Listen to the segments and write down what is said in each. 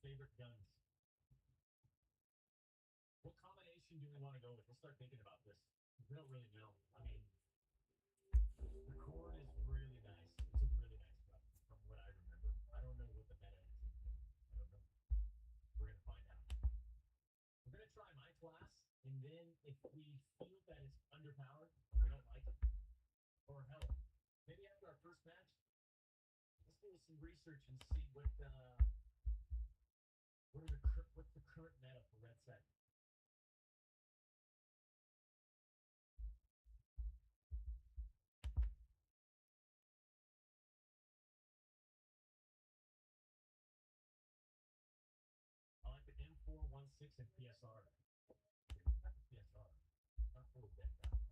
favorite guns. What combination do we want to go with? Let's start thinking about this. We don't really know. I mean, the cord is really nice. It's a really nice gun from what I remember. I don't know what the meta is. I don't know. We're gonna find out. We're gonna try my class, and then if we feel that it's underpowered or we don't like it, or hell, maybe after our first match, let's do some research and see what's the current meta for red set. I like the M416 and PSR. Not the PSR. It's not fully decked out.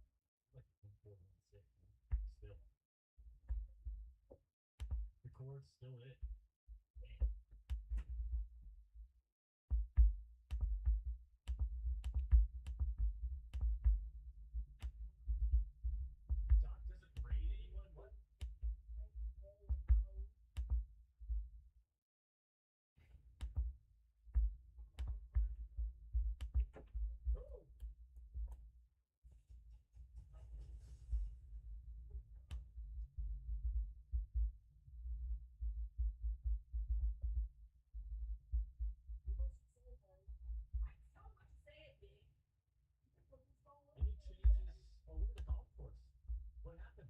I like the M416. Still, the cord's still it. Man. Doc doesn't raid anyone. What? Oh. Any changes? Oh, look at the golf course. What happened?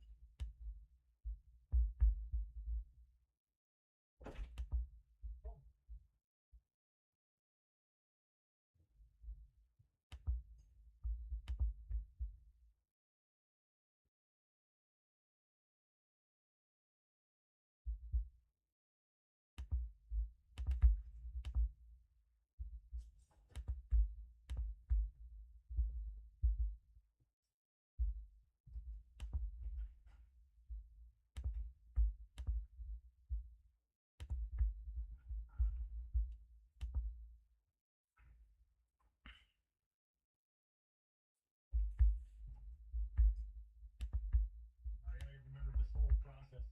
Oh, I remember this whole process.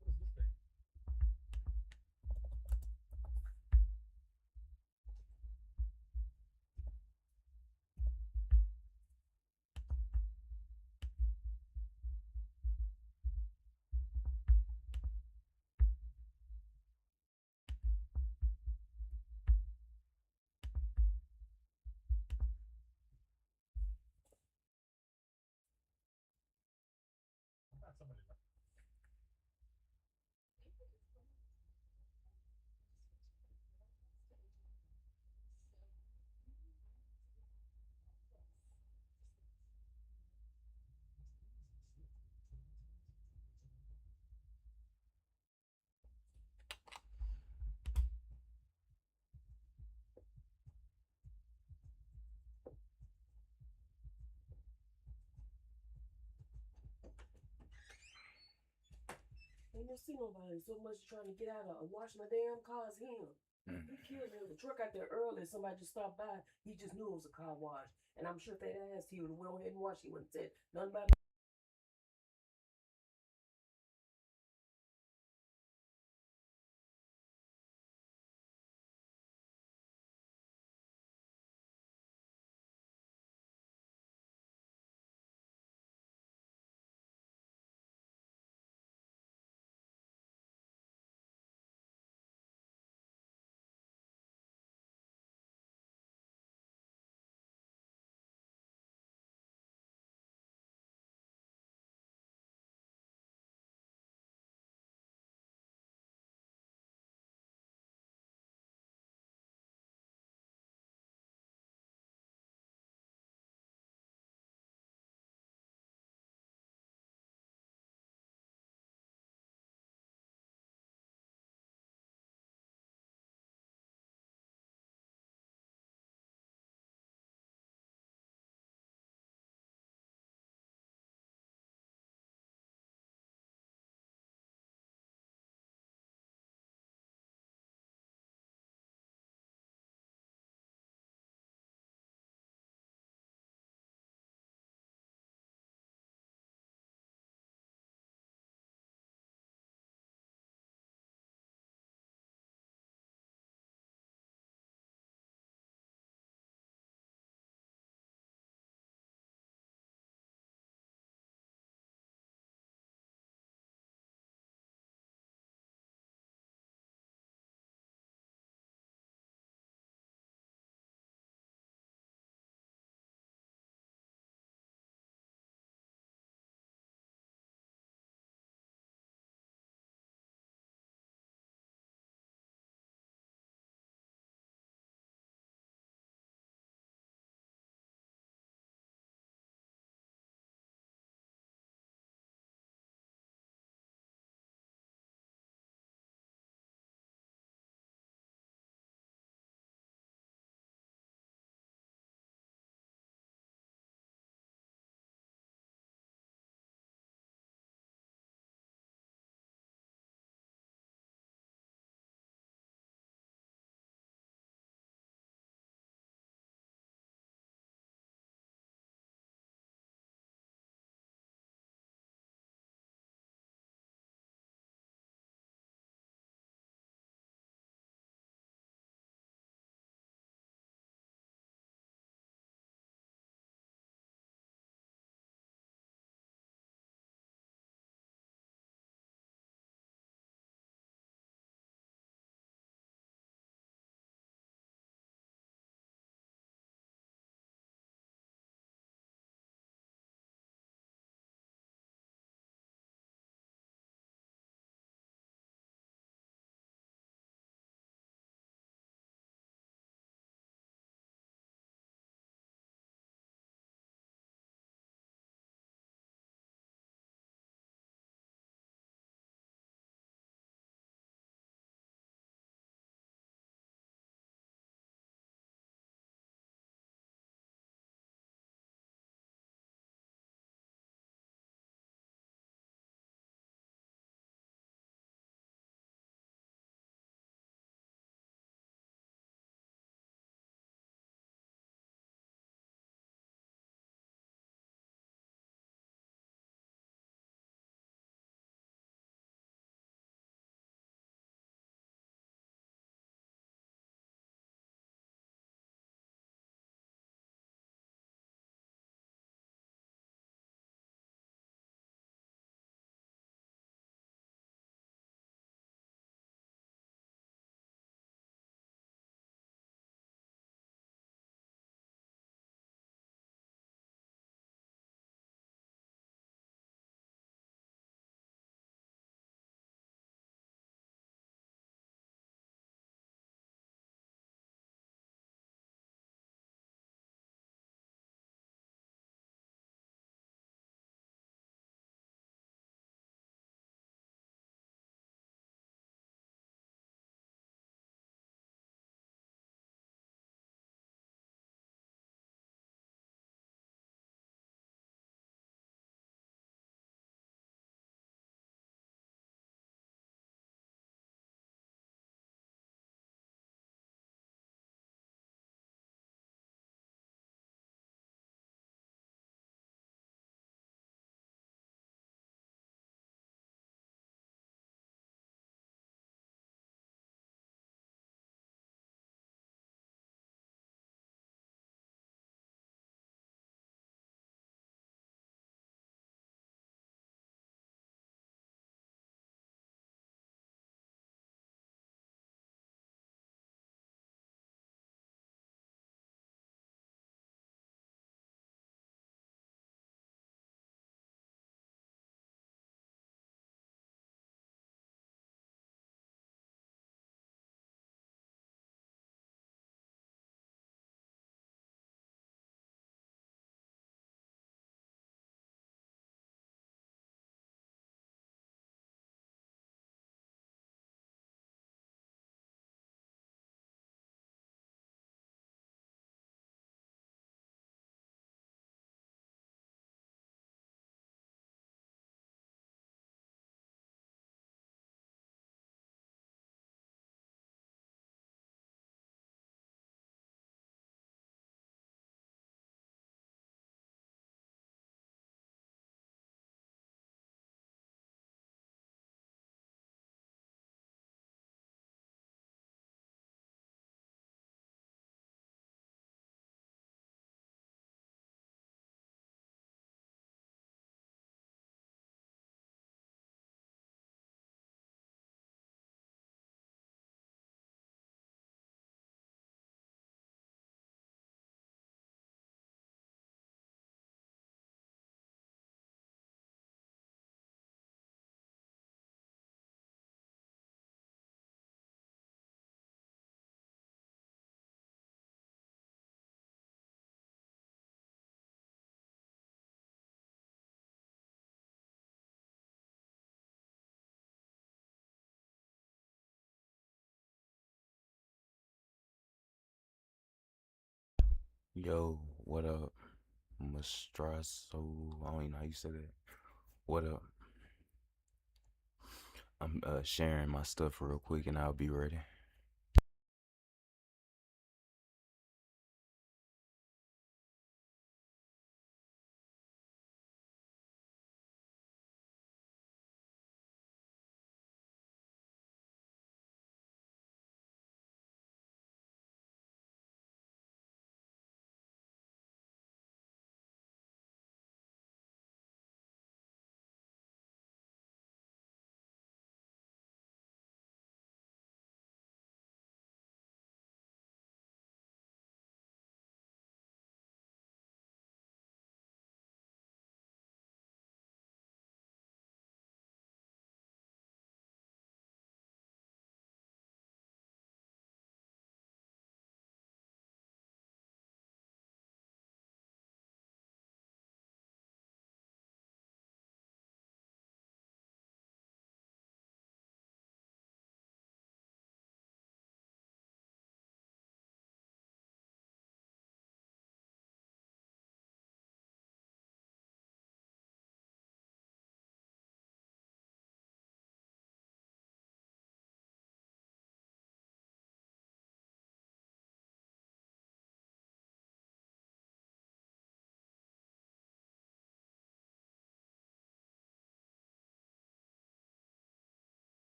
What is this thing? I thought somebody left. Ain't no see nobody so much trying to get out of wash my damn car as him. He killed me. There was a truck out there early. Somebody just stopped by. He just knew it was a car wash. And I'm sure if they asked, he would have went ahead and washed. He wouldn't have said nothing about Yo, what up? Mastrasso. I don't even know how you say that. What up? I'm sharing my stuff real quick and I'll be ready.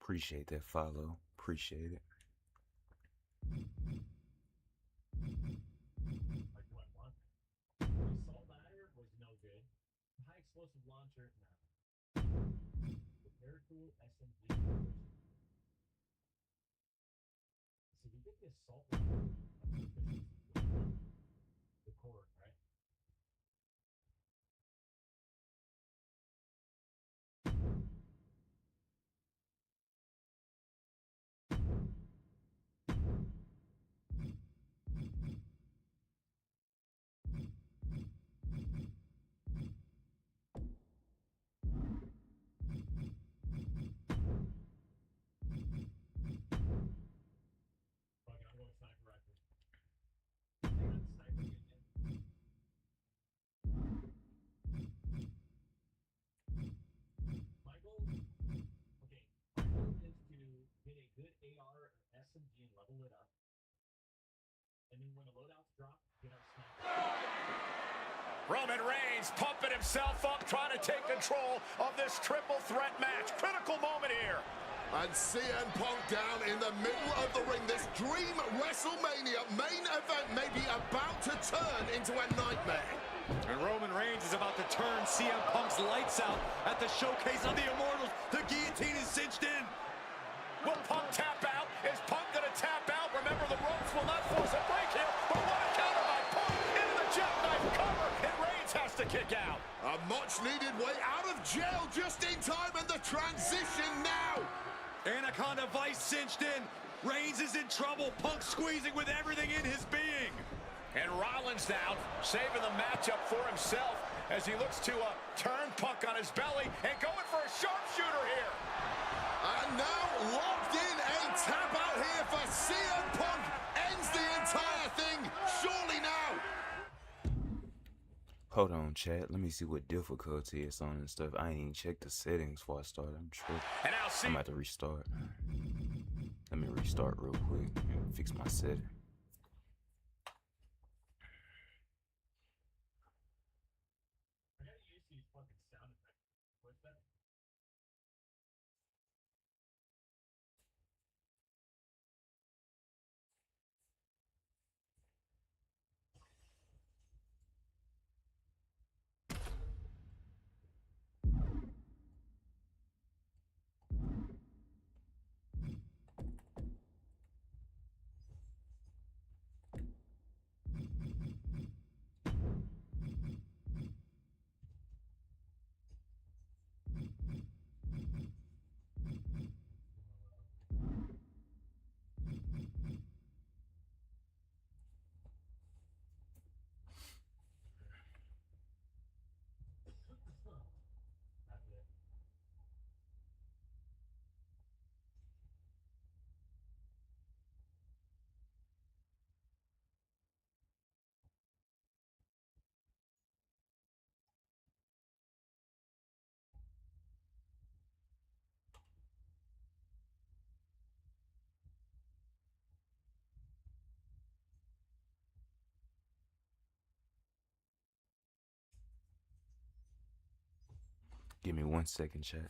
Appreciate that follow. Appreciate it. Like what one? The assault ladder was no good. The high explosive launcher, no. The very cool SMG. So you get the assault ladder, the cord, right? Fuck it, I'm going sniper rifle. They got the sniper again, man. My goal, okay, my goal is to get a good AR or SMG and level it up. And then when the loadouts drop, get our sniper. Roman Reigns pumping himself up, trying to take control of this triple threat match. Critical moment here. And CM Punk down in the middle of the ring. This dream WrestleMania main event may be about to turn into a nightmare. And Roman Reigns is about to turn CM Punk's lights out at the showcase of the Immortals. The guillotine is cinched in. Will Punk tap out? Is Punk going to tap out? Remember, the ropes will not force a break here. But what a counter by Punk into the jackknife cover. And Reigns has to kick out. A much-needed way out of jail just in time, and the transition now. Anaconda Vice cinched in. Reigns is in trouble. Punk squeezing with everything in his being. And Rollins now saving the matchup for himself as he looks to turn Punk on his belly and going for a sharpshooter here. And now locked in, a tap out here for CM Punk. Ends the entire thing, surely now. Hold on, chat. Let me see what difficulty it's on and stuff. I ain't even checked the settings before I started. I'm tripping. And now see. I'm about to restart. Let me restart real quick and fix my setting. I gotta use these fucking sound effects. What's that? That's it. Give me 1 second, chat.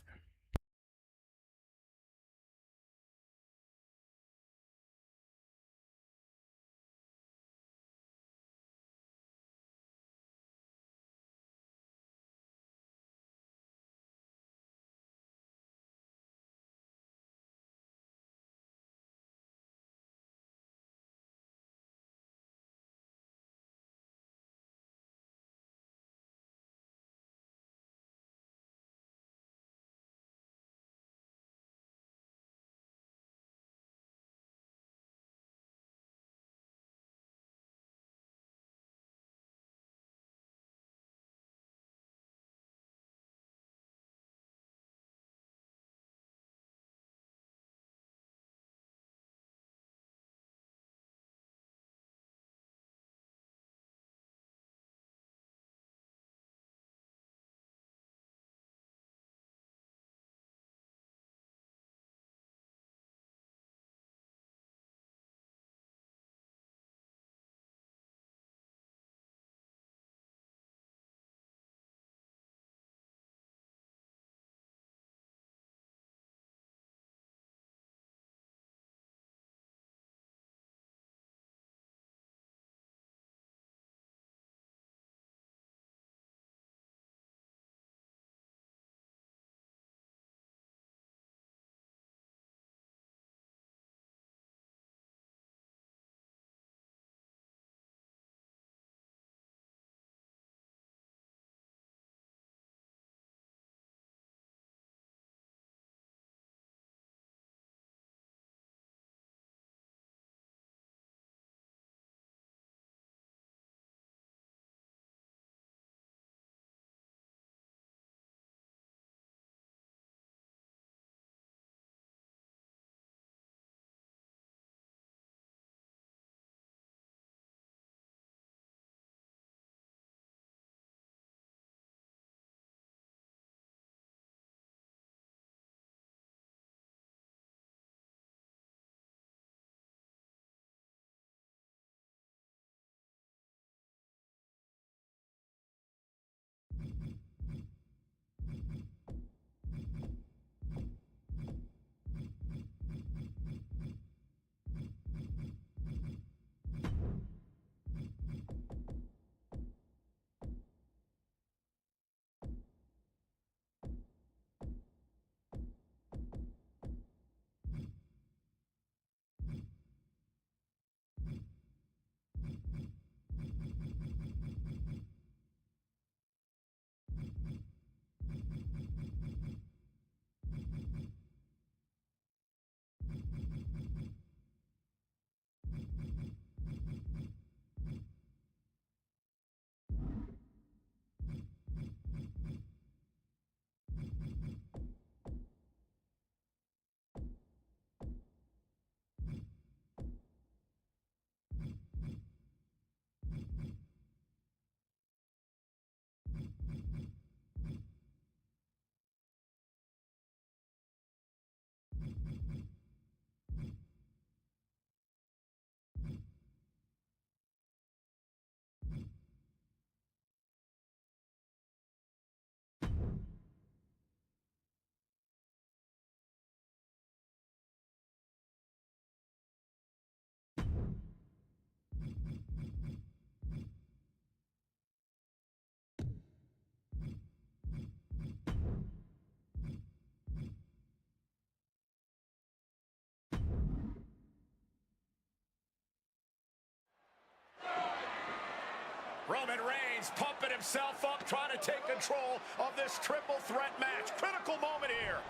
Roman Reigns pumping himself up, trying to take control of this triple threat match. Critical moment here.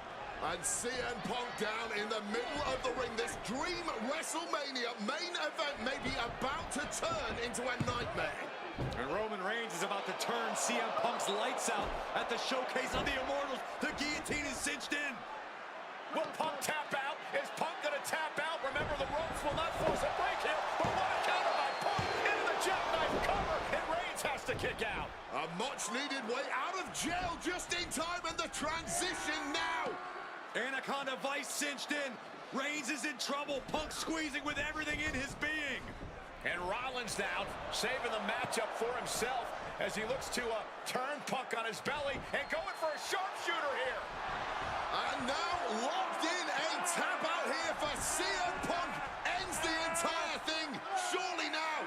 And CM Punk down in the middle of the ring. This dream WrestleMania main event may be about to turn into a nightmare. And Roman Reigns is about to turn CM Punk's lights out at the showcase of the Immortals. The guillotine is cinched in. Will Punk tap out? Is Punk going to tap out? Remember, the ropes will not force a break here, but what a counter by Punk into the jackknife cover, and Reigns has to kick out. A much-needed way out of jail just in time, and the transition now. Anaconda Vice cinched in. Reigns is in trouble. Punk squeezing with everything in his being. And Rollins now saving the matchup for himself as he looks to turn Punk on his belly and going for a sharpshooter here. And now locked in, a tap out here for CM Punk. Ends the entire thing, surely now.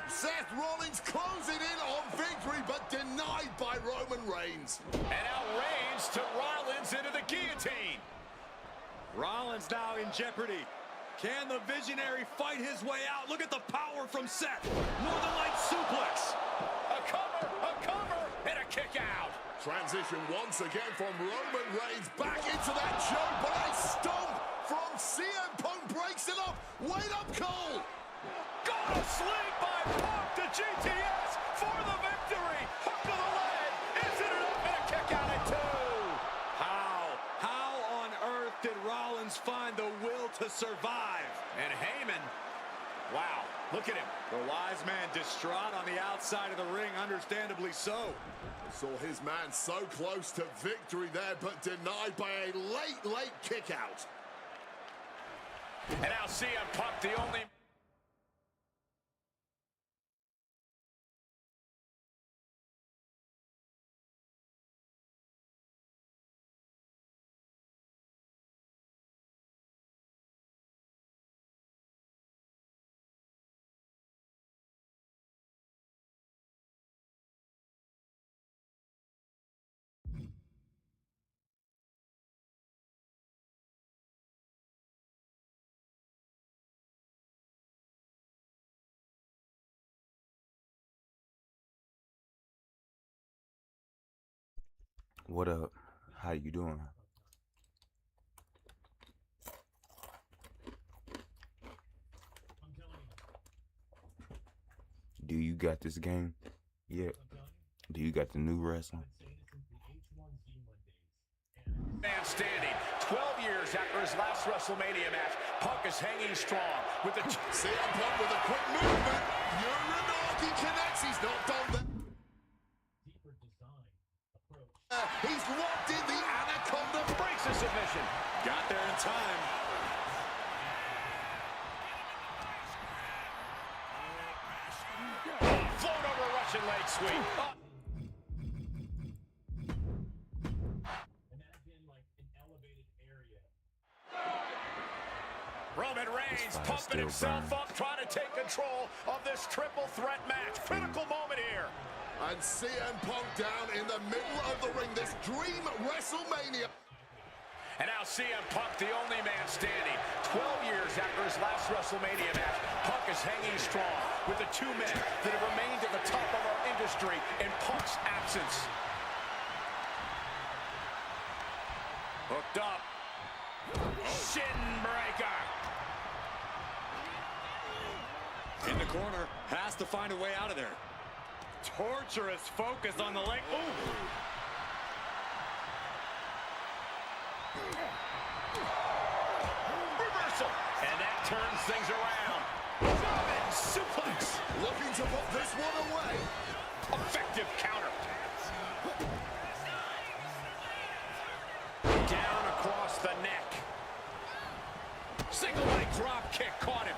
Seth Rollins closing in on victory, but denied by Roman Reigns. And now Reigns to Rollins into the guillotine. Rollins now in jeopardy. Can the visionary fight his way out? Look at the power from Seth. Northern Light suplex. A cover, and a kick out. Transition once again from Roman Reigns back into that choke, but a stomp from CM Punk breaks it up. Wait up, Cole. Got a sling by Punk to GTS for the victory. Hook to the leg. Is it enough? And a kick out at 2. How on earth did Rollins find the will to survive? And Heyman, wow, look at him. The wise man distraught on the outside of the ring, understandably so. Saw his man so close to victory there, but denied by a late kick out. And now CM Punk, the only... What up? How you doing? Do you got this game? Yeah. Do you got the new wrestling? Man standing 12 years after his last WrestleMania match. Punk is hanging strong with the... CM Punk with a quick movement. Uranagi connects. He's not done that. Deeper design approach. He's locked in the Anaconda. breaks the submission. Got there in time. Float over a Russian leg sweep. Imagine like an elevated area. Roman Reigns This fire's pumping still himself burning. up, trying to take control of this triple threat match. Critical moment here. And CM Punk down in the middle of the ring. This dream WrestleMania. And now CM Punk, the only man standing. 12 years after his last WrestleMania match, Punk is hanging strong with the two men that have remained at the top of our industry in Punk's absence. Hooked up. Shin breaker. In the corner, has to find a way out of there. Torturous focus on the leg. Ooh. Reversal. And that turns things around. German suplex. Looking to put this one away. Effective counter. Down across the neck. Single leg drop kick caught him.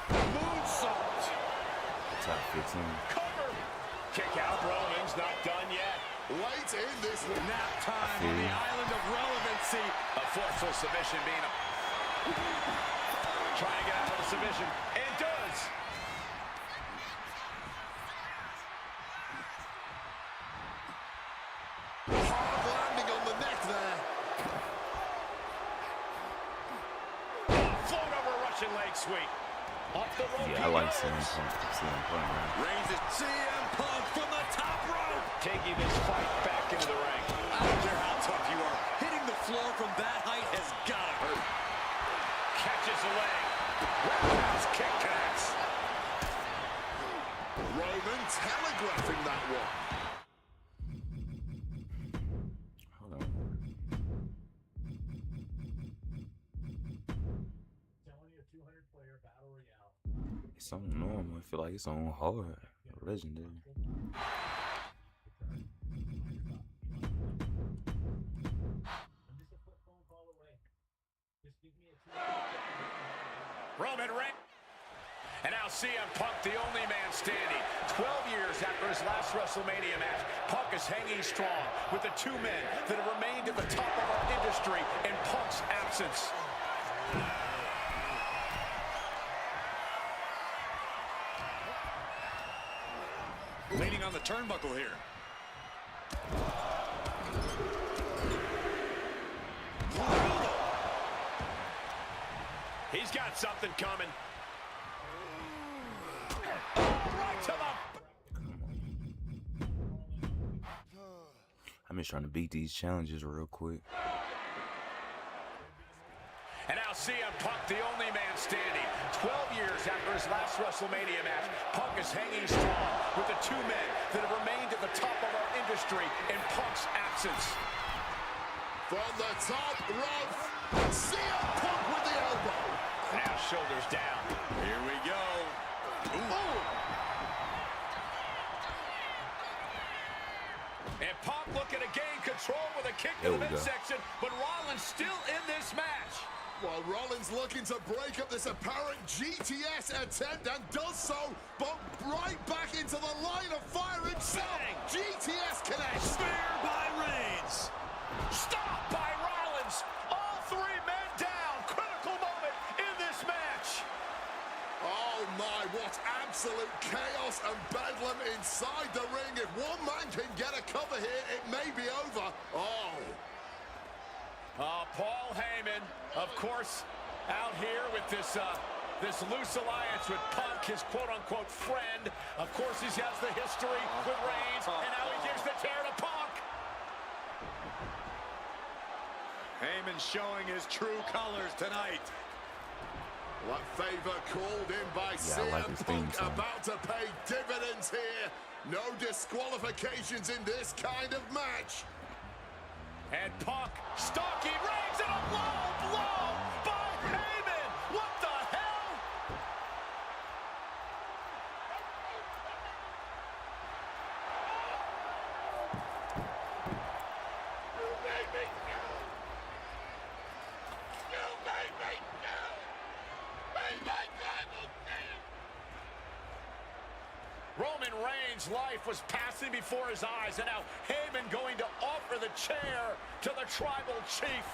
Moonsault. Top 15. Cover. Kick out. Rollins not done yet. Late in this one. Nap time on the island of relevancy. A forceful submission being a... Trying to get out of the submission. And does. Hard landing on the neck there. Float over a Russian leg sweep. Off the rope. Yeah, I like CM Punk. CM Punk, man. Reigns is CM Punk from the top rope. Taking this fight back into the ring. I don't care how tough you are. Hitting the floor from that height has got to hurt. Catches the leg. Roundhouse kick connects. Roman telegraphing that one. Hold on. Telling you, a 200-player battle royale. It's on normal. I feel like it's on hard. Legendary. Roman Reigns. And now CM Punk, the only man standing. 12 years after his last WrestleMania match, Punk is hanging strong with the two men that have remained at the top of our industry in Punk's absence. Leaning on the turnbuckle here. He's got something coming. Right to the... I'm just trying to beat these challenges real quick. And now CM Punk, the only man standing. 12 years after his last WrestleMania match, Punk is hanging strong with the two men that have remained at the top of our industry in Punk's absence. From the top rope, CM Punk with the elbow. Now shoulders down. Here we go. Ooh. And Punk looking to gain control with a kick to the midsection, but Rollins still in this match. While Rollins looking to break up this apparent GTS attempt and does so, but right back into the line of fire himself. Bang. GTS connects. Spear by Reigns. Stop by Rollins. All three men down. Critical moment in this match. Oh my, what absolute chaos and bedlam inside the ring. If one man can get a cover here, it may be over. Paul Heyman, of course, out here with this loose alliance with Punk, his quote-unquote friend. Of course, he has the history with Reigns, and now he gives the tear to Punk. Heyman showing his true colors tonight. What favor called in by CM Punk about to pay dividends here. No disqualifications in this kind of match. And Punk stalking Reigns and a low blow by Heyman. What the hell? You made me go. You made me go. Made my tribal champ. Roman Reigns' life was passing before his eyes, and now Heyman going to offer the chair to the tribal chief.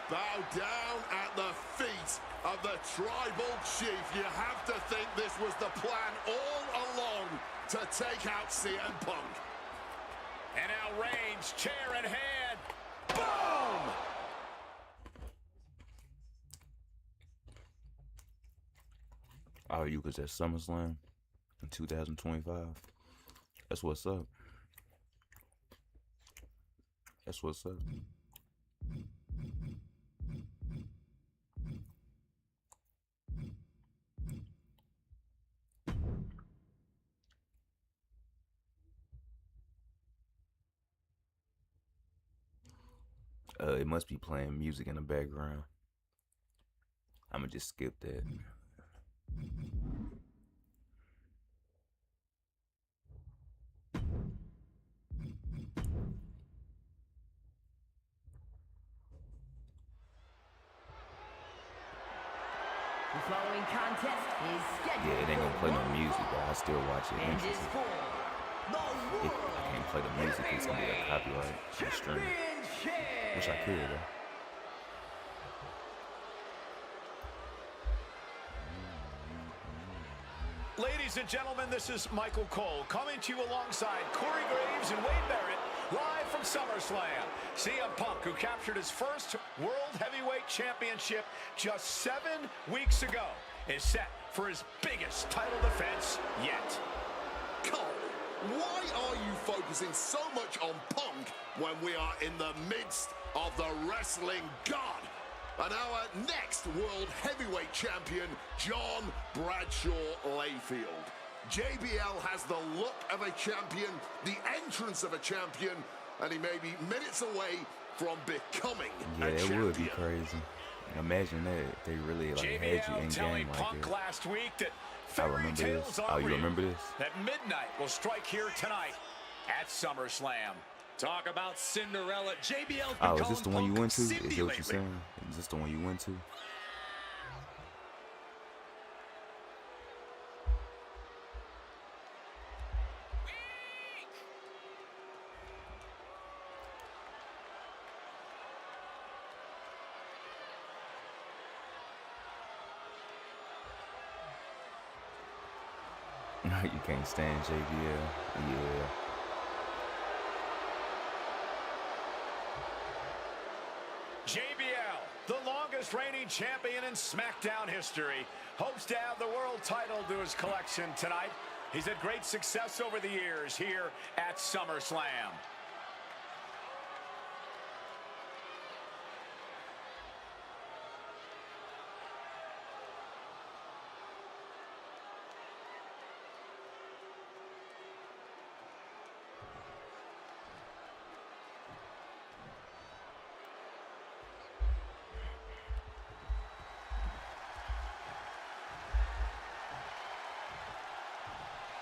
Bow down at the feet of the tribal chief. You have to think this was the plan all along to take out CM Punk. And now Reigns, chair in hand. Boom! Oh, you was at SummerSlam in 2025. That's what's up. That's what's up. It must be playing music in the background. I'ma just skip that. The following contest is scheduled. Yeah, it ain't gonna play no music, but I still watch it. And is for the If I can't play the music, it's gonna be a copyright stream. Wish I could though. Ladies and gentlemen, this is Michael Cole coming to you alongside Corey Graves and Wade Barrett Live from SummerSlam, CM Punk, who captured his first World Heavyweight Championship just 7 weeks ago, is set for his biggest title defense yet. Cole, why are you focusing so much on Punk when we are in the midst of the wrestling god? And our next World Heavyweight Champion, John Bradshaw Layfield. JBL has the look of a champion, the entrance of a champion, and he may be minutes away from becoming a champion. Yeah, it would be crazy. Imagine that if they really like had you in game like Punk that. last week that I remember this. Oh, you remember this? That midnight will strike here tonight at SummerSlam. Talk about Cinderella. JBL's been is this the one you went to? Is that what lately. you're saying? Is this the one you went to? You can't stand JBL. Yeah. JBL, the longest reigning champion in SmackDown history, hopes to add the world title to his collection tonight. He's had great success over the years here at SummerSlam.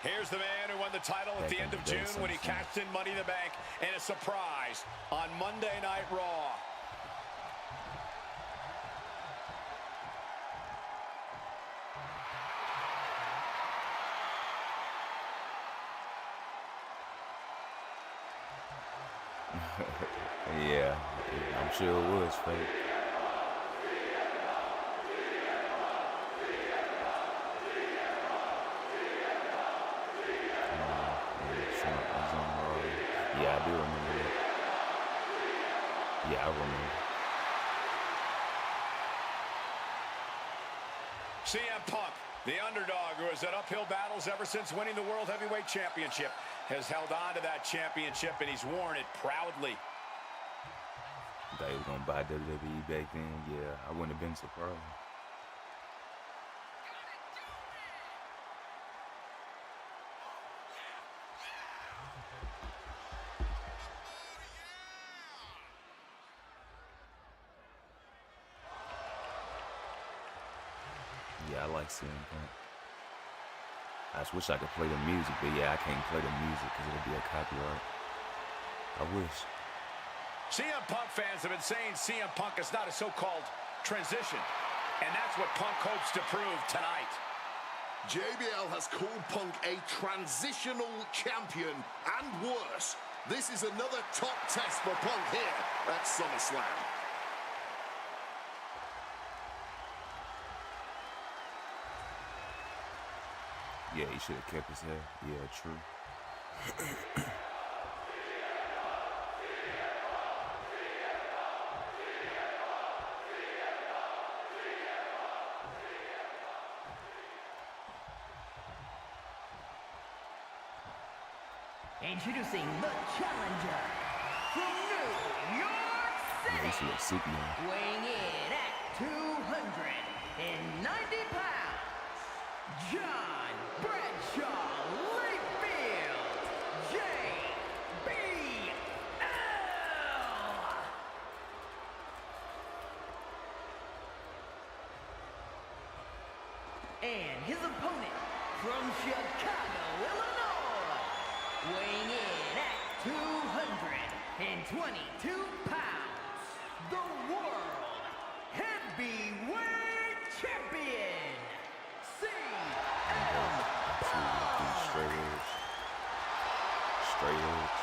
Here's the man who won the title at the end of June when he cashed in Money in the Bank in a surprise on Monday Night Raw. Yeah, I'm sure it was fake. Yeah, I do remember that. Yeah, I remember. CM Punk, the underdog who has had uphill battles ever since winning the World Heavyweight Championship, has held on to that championship and he's worn it proudly. Thought he was gonna buy WWE back then. Yeah, I wouldn't have been surprised. Yeah, I like CM Punk. I just wish I could play the music, but yeah, I can't play the music because it'll be a copyright. I wish. CM Punk fans have been saying CM Punk is not a so-called transition, and that's what Punk hopes to prove tonight. JBL has called Punk a transitional champion, and worse, this is another top test for Punk here at SummerSlam. Yeah, he should have kept his hair. Yeah, true. Introducing the challenger from New York Yeah, he City, should have sick man. weighing in at 290 pounds, John Bradshaw Layfield, JBL. And his opponent from Chicago, Illinois, weighing in at 222 pounds, the World Heavyweight Champion, CM Punk. Straight edge.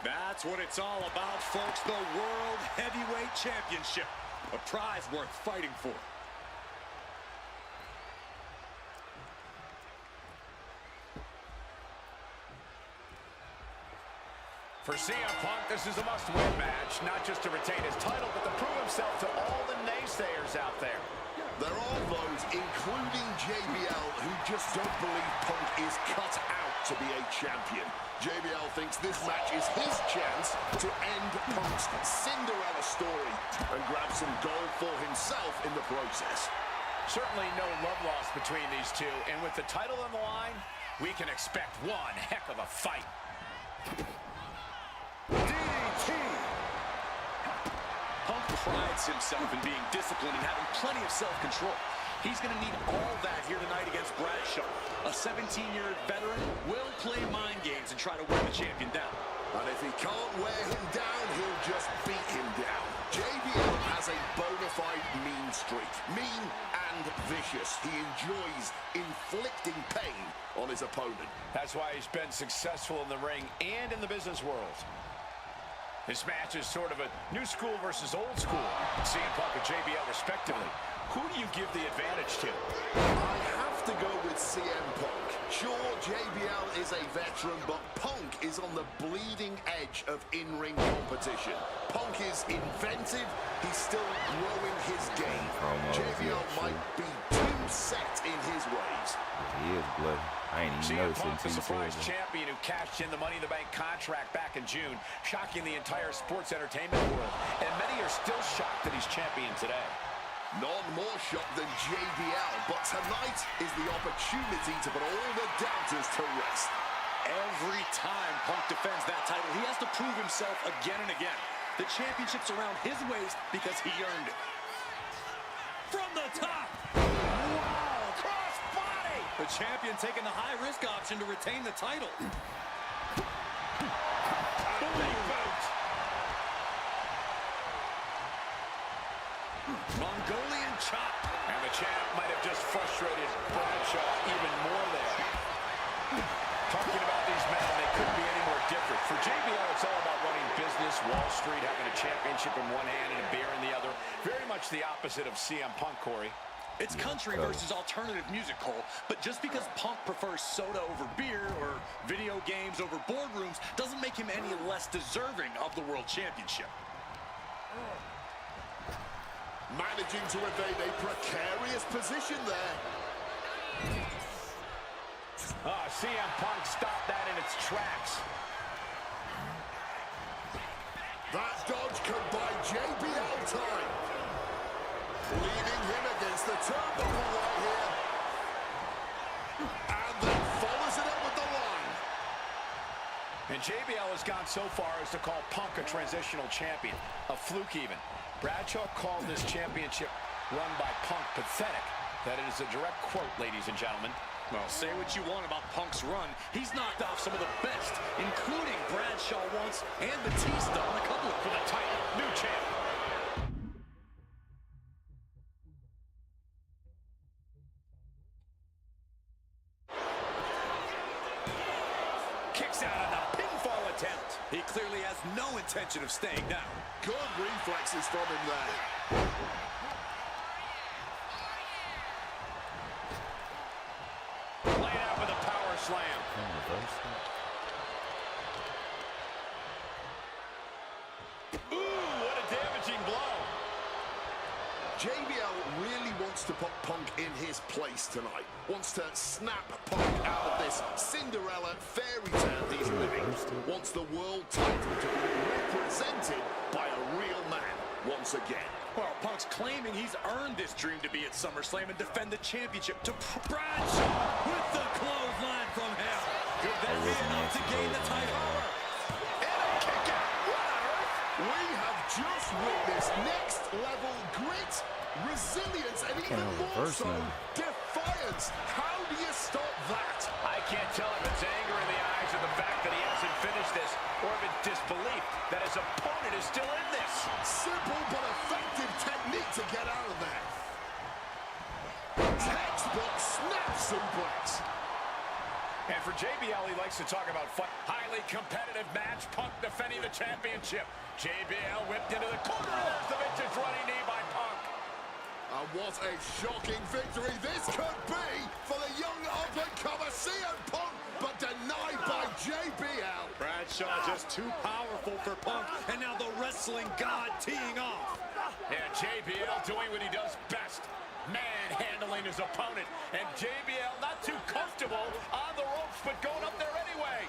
That's what it's all about, folks. The World Heavyweight Championship. A prize worth fighting for. For CM Punk, this is a must-win match, not just to retain his title, but to prove himself to all the naysayers out there. There are those, including JBL, who just don't believe Punk is cut out to be a champion. JBL thinks this match is his chance to end Punk's Cinderella story and grab some gold for himself in the process. Certainly no love lost between these two, and with the title on the line, we can expect one heck of a fight. DDT! Punk prides himself in being disciplined and having plenty of self-control. He's going to need all that here tonight against Bradshaw. A 17-year veteran will play mind games and try to wear the champion down. And if he can't wear him down, he'll just beat him down. JBL has a bona fide mean streak. Mean and vicious. He enjoys inflicting pain on his opponent. That's why he's been successful in the ring and in the business world. This match is sort of a new school versus old school. CM Punk and JBL respectively. Who do you give the advantage to? I have to go with CM Punk. Sure, JBL is a veteran, but Punk is on the bleeding edge of in-ring competition. Punk is inventive. He's still growing his game. JBL might be too set in his ways. He is bloody. I ain't even CM noticed Punk, the until you surprise said that. champion who cashed in the Money in the Bank contract back in June, shocking the entire sports entertainment world. And many are still shocked that he's champion today. None more shocked than JBL, but tonight is the opportunity to put all the doubters to rest. Every time Punk defends that title, he has to prove himself again and again. The championship's around his waist because he earned it. From the top! Wow! Cross body! The champion taking the high-risk option to retain the title. Big boot! Mongolian chop. And the champ might have just frustrated Bradshaw even more there. Talking about these men, they couldn't be any more different. For JBL, it's all about running business, Wall Street, having a championship in one hand and a beer in the other. Very much the opposite of CM Punk, Corey. It's country versus alternative music, Cole. But just because Punk prefers soda over beer or video games over boardrooms doesn't make him any less deserving of the World Championship. Managing to evade a precarious position there. CM Punk stopped that in its tracks. That dodge could buy JBL time. Leading him against the turnbuckle right here. And then follows it up with the line. And JBL has gone so far as to call Punk a transitional champion. A fluke even. Bradshaw called this championship run by Punk pathetic. That is a direct quote, ladies and gentlemen. Well, say what you want about Punk's run. He's knocked off some of the best, including Bradshaw once and Batista on a couple of For the title, new champ. Kicks out on the pinfall attempt. He clearly has no intention of staying down. Good reflexes from him there. Laid out with a power slam. Ooh, what a damaging blow. JBL really wants to put Punk in his place tonight. Wants to snap Punk out of this Cinderella fairy tale he's living. Wants the world title to be represented by a real man once again. Well, Punk's claiming he's earned this dream to be at SummerSlam and defend the championship to Bradshaw with the clothesline from him. Could that be enough to gain the title? And a kick out. What on earth? We have just witnessed next level grit, resilience, and even more so, defiance. How do you stop that? I can't tell if it's anger in the eyes or the fact that he hasn't finished this, or if it's disbelief that his opponent is still in this. Simple but effective technique to get out of there. Textbook snap suplex. And for JBL, he likes to talk about fun. Highly competitive match. Punk defending the championship. JBL whipped into the corner of the vintage running knee by Punk. And what a shocking victory this could be for the young up-and-comer CM Punk, but denied by JBL. Bradshaw just too powerful for Punk, and now the wrestling god teeing off. And JBL doing what he does best, manhandling his opponent. And JBL not too comfortable on the ropes, but going up there anyway.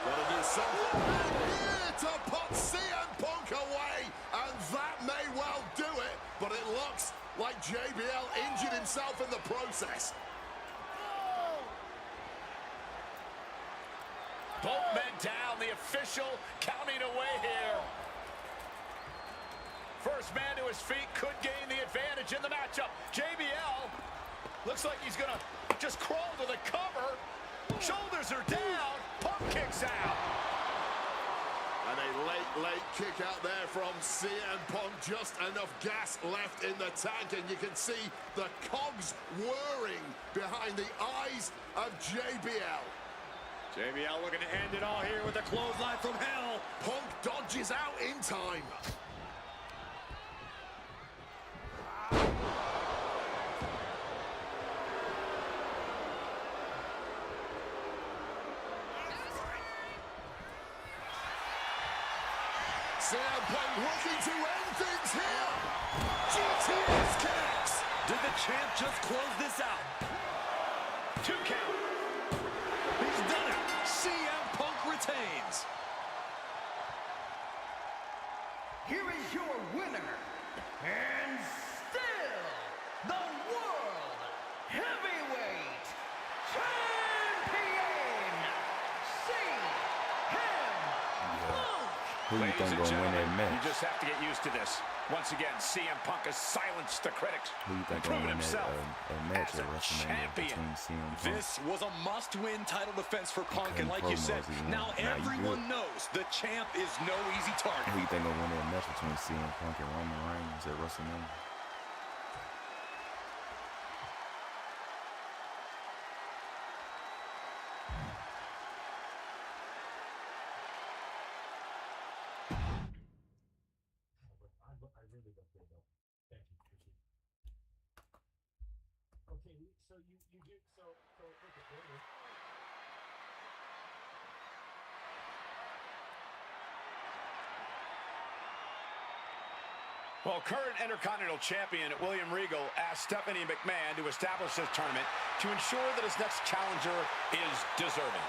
Gotta do something here to put CM Punk away, and that may well do it, but it looks like JBL injured himself in the process. Both men down, the official counting away here. First man to his feet could gain the advantage in the matchup. JBL looks like he's gonna just crawl to the cover. Shoulders are down, Punk kicks out. And a late kick out there from CM Punk. Just enough gas left in the tank, and you can see the cogs whirring behind the eyes of JBL. JBL looking to end it all here with a clothesline from hell. Punk dodges out in time. CM Punk looking to end things here. GTS kicks. Did the champ just close this out? 2 count. He's done it. CM Punk retains. Here is your winner, and still the World Heavyweight Champion, CM Punk. Who you think gonna win that match? You just have to get used to this. Once again, CM Punk has silenced the critics. Who you think gonna win that match at WrestleMania between CM Punk? This was a must-win title defense for Punk, and like you said, now everyone knows the champ is no easy target. Who you think gonna win that match between CM Punk and Roman Reigns at WrestleMania? I really don't think though. Thank you. Appreciate it. Okay, so you do so look at earlier. Well, current Intercontinental Champion William Regal asked Stephanie McMahon to establish this tournament to ensure that his next challenger is deserving.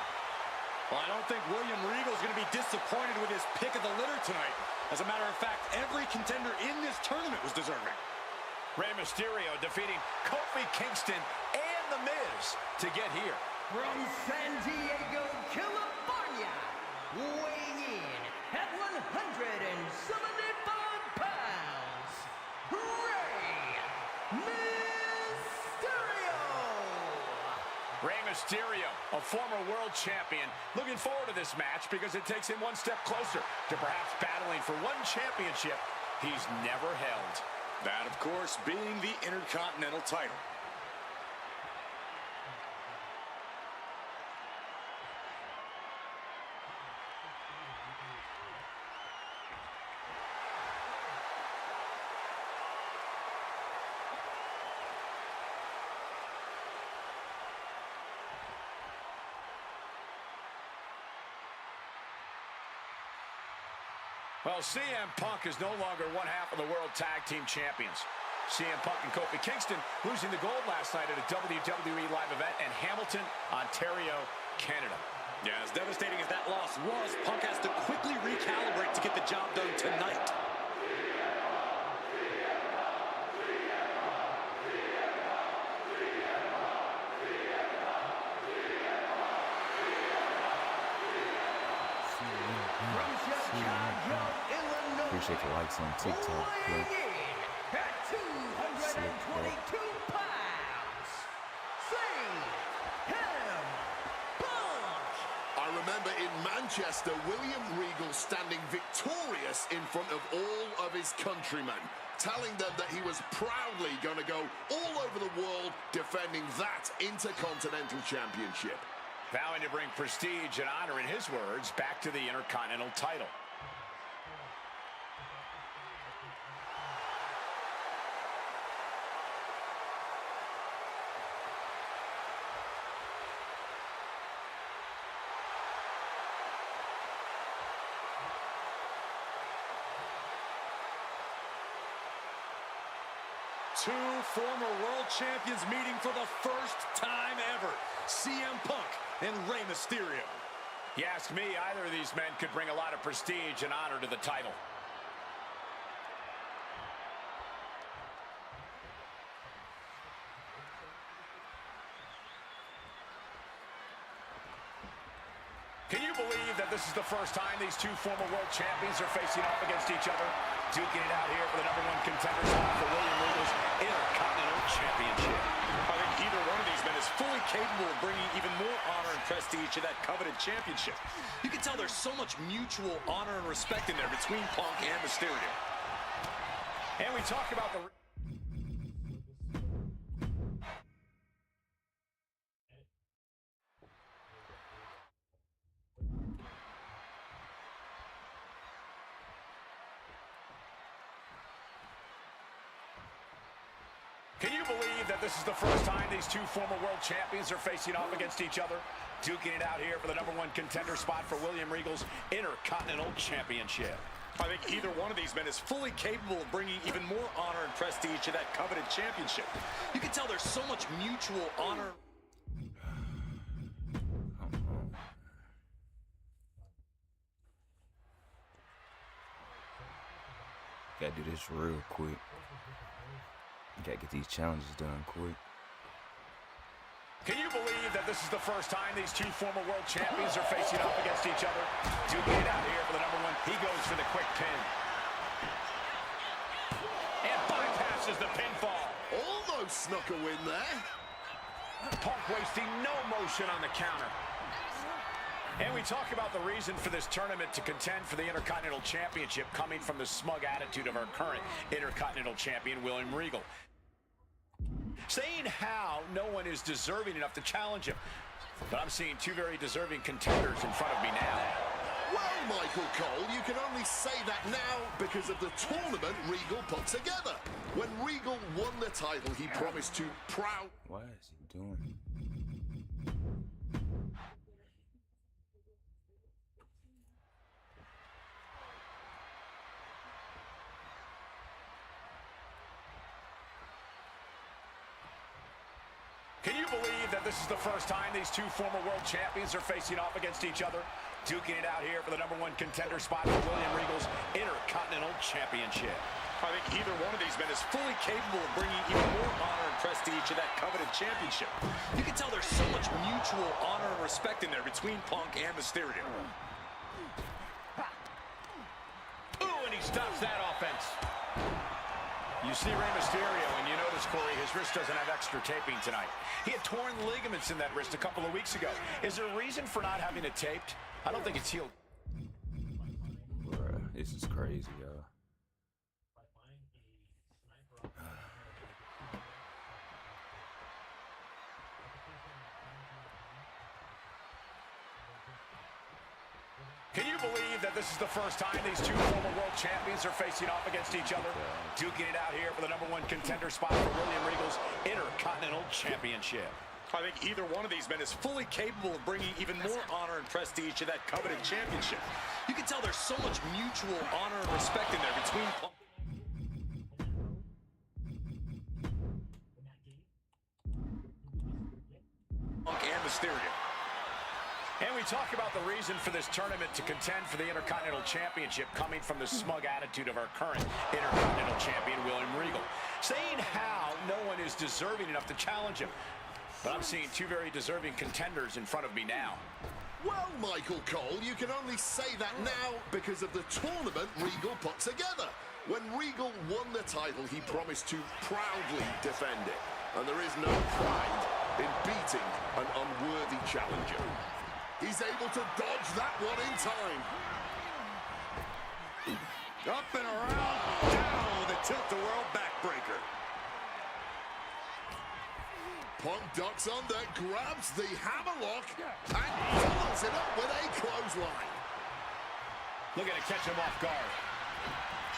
Well, I don't think William Regal is going to be disappointed with his pick of the litter tonight. As a matter of fact, every contender in this tournament was deserving. Rey Mysterio defeating Kofi Kingston and The Miz to get here. From San Diego, California, weighing in at 175 pounds, Rey Mysterio. Rey Mysterio, a former world champion, looking forward to this match because it takes him one step closer to perhaps battling for one championship he's never held. That, of course, being the Intercontinental title. Well, CM Punk is no longer one half of the World Tag Team Champions. CM Punk and Kofi Kingston losing the gold last night at a WWE live event in Hamilton, Ontario, Canada. Yeah, as devastating as that loss was, Punk has to quickly recalibrate to get the job done tonight. Appreciate the likes on TikTok. Weighing in at 222 pounds, CM Punk. I remember in Manchester, William Regal standing victorious in front of all of his countrymen, telling them that he was proudly going to go all over the world defending that Intercontinental Championship. Vowing to bring prestige and honor, in his words, back to the Intercontinental title. two former world champions meeting for the first time ever. CM Punk and Rey Mysterio. You ask me, either of these men could bring a lot of prestige and honor to the title. Can you believe that this is the first time these two former world champions are facing off against each other? Duking it out here for the #1 contender spot for William Regal's Intercontinental Championship. I think either one of these men is fully capable of bringing even more honor and prestige to that coveted championship. You can tell there's so much mutual honor and respect in there between Punk and Mysterio. And we talk about the... Can you believe that this is the first time these two former world champions are facing off against each other? Duking it out here for the #1 contender spot for William Regal's Intercontinental Championship. I think either one of these men is fully capable of bringing even more honor and prestige to that coveted championship. You can tell there's so much mutual honor. Gotta do this real quick. Gotta get these challenges done quick. Can you believe that this is the first time these two former world champions are facing off against each other? Duking it out here for the #1. He goes for the quick pin. And bypasses the pinfall. Almost snuck a win there. Punk wasting no motion on the counter. And we talk about the reason for this tournament to contend for the Intercontinental Championship coming from the smug attitude of our current Intercontinental Champion, William Regal. Saying how no one is deserving enough to challenge him. But I'm seeing two very deserving contenders in front of me now. Well, Michael Cole, you can only say that now because of the tournament Regal put together. When Regal won the title, he promised to proud... Why is he doing? Can you believe that this is the first time these two former world champions are facing off against each other? Duking it out here for the #1 contender spot for William Regal's Intercontinental Championship. I think either one of these men is fully capable of bringing even more honor and prestige to that coveted championship. You can tell there's so much mutual honor and respect in there between Punk and Mysterio. Ooh, and he stops that offense. You see Rey Mysterio, and you notice, Corey, his wrist doesn't have extra taping tonight. He had torn ligaments in that wrist a couple of weeks ago. Is there a reason for not having it taped? I don't think it's healed. Bruh, this is crazy, y'all. Can you believe that this is the first time these two former world champions are facing off against each other? Duking it out here for the #1 contender spot for William Regal's Intercontinental Championship. I think either one of these men is fully capable of bringing even more honor and prestige to that coveted championship. You can tell there's so much mutual honor and respect in there between Punk and Mysterio. And we talk about the reason for this tournament to contend for the Intercontinental Championship coming from the smug attitude of our current Intercontinental Champion, William Regal. Saying how no one is deserving enough to challenge him. But I'm seeing two very deserving contenders in front of me now. Well, Michael Cole, you can only say that now because of the tournament Regal put together. When Regal won the title, he promised to proudly defend it. And there is no pride in beating an unworthy challenger. He's able to dodge that one in time. Up and around, down with a tilt-the-world backbreaker. Punk ducks under, grabs the hammerlock, and follows it up with a clothesline. Looking to catch him off guard.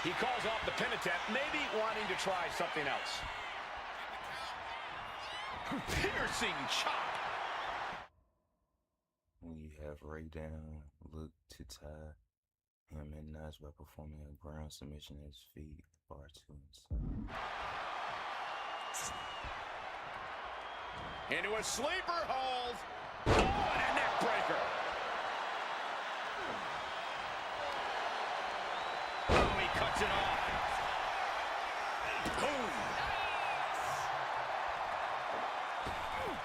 He calls off the pin attempt, maybe wanting to try something else. Piercing chop. When you have Ray down, look to tie him in knots by performing a ground submission at his feet, bar 2 inside. Into a sleeper hold. Oh, and a neck breaker. Oh, he cuts it off. Boom.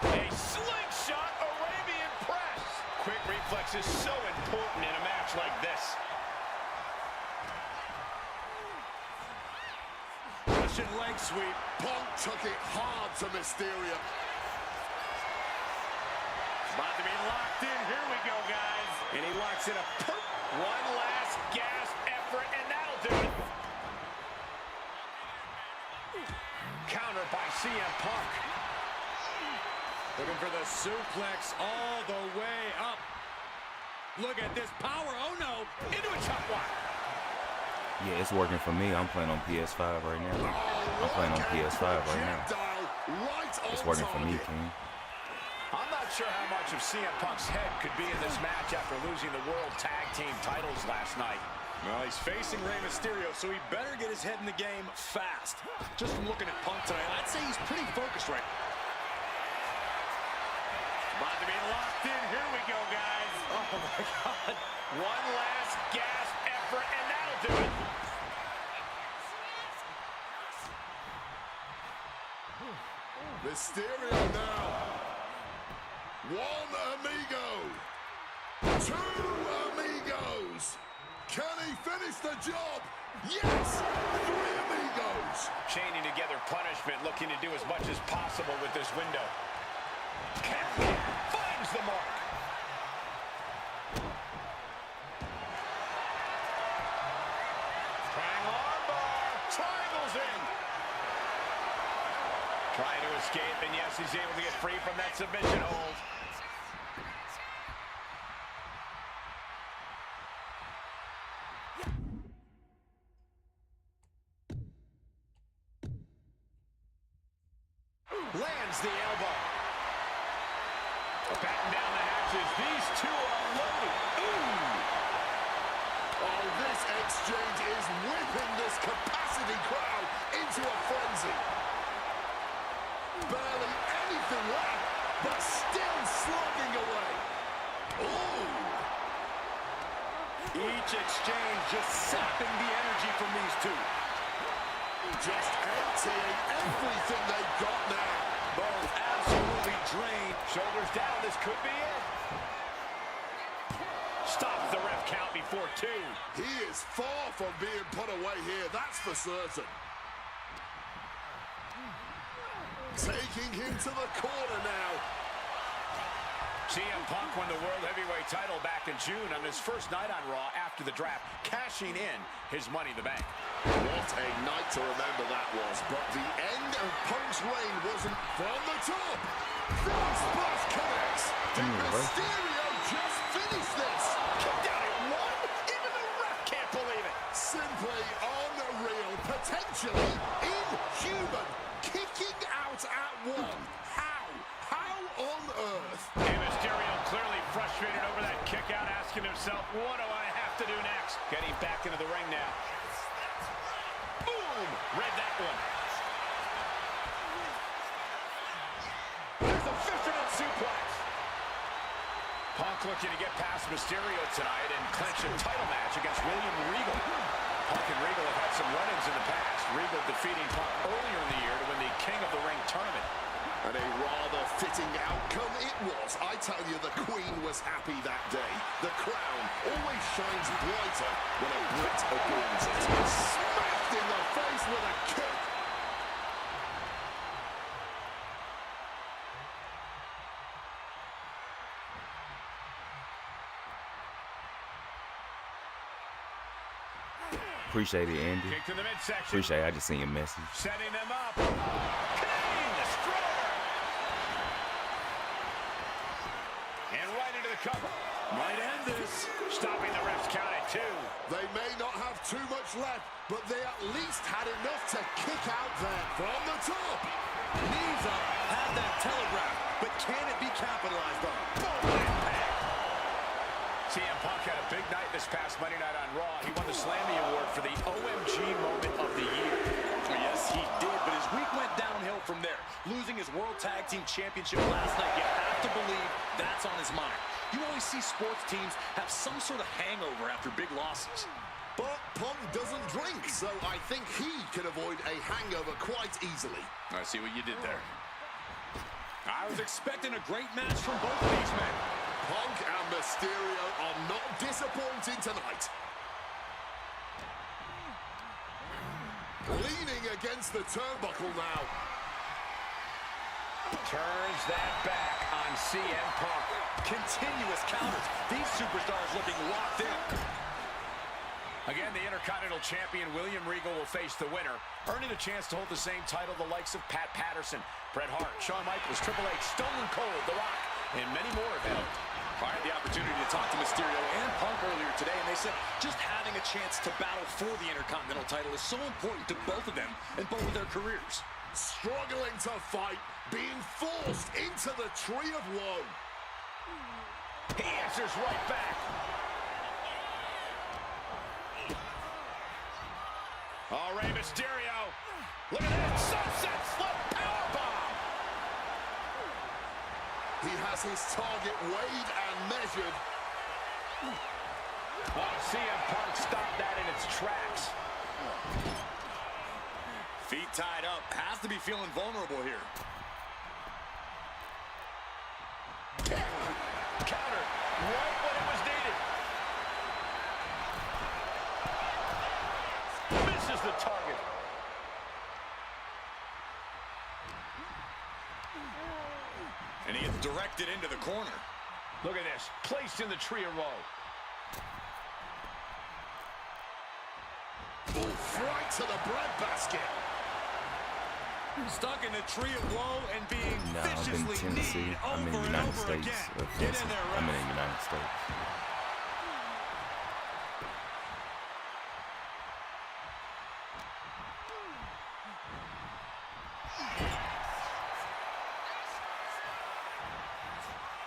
A slingshot Arabian press. Quick reflex is so important in a match like this. Russian leg sweep. Punk took it hard to Mysterio. About to be locked in. Here we go, guys. And he locks in a one last gasp effort, and that'll do it. Counter by CM Punk. Looking for the suplex all the way up. Look at this power. Oh, no. Into a chop block. Yeah, it's working for me. I'm playing on PS5 right now. I'm playing on PS5 right now. It's working for me, King. I'm not sure how much of CM Punk's head could be in this match after losing the World Tag Team titles last night. Well, he's facing Rey Mysterio, so he better get his head in the game fast. Just from looking at Punk tonight, I'd say he's pretty focused right now. About to be locked in. Here we go, guys. Oh, my God. One last gasp effort, and that'll do it. Mysterio now. One amigo. Two amigos. Can he finish the job? Yes! Three amigos. Chaining together punishment, looking to do as much as possible with this window. Finds the mark. Triangle armbar. Triangles in. Trying to escape, and yes, he's able to get free from that submission hold. Lands the elbow. Batten down the hatches. These two are loaded. Ooh. Oh, this exchange is whipping this capacity crowd into a frenzy. Barely anything left, but still slugging away. Ooh. Each exchange just sapping the energy from these two. Just emptying everything they've got now. Both absolutely drained. Shoulders down, this could be it. Stops the ref count before two. He is far from being put away here, that's for certain. Taking him to the corner now. CM Punk won the World Heavyweight title back in June on his first night on Raw after the draft, cashing in his Money in the Bank. What a night to remember that was, but the end of Punk's reign wasn't from the top. Front splash connects. Did Mysterio just finish this? Kicked out at one? Even the ref can't believe it. Simply unreal, potentially inhuman. Kicking out at one. How on earth? Hey, Mysterio clearly frustrated over that kick out, asking himself, what do I have to do next? Getting back into the ring now. Boom! Read that one. There's a fisherman suplex. Punk looking to get past Mysterio tonight and clinch a title match against William Regal. Punk and Regal have had some run-ins in the past. Regal defeating Punk earlier in the year to win the King of the Ring tournament. And a rather fitting outcome it was. I tell you, the Queen was happy that day. The crown always shines brighter when a Brit adorns it. Smacked in the face with a kick. Appreciate it, Andy. Kick to the midsection. Appreciate it. I just seen your message. Setting them up. Kane destroyer. And right into the cover. Might end this. Stopping the ref's count at two. They may not have too much left, but they at least had enough to kick out there from the top. Knees up. Had that telegraph, but can it be capitalized on? Boom, impact. CM Punk had a big night this past Monday night on Raw. He won the Slammy Award for the OMG Moment of the Year. Yes, he did, but his week went downhill from there, losing his World Tag Team Championship last night. You have to believe that's on his mind. You always see sports teams have some sort of hangover after big losses. But Punk doesn't drink, so I think he can avoid a hangover quite easily. I see what you did there. I was expecting a great match from both of these men. Punk and Mysterio are not disappointing tonight. Leaning against the turnbuckle now. Turns that back on CM Punk. Continuous counters. These superstars looking locked in. Again, the Intercontinental Champion, William Regal, will face the winner, earning a chance to hold the same title the likes of Pat Patterson, Bret Hart, Shawn Michaels, Triple H, Stone Cold, The Rock, and many more have held. I had the opportunity to talk to Mysterio and Punk earlier today, and they said just having a chance to battle for the Intercontinental title is so important to both of them and both of their careers. Struggling to fight, being forced into the Tree of Woe. He answers right back. Oh, Rey Mysterio. Look at that. Sunset slip powerbomb. He has his target weighed and measured. Oh, CM Punk stopped that in its tracks. Feet tied up. Has to be feeling vulnerable here. Counter right when it was needed. Misses the target. And he gets directed into the corner. Look at this. Placed in the Tree of Woe. Right to the breadbasket. Stuck in the Tree of Woe and being No, I'm in viciously Tennessee. kneed I'm in the over and United over States. again. Of Get in Tennessee. there, I'm in ref. the United States.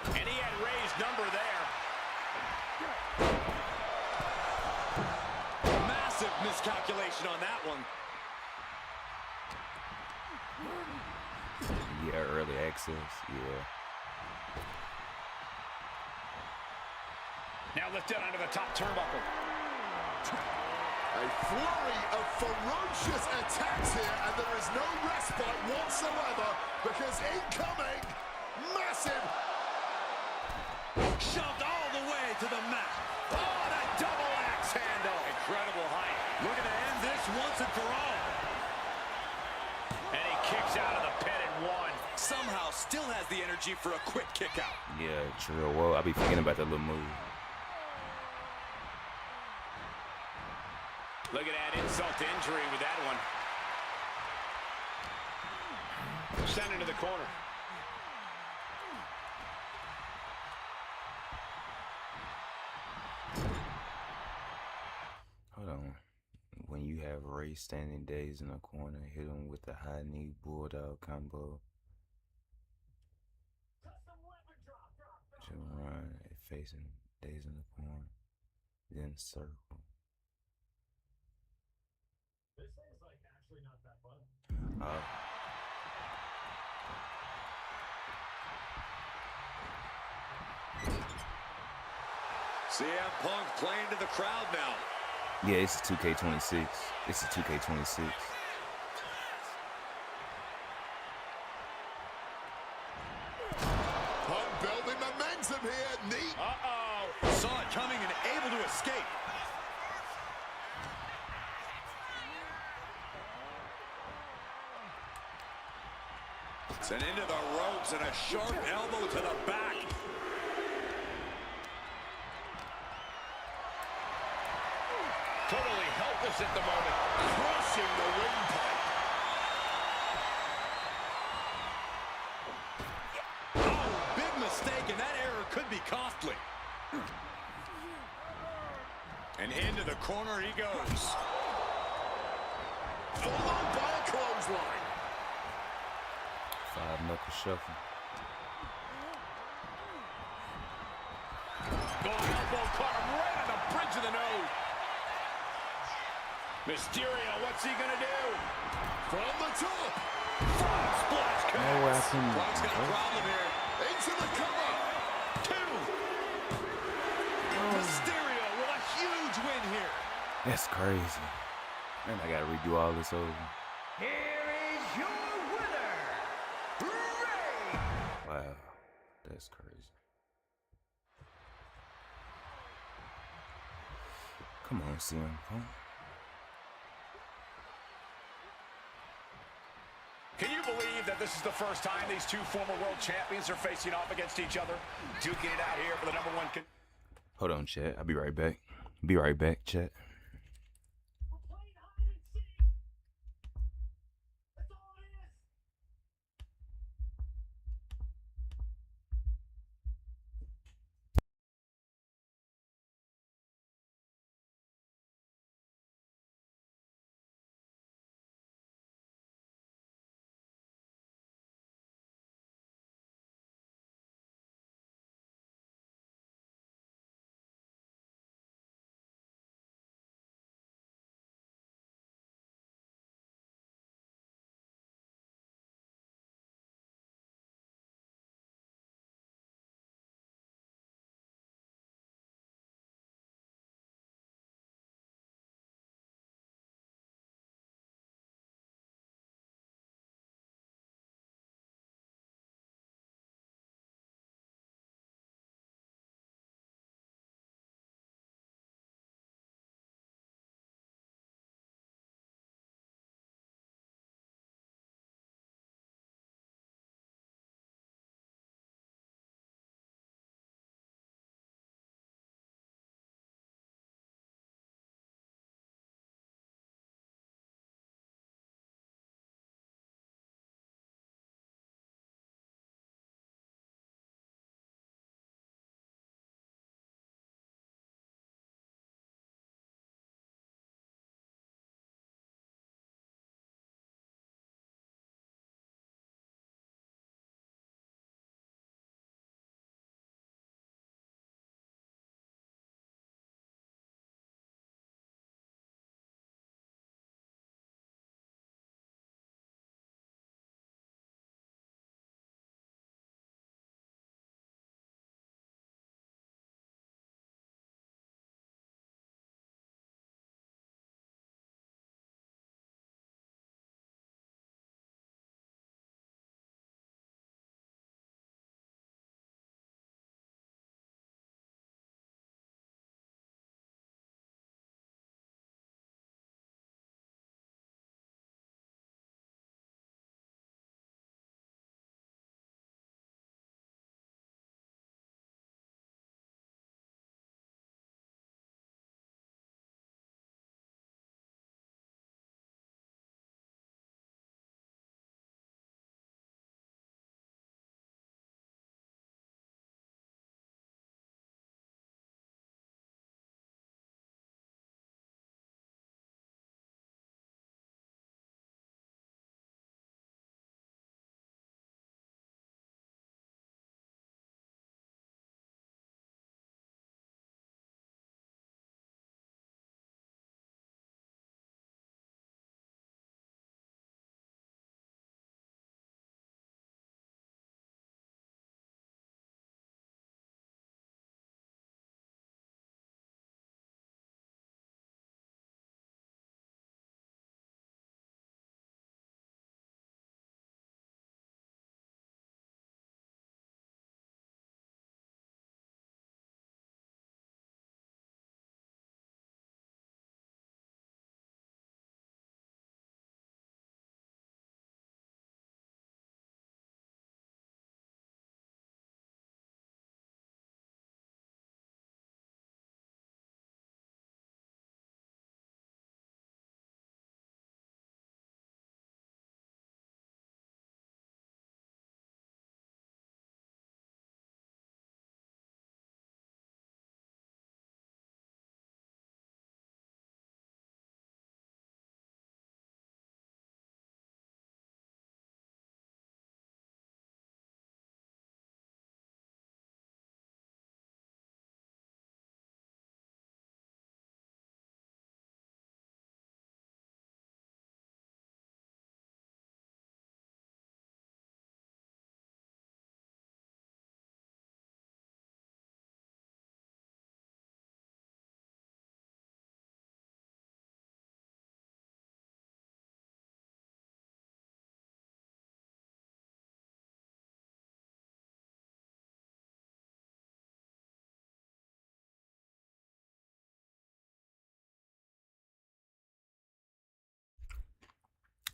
And he had Rey's number there. Massive miscalculation on that one. Yeah, early access. Yeah. Now lifted onto the top turnbuckle. A flurry of ferocious attacks here, and there is no respite whatsoever because incoming, massive. Shoved all the way to the mat. Oh, that double axe handle. Incredible height. Looking to end this once and for all. And he kicks out of the pin at one. Somehow still has the energy for a quick kick out. Yeah, true. Well, I be forgetting about that little move. Look at that insult to injury with that one. Sent into the corner. Hold on. When you have Ray standing days in the corner, hit him with the high knee bulldog combo. Jim Ryan facing days in the corner. Then circle. This is like actually not that fun. CM Punk playing to the crowd now. Yeah, it's a 2K26. It's a 2K26. Punk building momentum here. Neat. Uh-oh. Saw it coming and able to escape. Sent into the ropes and a sharp elbow to the back. Totally helpless at the moment. Crushing the windpipe. Oh, big mistake, and that error could be costly. And into the corner he goes. Followed by a clothesline. 5-knuckle shuffle. Going elbow caught him right on the bridge of the nose. Mysterio, what's he gonna do? From the top. Frog splash No way I connects. can. Punk's got a problem here. Into the cover. 2. Mysterio with a huge win here. That's crazy. Man, I gotta redo all this over. Here is your winner, Ray. Wow, that's crazy. Come on, CM Punk. Can you believe that this is the first time these two former world champions are facing off against each other? Duking it out here for the #1 Hold on, chat. I'll be right back. Be right back, chat.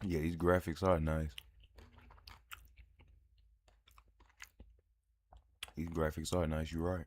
Yeah, these graphics are nice. These graphics are nice, you're right.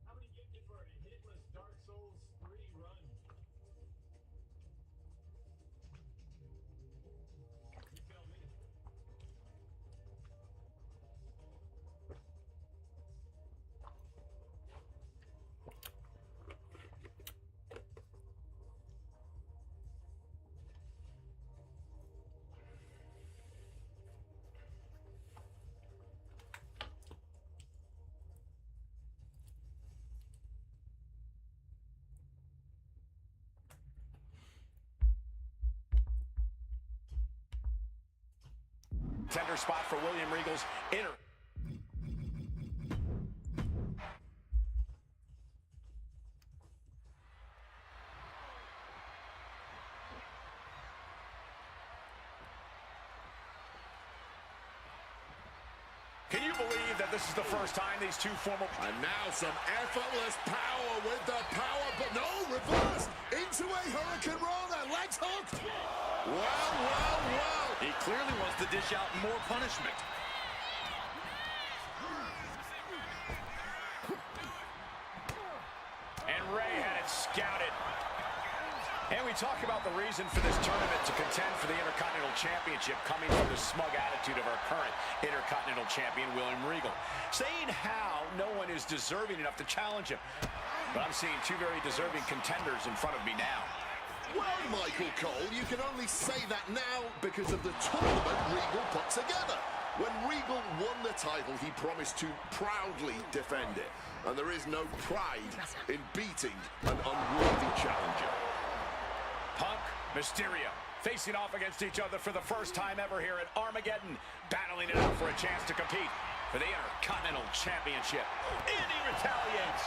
How many give you for a hitless Dark Souls 3 run? You tell me. Tender spot for William Regal's inner. Can you believe that this is the first time these two former... And now some effortless power with the power, but no, reverse into a Hurricane Rana, legs hooked. Well. He clearly wants to dish out more punishment. And Ray had it scouted. And we talk about the reason for this tournament to contend for the Intercontinental Championship coming from the smug attitude of our current Intercontinental Champion, William Regal. Saying how no one is deserving enough to challenge him. But I'm seeing two very deserving contenders in front of me now. Well, Michael Cole, you can only say that now because of the tournament Regal put together. When Regal won the title, he promised to proudly defend it. And there is no pride in beating an unworthy challenger. Punk, Mysterio, facing off against each other for the first time ever here at Armageddon, battling it out for a chance to compete for the Intercontinental Championship. And he retaliates.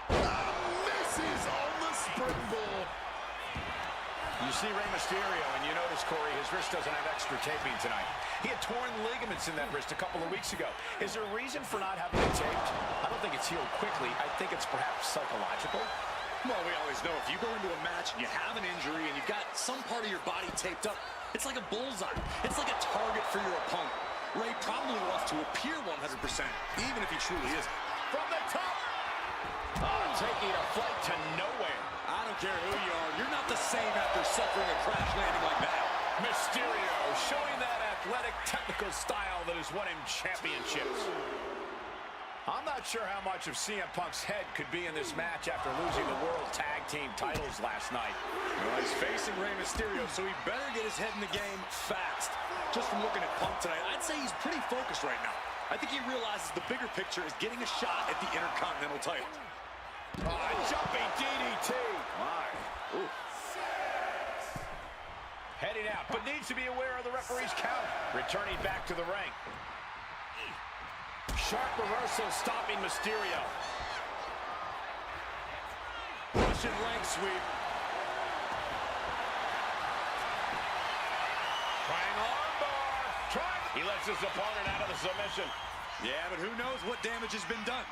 Misses on the springboard. You see Rey Mysterio, and you notice, Corey, his wrist doesn't have extra taping tonight. He had torn ligaments in that wrist a couple of weeks ago. Is there a reason for not having it taped? I don't think it's healed quickly. I think it's perhaps psychological. Well, we always know if you go into a match and you have an injury and you've got some part of your body taped up, it's like a bullseye. It's like a target for your opponent. Ray probably wants to appear 100%, even if he truly isn't. From the top. Taking a flight to nowhere. I don't care who you are, you're not the same after suffering a crash landing like that. Mysterio showing that athletic, technical style that has won him championships. I'm not sure how much of CM Punk's head could be in this match after losing the World Tag Team titles last night. Well, he's facing Rey Mysterio, so he better get his head in the game fast. Just from looking at Punk tonight, I'd say he's pretty focused right now. I think he realizes the bigger picture is getting a shot at the Intercontinental title. Jumping DDT. My. Ooh. Heading out, but needs to be aware of the referee's count. Returning back to the ring. Sharp reversal stopping Mysterio. Russian leg sweep. Trying armbar. He lets his opponent out of the submission. Yeah, but who knows what damage has been done.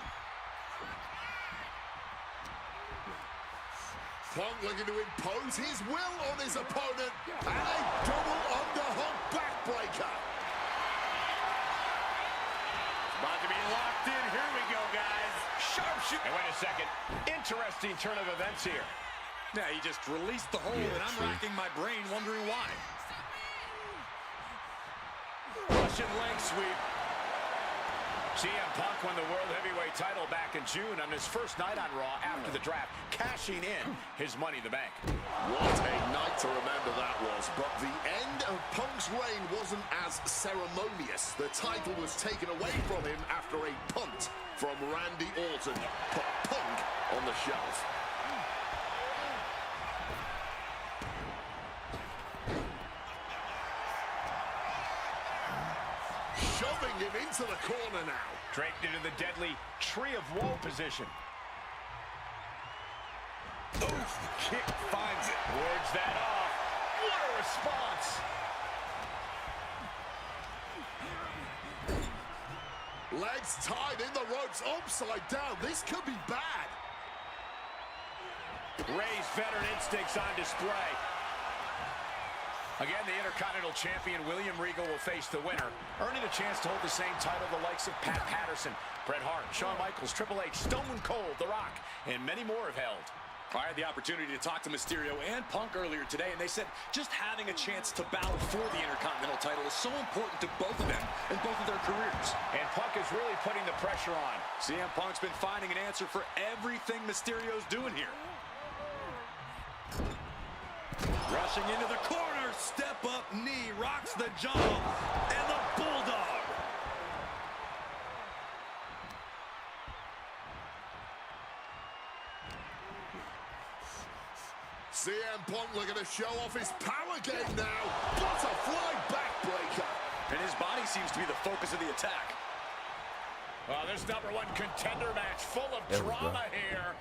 Punk looking to impose his will on his opponent. And a double underhook backbreaker. Interesting turn of events here. Yeah, he just released the hold, and I'm racking my brain wondering why. Russian leg sweep. CM Punk won the World Heavyweight title back in June on his first night on Raw after the draft, cashing in his Money in the Bank. What a night to remember that was, but the end of Punk's reign wasn't as ceremonious. The title was taken away from him after a punt from Randy Orton. Put Punk on the shelf. Shoving him into the corner now. Draped into the deadly Tree of Woe position. Oof, kick finds it. Wards that off. What a response. Legs tied in the ropes, upside down. This could be bad. Ray's veteran instincts on display. Again, the Intercontinental Champion William Regal will face the winner, earning a chance to hold the same title the likes of Pat Patterson, Bret Hart, Shawn Michaels, Triple H, Stone Cold, The Rock, and many more have held. I had the opportunity to talk to Mysterio and Punk earlier today, and they said just having a chance to battle for the Intercontinental title is so important to both of them and both of their careers. And Punk is really putting the pressure on. CM Punk's been finding an answer for everything Mysterio's doing here. Rushing into the corner, step up knee, rocks the jaw, and the Bulldog. CM Punk looking to show off his power game now. Butterfly backbreaker. And his body seems to be the focus of the attack. Well, this #1 contender match full of drama here.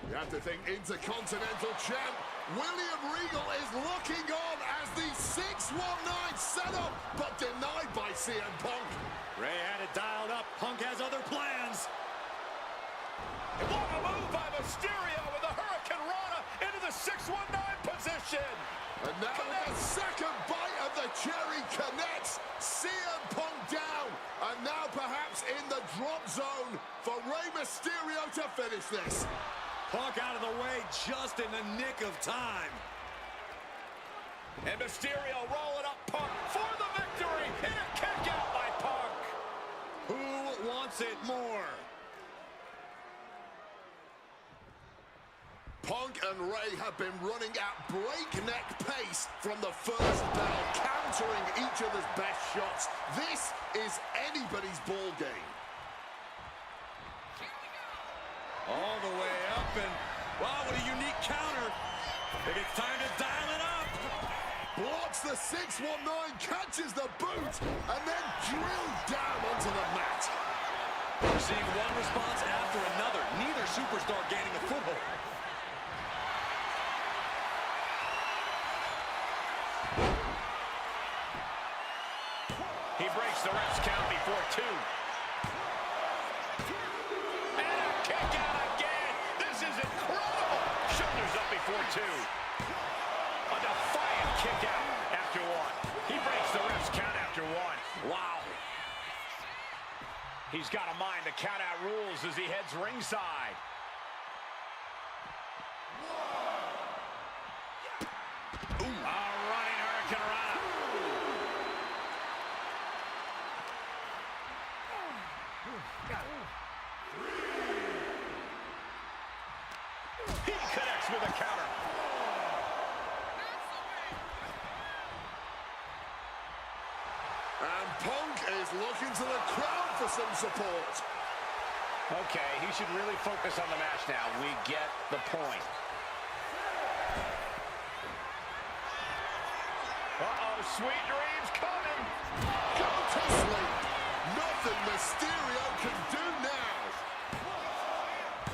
You have to think Intercontinental Champ William Regal is looking on as the 619 setup, but denied by CM Punk. Ray had it dialed up. Punk has other plans. What a move by Mysterio with the Hurricane Rana into the 619 position. And now the second bite of the cherry connects. CM Punk down. And now perhaps in the drop zone for Rey Mysterio to finish this. Punk out of the way just in the nick of time. And Mysterio rolling up Punk for the victory. And a kick out by Punk. Who wants it more? Punk and Ray have been running at breakneck pace from the first bell, countering each other's best shots. This is anybody's ball game. All the way up, and wow, what a unique counter. I think it's time to dial it up. Blocks the 619, catches the boot, and then drills down onto the mat. We're seeing one response after another, neither superstar gaining a foothold. He breaks the ref's count before 2. And a kick out again. This is incredible. Shoulders up before 2. A defiant kick out after 1. He breaks the ref's count after 1. Wow. He's got a mind to count out rules as he heads ringside. Ooh. A running Hurricane Rana. He connects with a counter. And Punk is looking to the crowd for some support. Okay, he should really focus on the match now. We get the point. Uh-oh, sweet dreams coming. Go to sleep. Nothing Mysterio can do now.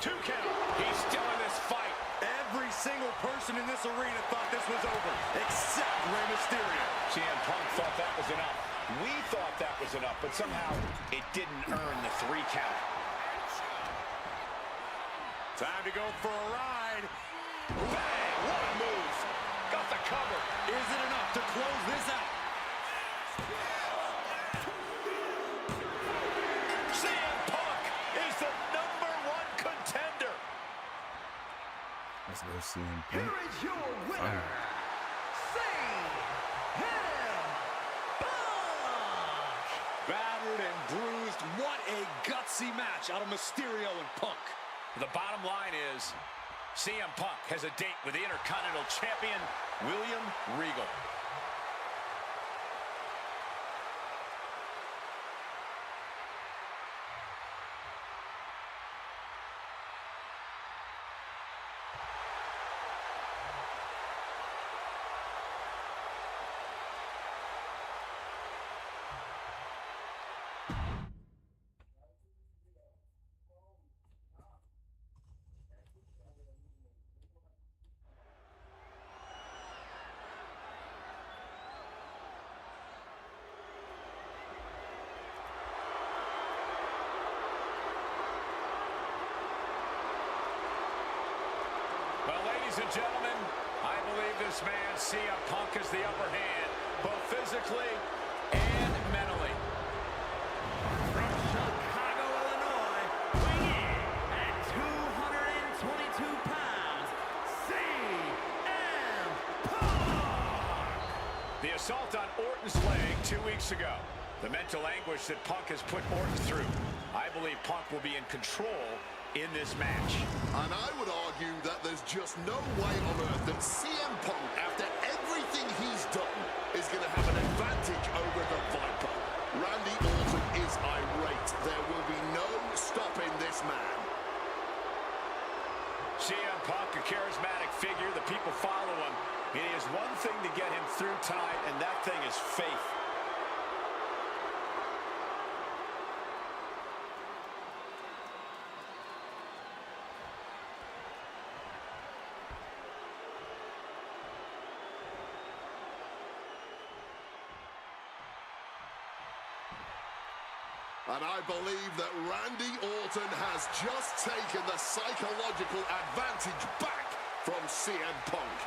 2 count. He's still in this fight. Every single person in this arena thought this was over, except Rey Mysterio. CM Punk thought that was enough. We thought that was enough, but somehow it didn't earn the 3 count. Time to go for a ride. Bang! What a move. Got the cover. Is it enough to close this out? CM Punk is the #1 contender. wrestler, CM Punk. Battered and bruised. What a gutsy match out of Mysterio and Punk. The bottom line is CM Punk has a date with the Intercontinental Champion, William Regal. Well, ladies and gentlemen, I believe this man, CM Punk, has the upper hand, both physically and mentally. From Chicago, Illinois, weighing in at 222 pounds, CM Punk. The assault on Orton's leg 2 weeks ago. The mental anguish that Punk has put Orton through. I believe Punk will be in control in this match. And I would argue that there's just no way on earth that CM Punk, after everything he's done, is going to have an advantage over the Viper. Randy Orton is irate. There will be no stopping this man. CM Punk, a charismatic figure. The people follow him. It is one thing to get him through tonight, and that thing is faith. And I believe that Randy Orton has just taken the psychological advantage back from CM Punk.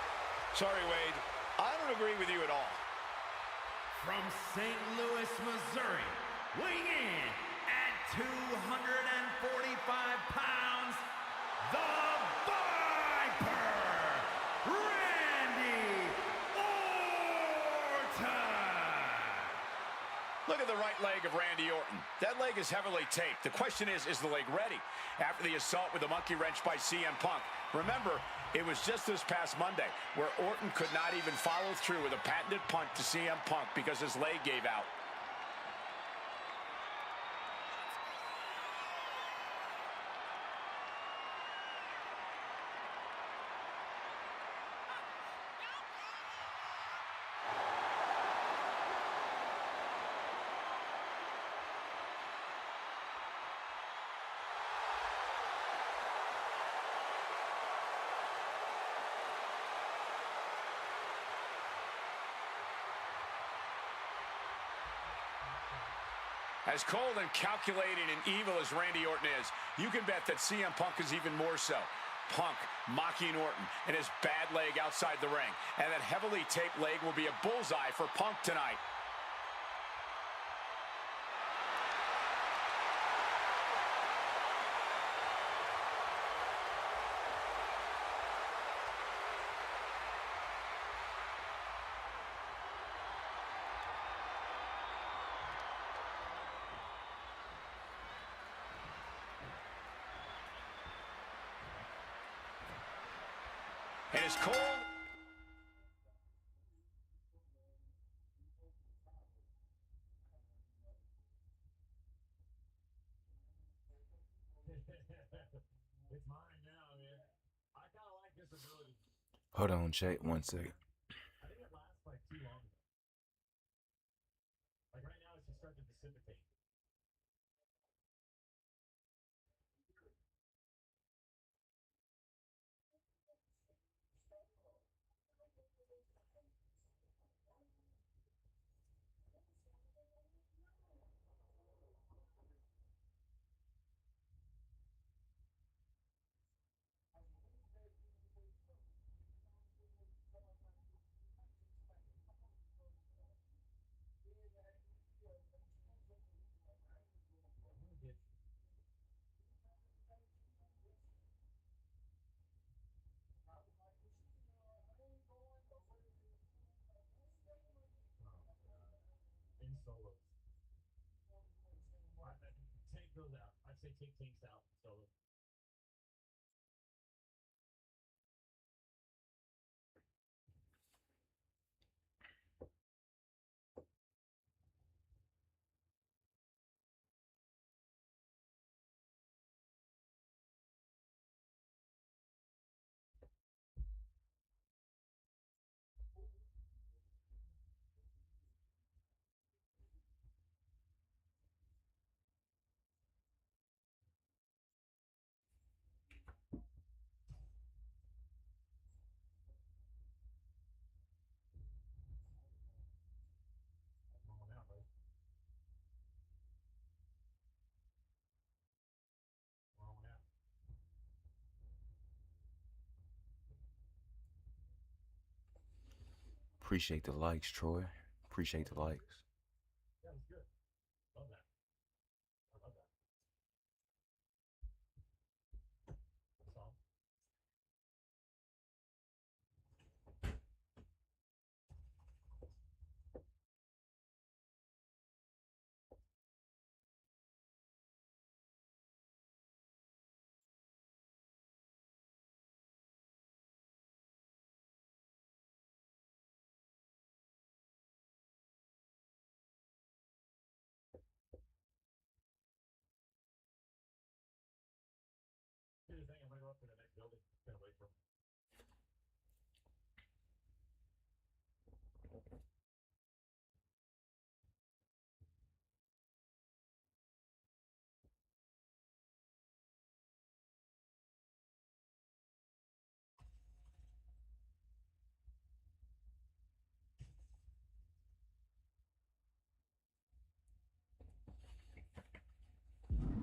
Sorry, Wade. I don't agree with you at all. From St. Louis, Missouri, weighing in at 245 pounds, the Viper, Randy Orton. Look at the right leg of Randy Orton. That leg is heavily taped. The question is the leg ready? After the assault with the monkey wrench by CM Punk. Remember, it was just this past Monday where Orton could not even follow through with a patented punt to CM Punk because his leg gave out. As cold and calculating and evil as Randy Orton is, you can bet that CM Punk is even more so. Punk mocking Orton and his bad leg outside the ring. And that heavily taped leg will be a bullseye for Punk tonight. And it's cold. It's mine now, man. I kind of like this ability. Hold on, Jake, 1 second. I think it lasts like too long. Like right now, it's just starting to dissipate. solos. Take those out. I'd say take tanks out solo. Appreciate the likes, Troy. Appreciate the likes. Yeah, it's good. Love that. I love that. That's all. Here's the thing, I'm gonna go up to the next building. Just gonna wait for him.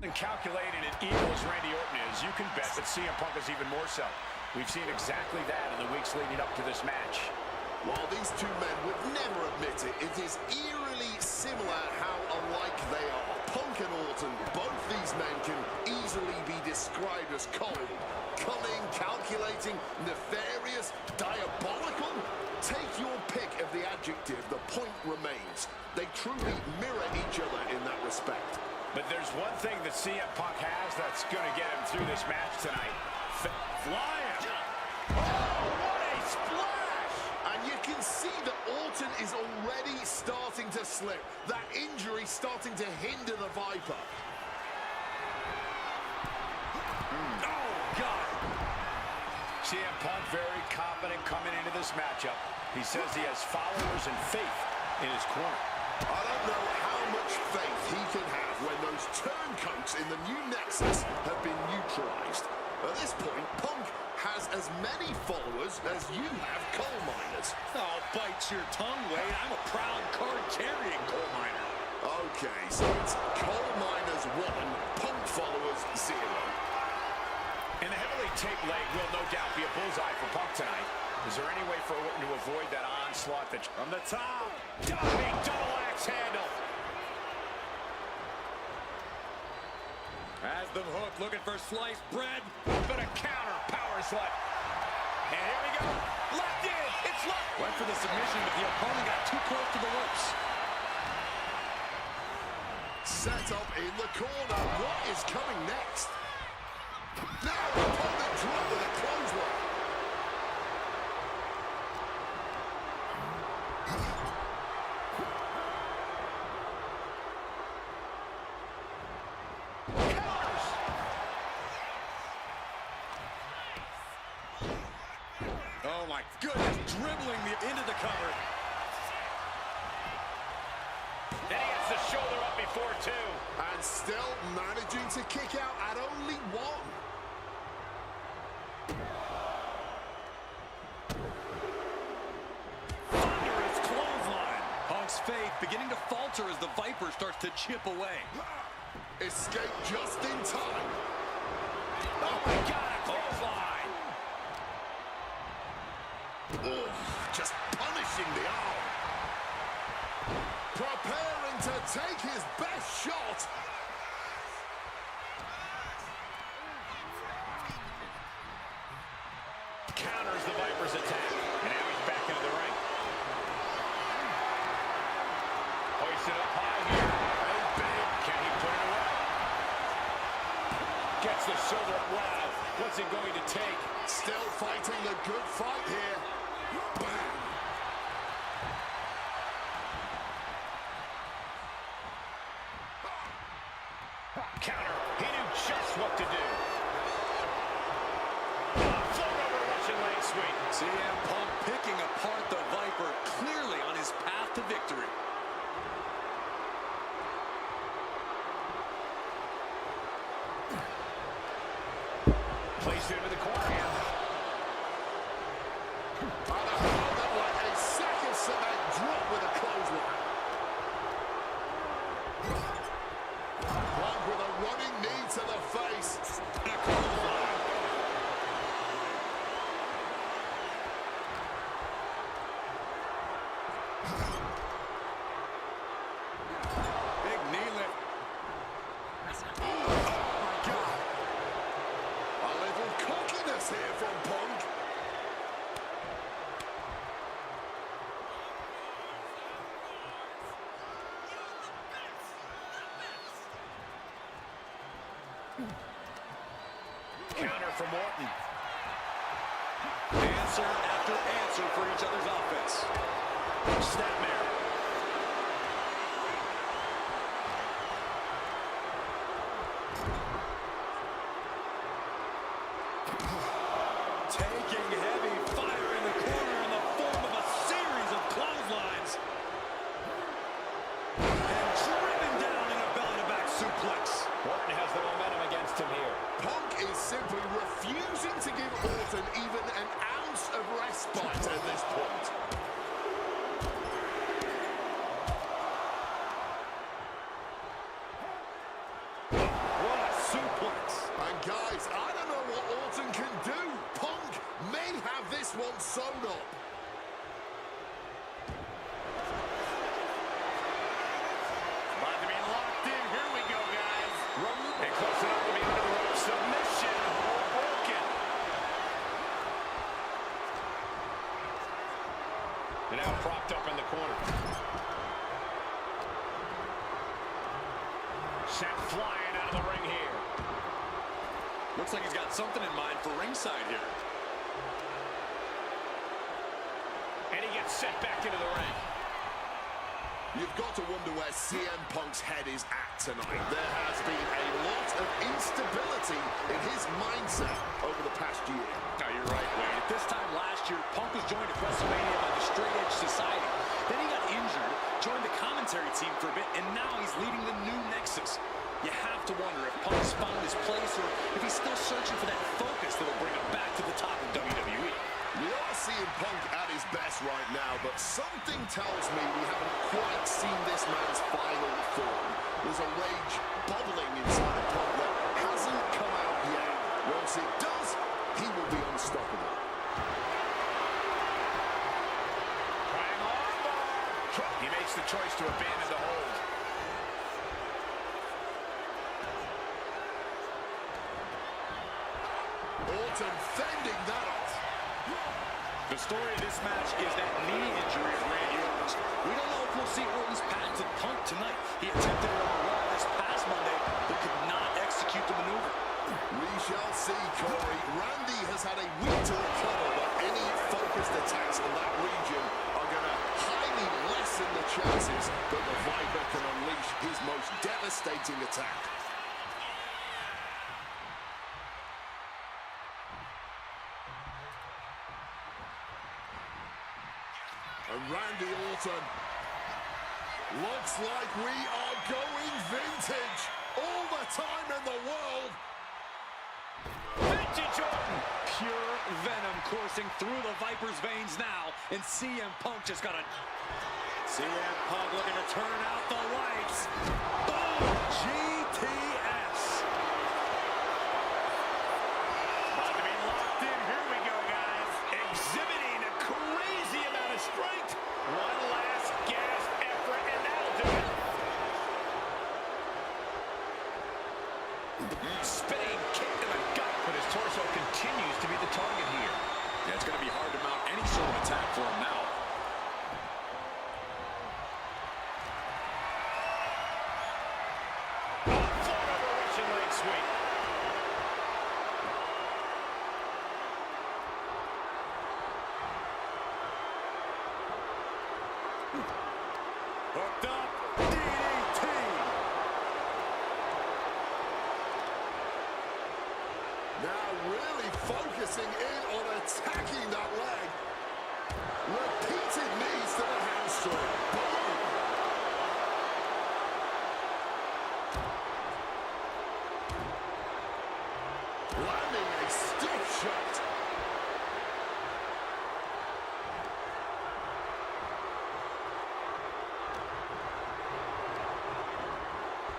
And calculated and evil as Randy Orton is, you can bet that CM Punk is even more so. We've seen exactly that in the weeks leading up to this match. While these two men would never admit it, it is eerily similar how alike they are. Punk and Orton, both these men can easily be described as cold, cunning, calculating, nefarious, diabolical. Take your pick of the adjective, the point remains. They truly mirror each other in that respect. But there's one thing that CM Punk has that's going to get him through this match tonight. Flying. Oh, what a splash! And you can see that Orton is already starting to slip. That injury starting to hinder the Viper. Oh, God. CM Punk very confident coming into this matchup. He says he has followers and faith in his corner. I don't know how much faith he can have when those turncoats in the new Nexus have been neutralized. At this point, Punk has as many followers as you have coal miners. Oh, bite your tongue, Wade. I'm a proud card-carrying coal miner. Okay, so it's coal miners 1, Punk followers 0. And the heavily taped leg will no doubt be a bullseye for Punk tonight. Is there any way for Orton to avoid that onslaught that from the top? Diving double axe handle. Has them hooked, looking for sliced bread. But a counter power slam. And here we go. Locked in. It's locked. Went for the submission, but the opponent got too close to the ropes. Set up in the corner. What is coming next? Now the opponent dropped with a clothesline. Oh, my goodness. Dribbling into the cover. Then he gets the shoulder up before 2. And still managing to kick out at only 1. Thunderous clothesline. Punk's faith beginning to falter as the Viper starts to chip away. Escape just in time. Oh, my God, a clothesline. Ugh, just punishing the arm. Preparing to take his best shot. Counters the Viper's attack. And now he's back into the ring. Oh, he's Hoisted up high here. Hey, big. Can he put it away? Gets the shoulder. Wow. What's it going to take? Still fighting the good fight here. Bam! Counter. He knew just what to do. Float over Russian leg sweep. CM Punk picking apart the Viper, clearly on his path to victory. Placed him in the corner here. And a moment like a sack of cement drop with a clothesline. Punk with a running knee to the face. And a clothesline. Big knee lift. Oh my God. A little cockiness here from Punk. Counter from Orton. Answer after answer for each other's offense. Snapmare. Taking heavy fire in the corner in the form of a series of clotheslines. And driven down in a belly-to-back suplex. Orton has the momentum against him here. Punk is simply refusing to give Orton even an ounce of respite at this point. What a suplex. And guys, I don't know what Orton can do. Punk may have this one sewn up. About to be locked in. Here we go, guys. And close enough to be under the rope. Submission. Broken. And now propped up in the corner. Sent flying out of the ring here. Looks like he's got something in mind for ringside here. And he gets sent back into the ring. You've got to wonder where CM Punk's head is at tonight. There has been a lot of instability in his mindset over the past year. No, you're right, Wade. At this time last year, Punk was joined at WrestleMania by the Straight Edge Society. Then he got injured, joined the commentary team for a bit, and now he's leading the new Nexus. You have to wonder if Punk's found his place or if he's still searching for that focus that will bring him back to the top of WWE. We are seeing Punk at his best right now, but something tells me we haven't quite seen this man's final form. There's a rage bubbling inside of Punk that hasn't come out yet. Once it does, he will be unstoppable. He makes the choice to abandon the hold. Orton fending that off. The story of this match is that knee injury of Randy Orton's. We don't know if we'll see Orton's patented Punk tonight. He attempted it on Raw this past Monday, but could not execute the maneuver. We shall see, Corey. Randy has had a week to recover, but any focused attacks on that region are going to highly lessen the chances that the Viper can unleash his most devastating attack. And Randy Orton looks like we are going vintage. All the time in the world. Vintage Orton. Pure venom coursing through the Viper's veins now, and CM Punk just got a... CM Punk looking to turn out the lights. Boom! GTS. About to be locked in. Here we go, guys. Exhibiting a crazy amount of strength. One last gasp effort, and that'll do it. Spinning kick to the gut, but his torso continues to be the target here. Yeah, it's going to be hard to mount any sort of attack for him now. Hooked up. DDT. Now really focusing in on attacking that leg. Repeated knees to the hamstring. Boom. Landing a stiff shot.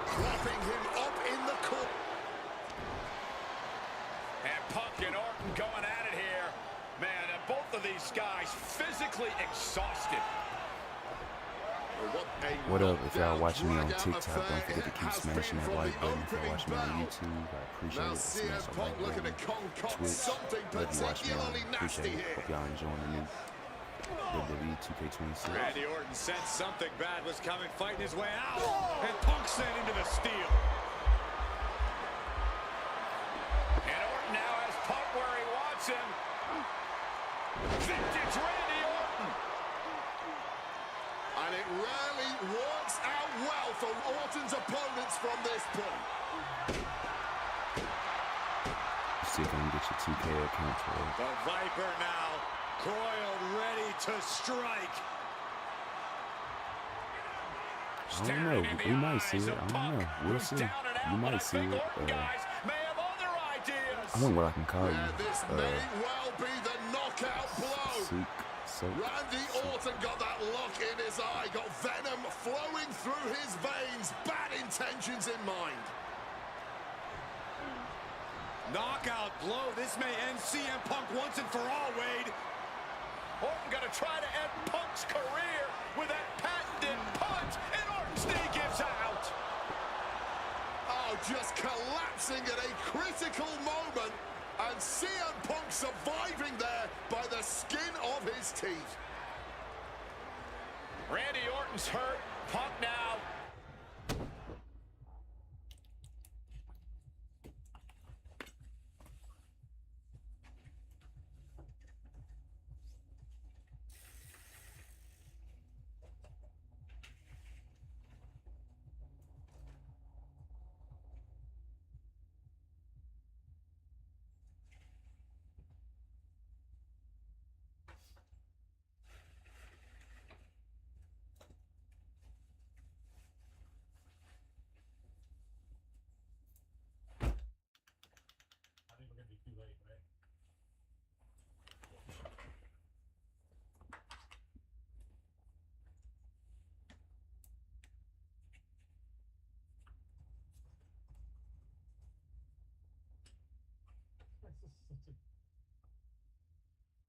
Propping him up in the corner. And Punk and Orton going at it here. Man, and both of these guys physically exhausted. What up? If y'all watching me on TikTok, don't forget to keep smashing that like button. If y'all watching me on YouTube, I appreciate it. Smash the like button. Twitch, whether you watch me on, appreciate it. Hope y'all enjoying the new Wwe 2K26. Randy Orton sensed something bad was coming, fighting his way out. And Punk sent into the steel. And Orton now has Punk where he wants him. Vintage Randy Orton. And it rarely works out well for Orton's opponents from this point. See if I can get your 2K account to work. The Viper now, coiled, ready to strike. I don't know. We might see it. I don't know. We'll see. You might see it. I wonder what I can call you. This may well be the knockout blow. Randy Orton got that look in his eye, got venom flowing through his veins, bad intentions in mind. Knockout blow. This may end CM Punk once and for all, Wade. Orton gonna try to end Punk's career with that patented punch, and Orton's knee gives out. Oh, just collapsing at a critical moment, and CM Punk surviving there by the skin of his teeth. Randy Orton's hurt. Punk now.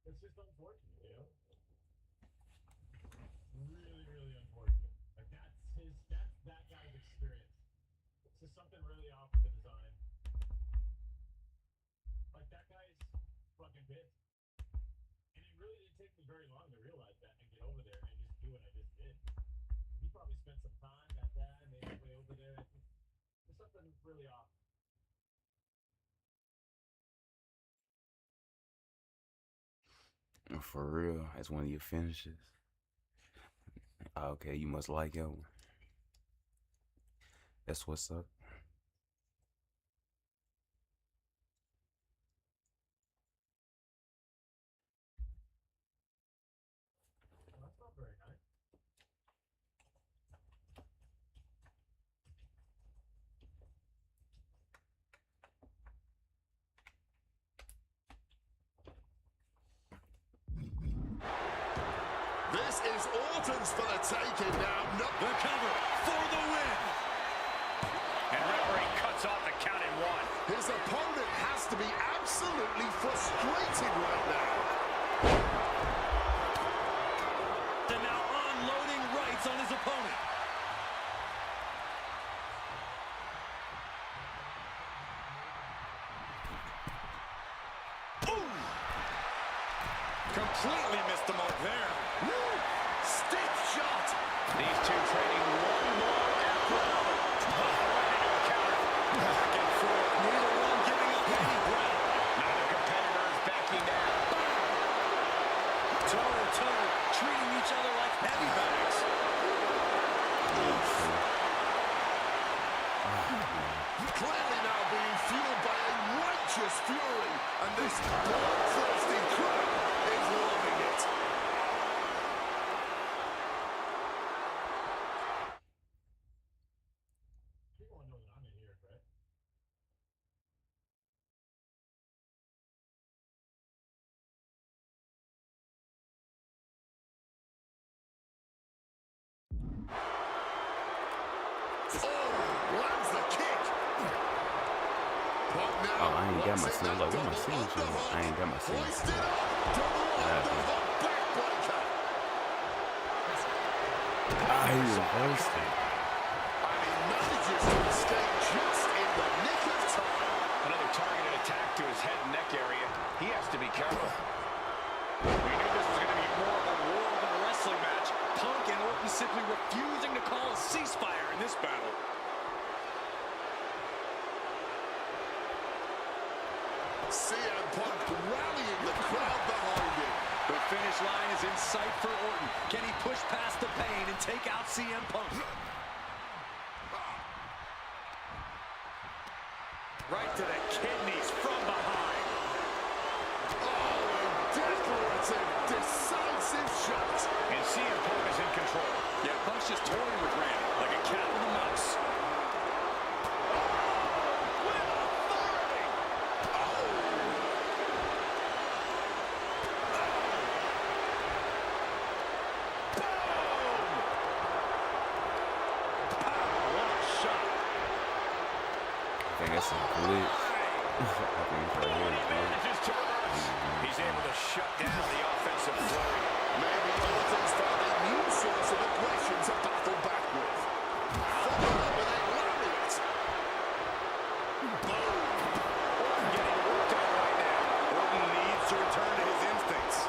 It's just unfortunate, you know? Really, really unfortunate. Like, that's that guy's experience. It's just something really off with the design. Like, that guy's fucking pissed. And it really didn't take me very long to realize that and get over there and just do what I just did. He probably spent some time, got that, and made his way over there. There's something really off. For real, that's one of your finishes. Okay, you must like it. That's what's up. Well, that's not very nice. This is Orton's for the taking now. No. The cover for the win. And referee cuts off the count in one. His opponent has to be absolutely frustrated right now. And now unloading rights on his opponent. Boom! Completely missed the mark there. Woo! Stiff shot. These two trading one more after another. Ready to counter. Back and forth. Neither one giving up any ground. Neither competitor is backing down. Toe to toe, treating each other like heavy bags. Intense fury, and this bloodthirsty crowd is loving it. People want to know that I'm in here, right? Lands the kick. Oh, I ain't got my signature. Like, where my signature? I ain't got my signature. Ah, he reversed it. And he manages to escape just in the nick of time. Another targeted attack to his head and neck area. He has to be careful. We knew this was going to be more of a war than a wrestling match. Punk and Orton simply refusing to call a ceasefire in this battle. CM Punk rallying the crowd behind him. The finish line is in sight for Orton. Can he push past the pain and take out CM Punk? Right to the kidneys from behind. Oh, a decorative, decisive shot. And CM Punk is in control. Yeah, Punk's just toying with Randy like a cat with a mouse. With authority. What a shot. I think that's a glitch. I think it's right here. Manages to reverse. He's able to shut down the offensive flurry. Maybe Orton's found a new source of aggression to battle back with. Followed up with a lariat. Boom. Orton getting worked on right now. Orton needs to return to his instincts.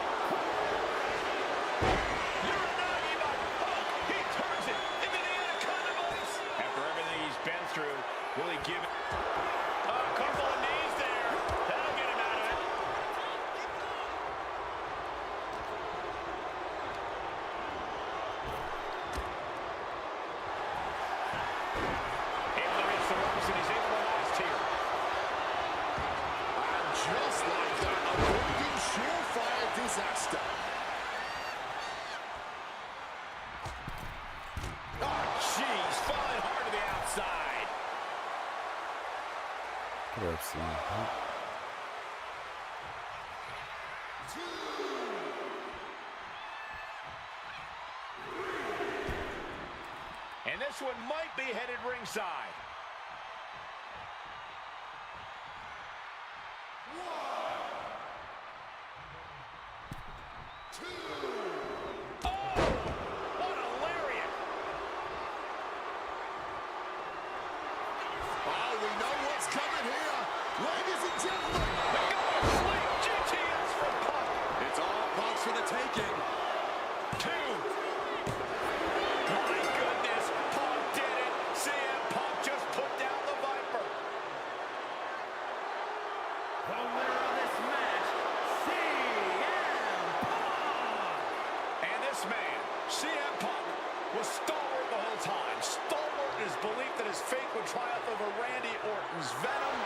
Uranagi by Punk. He turns it into the Anaconda Vice. After everything he's been through, will he give it? A couple of knees there. That'll get him out of it. Able to reach the ropes, and he's able to last here. And just like that, avoiding surefire disaster. Oh, jeez. Falling hard to the outside. What up, CM Punk? And this one might be headed ringside. Oh! What a lariat! Oh, we know what's coming here. Ladies and gentlemen. Sleep GTS from Punk. It's all Punk's for the taking. 2. My goodness, Punk did it. CM Punk just put down the Viper. The winner of this match, CM Punk. And this man, CM Punk, was stalwart the whole time. Stalwart in his belief that his fate would triumph over Randy Orton's venom.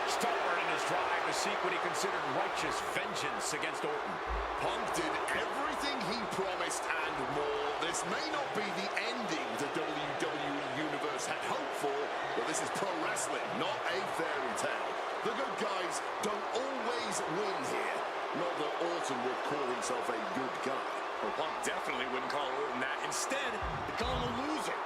Stalwart in his drive to seek what he considered righteous vengeance against Orton. Punk did everything he promised and more. This may not be the ending the WWE Universe had hoped for, but this is pro wrestling, not a fairy tale. The good guys don't always win here. Not that Orton would call himself a good guy. Well, Punk definitely wouldn't call Orton that. Instead, he'd call him a loser.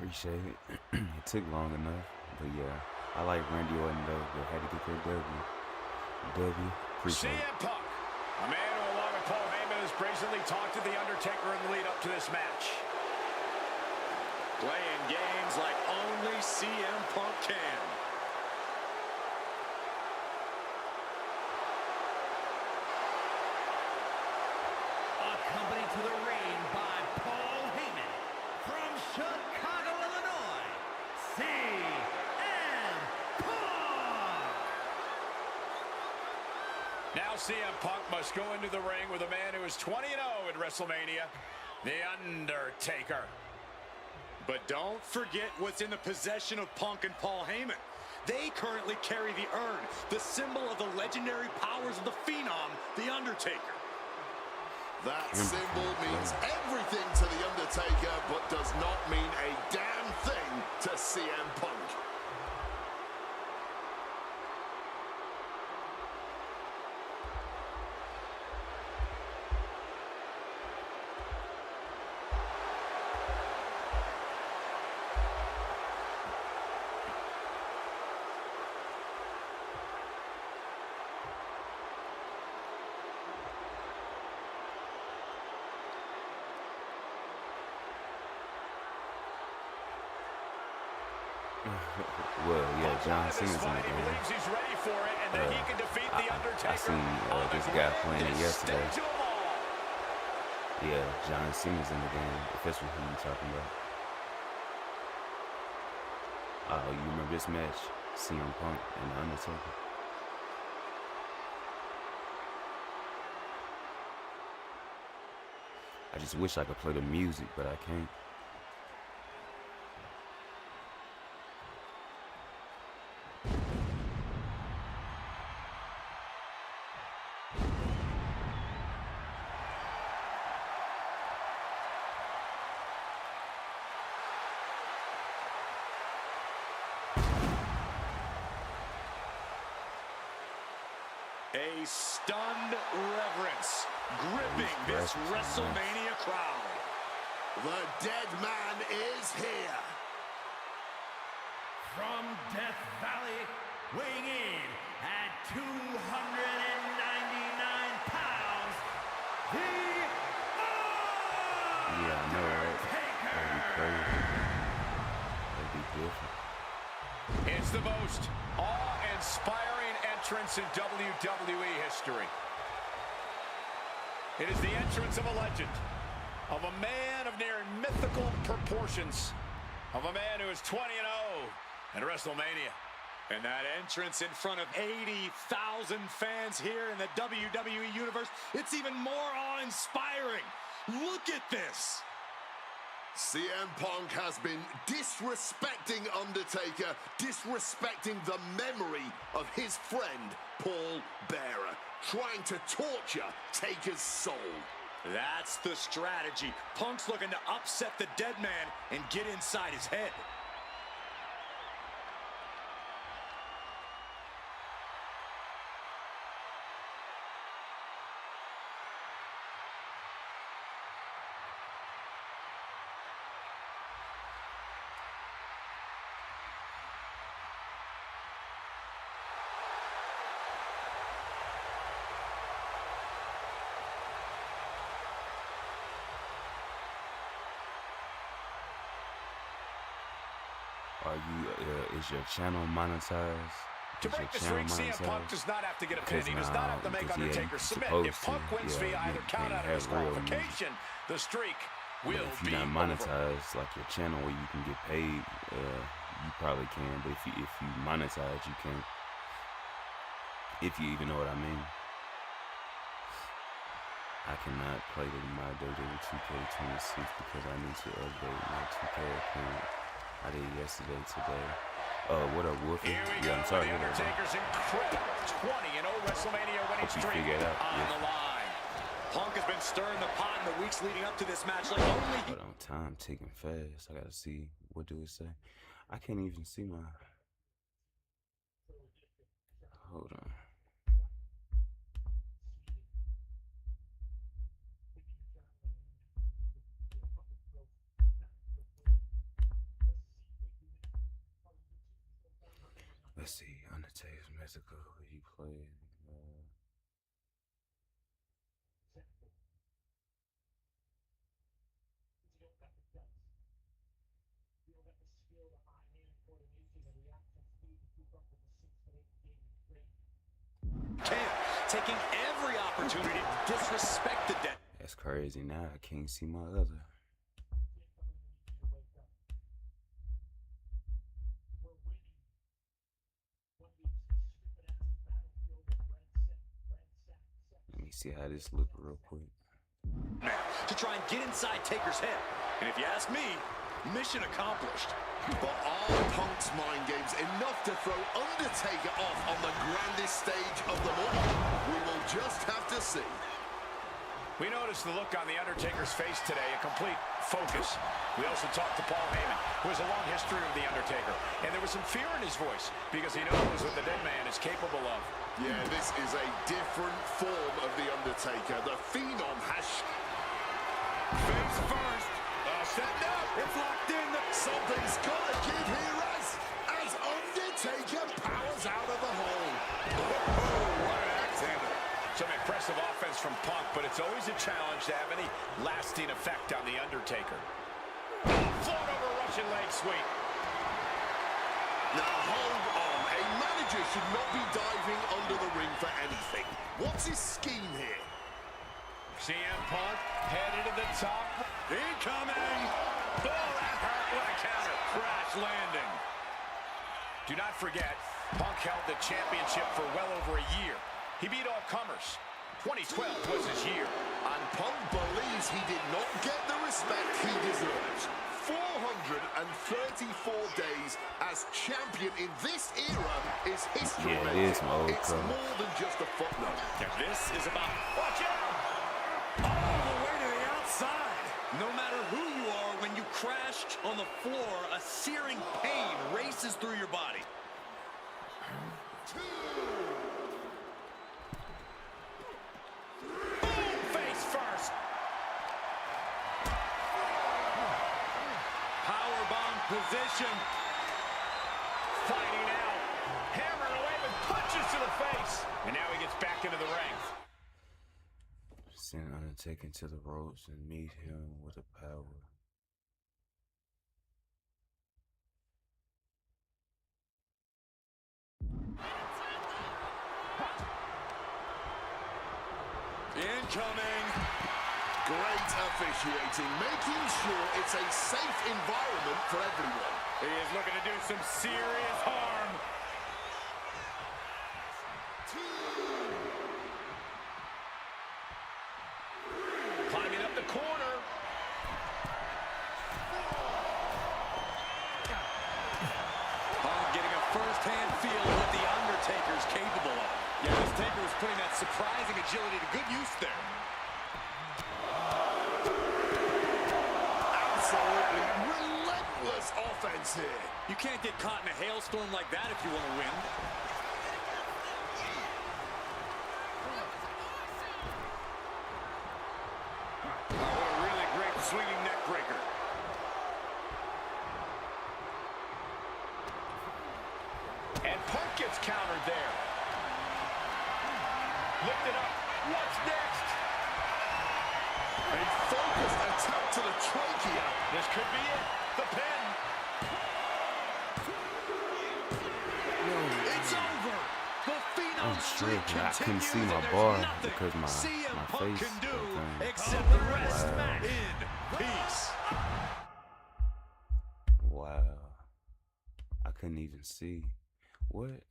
Appreciate it. It took long enough, but yeah, I like Randy Orton though. But had to get that W. Appreciate it. CM Punk, a man who, along with Paul Heyman, has brazenly talked to The Undertaker in the lead up to this match. Playing games like only CM Punk can. Accompanied to the ring by Paul Heyman from Chicago, Illinois, CM Punk. CM Punk must go into the ring with a man who is 20-0 at WrestleMania, The Undertaker. But don't forget what's in the possession of Punk and Paul Heyman. They currently carry the urn, the symbol of the legendary powers of the Phenom, The Undertaker. That symbol means everything to The Undertaker, but does not mean a damn thing to CM Punk. Well, yeah, John Cena's in the He game. believes he's ready for it, and that he can defeat The Undertaker. I seen this guy playing it yesterday. Yeah, John Cena's in the game. If that's what you talking about. Oh, you remember this match? CM Punk and The Undertaker. I just wish I could play the music, but I can't. A stunned reverence gripping this WrestleMania crowd. The dead man is here. From Death Valley, weighing in at 299 pounds, the Yeah, I know, right? That'd be crazy. That'd be different. It's the most awe-inspiring entrance in WWE history. It is the entrance of a legend, of a man of near mythical proportions, of a man who is 20-0 at WrestleMania. And that entrance in front of 80,000 fans here in the WWE Universe, it's even more awe-inspiring. Look at this. CM Punk has been disrespecting Undertaker, disrespecting the memory of his friend, Paul Bearer, trying to torture Taker's soul. That's the strategy. Punk's looking to upset the dead man and get inside his head. Are you, is your channel monetized? To break the streak, CM Punk does not have to get a pin. He does not have to make Undertaker submit. If Punk wins via either count out or disqualification, the streak will be over. If you're not monetized, like your channel where you can get paid, you probably can. But if you monetize, you can't. If you even know what I mean. I cannot play my WWE 2K26 because I need to update my 2K account. I did yesterday, today. What up, Wolfie? Yeah, I'm sorry. The Undertaker's incredible 20-0 WrestleMania winning streak on the line. Punk has been stirring the pot in the weeks leading up to this match like only. Hold on, time ticking fast. I gotta see, what do it say? I can't even see my. Hold on. Let's see, Undertaker's Mexico, he played. Taking every opportunity to disrespect the dead. That's crazy. Now I can't see my other. me see how this look real quick. To try and get inside Taker's head. And if you ask me, mission accomplished. But are Punk's mind games enough to throw Undertaker off on the grandest stage of them all? We will just have to see. We noticed the look on The Undertaker's face today, a complete focus. We also talked to Paul Heyman, who has a long history with The Undertaker. And there was some fear in his voice, because he knows what the dead man is capable of. Yeah, this is a different form of The Undertaker. The Phenom has... Face first. Setting up. It's locked in. Something's got to give here as Undertaker powers out of the hole. Oh, what an axe handle. Some impressive offense from Punk, but it's always a challenge to have any lasting effect on The Undertaker. Float over Russian leg sweep. Now hold on. A manager should not be diving under the ring for anything. What's his scheme here? CM Punk headed to the top. Incoming. Oh, that hurt. What a counter. Crash landing. Do not forget, Punk held the championship for well over a year. He beat all comers. 2012 was his year. And Punk believes he did not get the respect he deserves. 434 days as champion in this era is history. Yeah, it is my old It's cover. more than just a footnote. This is about... Watch out! All the way to the outside. No matter who you are, when you crash on the floor, a searing pain races through your body. Boom! Face first. Powerbomb position. Fighting out. Hammered away with punches to the face. And now he gets back into the ring. Send Undertaker to the ropes and meet him with a power. Incoming. Great officiating, making sure it's a safe environment for everyone. He is looking to do some serious harm. Climbing up the corner. Punk getting a first-hand feel of what The Undertaker's capable of. Yeah, this Taker was putting that surprising agility to good use there. Absolutely relentless offense here. You can't get caught in a hailstorm like that if you want to win. Oh, what a really great swinging neck breaker. And Punk gets countered there. Lifted up. What's next? A focused attack to the trachea. This could be it. The pin. It's over. The Phenom I'm streak sure I couldn't see continues, my and there's bar nothing because my CM Punk face can do thing. except the rest Wow. in peace. Wow. I couldn't even see. What?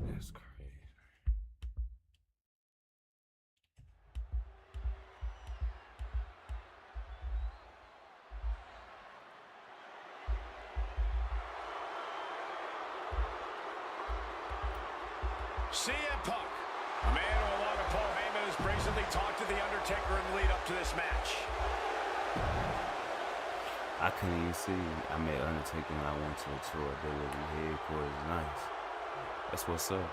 That's crazy. CM Punk, a man who, along with Paul Heyman, has brazenly talked to The Undertaker in the lead up to this match. I couldn't even see. I met Undertaker when I went to a tour. They were in headquarters. Nice. That's what's up.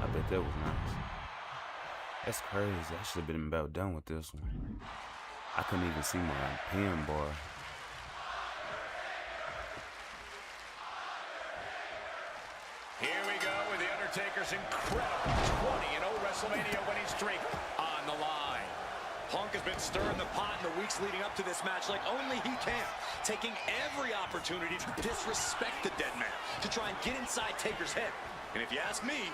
I bet that was nice. That's crazy. I should have been about done with this one. I couldn't even see my pin bar. Here we go with The Undertaker's incredible 20-0 WrestleMania winning streak on the line. Punk has been stirring the pot in the weeks leading up to this match like only he can, taking every opportunity to disrespect the dead man, to try and get inside Taker's head. And if you ask me,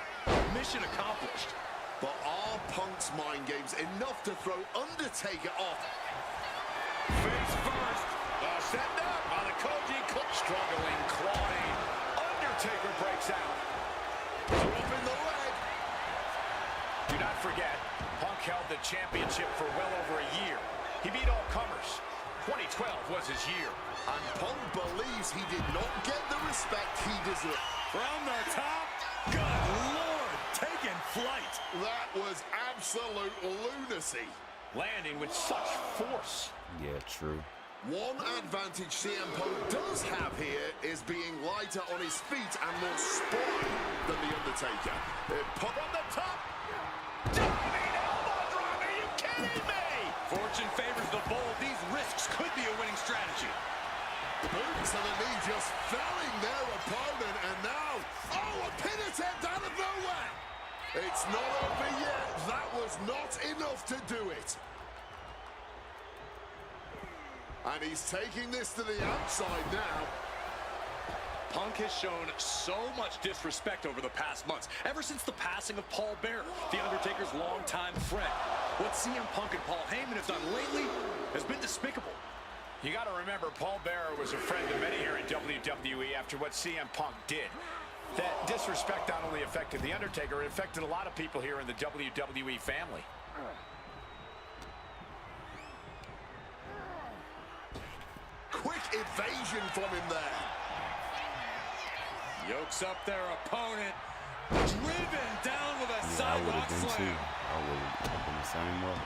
mission accomplished. But are Punk's mind games enough to throw Undertaker off? Face first. Set up on the Koji clip. Struggling, clawing. Undertaker breaks out. Dropping the leg. Do not forget, Punk held the championship for well over a year. He beat all comers. 2012 was his year. And Punk believes he did not get the respect he deserved. From the top, good Lord, taking flight. That was absolute lunacy. Landing with such force. Yeah, true. One advantage CM Punk does have here is being lighter on his feet and more spry than The Undertaker. Punk from the top. Diving elbow drop, are you kidding me? Fortune favors the bold. These risks could be a winning strategy. Boot to the knee, just felling their opponent, and now, oh, a pin attempt out of nowhere. It's not over yet. That was not enough to do it. And he's taking this to the outside now. Punk has shown so much disrespect over the past months, ever since the passing of Paul Bearer, The Undertaker's longtime friend. What CM Punk and Paul Heyman have done lately has been despicable. You got to remember, Paul Bearer was a friend of many here in WWE after what CM Punk did. That disrespect not only affected The Undertaker, it affected a lot of people here in the WWE family. Quick evasion from him there. Yokes up their opponent. Driven down with a sidewalk slam. I would have been the same way.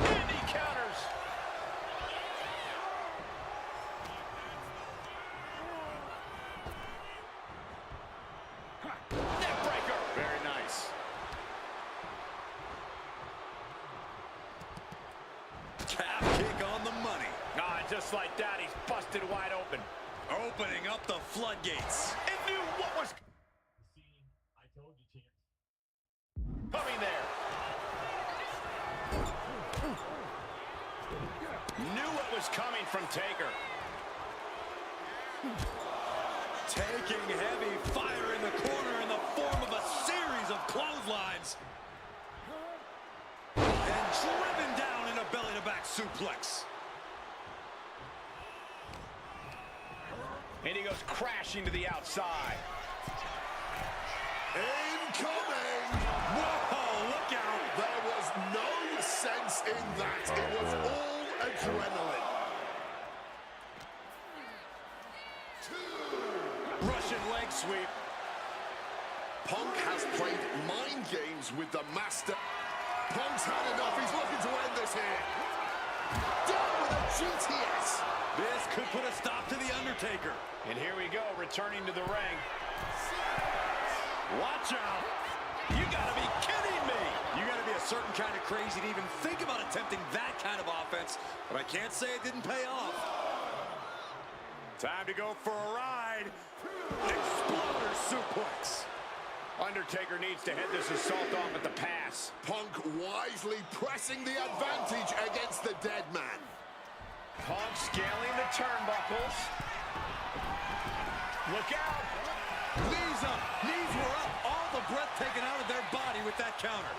And he counters. Neck breaker. Very nice. Calf kick on the money. Ah, just like that, he's busted wide open. Opening up the floodgates. And knew what was I told you, champs. coming there. Knew what was coming from Taker. Taking heavy fire in the corner in the form of a series of clotheslines. And driven down in a belly-to-back suplex. And he goes crashing to the outside. Incoming! Whoa, look out! There was no sense in that. It was all adrenaline. Russian leg sweep. Punk has played mind games with the master. Punk's had enough. He's looking to end this here. Down with a GTS. This could put a stop to The Undertaker. And here we go, returning to the ring. Watch out. You gotta be kidding me. You gotta be a certain kind of crazy to even think about attempting that kind of offense. But I can't say it didn't pay off. Time to go for a ride. Exploder suplex. Undertaker needs to head this assault off at the pass. Punk wisely pressing the advantage against the dead man. Punk scaling the turnbuckles. Look out. Knees up. Knees were up. All the breath taken out of their body with that counter.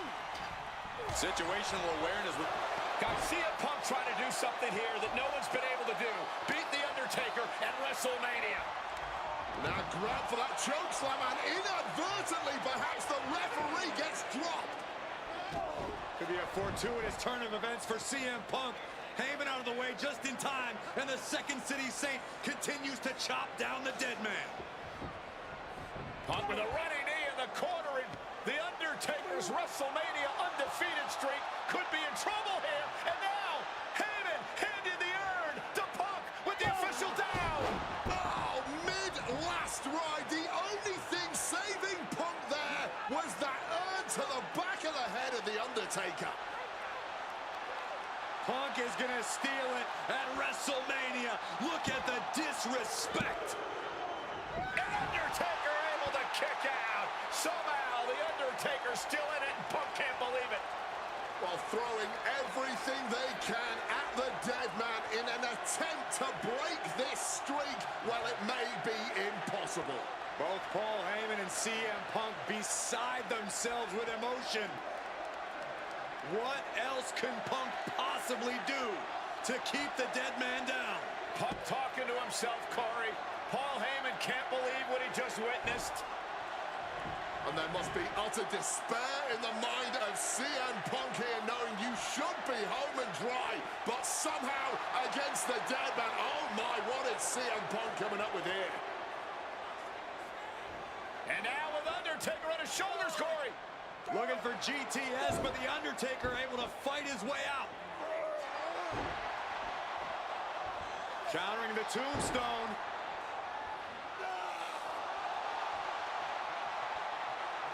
Situational awareness. Garcia Punk trying to do something here that no one's been able to do. Beat The Undertaker at WrestleMania. Now grab for that choke slam, and inadvertently perhaps the referee gets dropped. Could be a fortuitous turn of events for CM Punk. Heyman out of the way just in time, and the Second City Saint continues to chop down the dead man. Punk with a running knee in the corner, and The Undertaker's WrestleMania undefeated streak could be in trouble here. And now, Heyman handing the urn to Punk with the official down. Oh, mid-last ride. The only thing saving Punk there was that urn to the back of the head of The Undertaker. Punk is going to steal it at WrestleMania. Look at the disrespect. And Undertaker able to kick out. Somehow, The Undertaker's still in it, and Punk can't believe it. While throwing everything they can at the dead man in an attempt to break this streak, well, it may be impossible. Both Paul Heyman and CM Punk beside themselves with emotion. What else can Punk possibly do to keep the dead man down? Punk talking to himself, Corey. Paul Heyman can't believe what he just witnessed. And there must be utter despair in the mind of CM Punk here, knowing you should be home and dry, but somehow against the dead man. Oh my, what is CM Punk coming up with here? And now with Undertaker on his shoulders, Corey. Looking for GTS, but the Undertaker able to fight his way out. Countering the tombstone.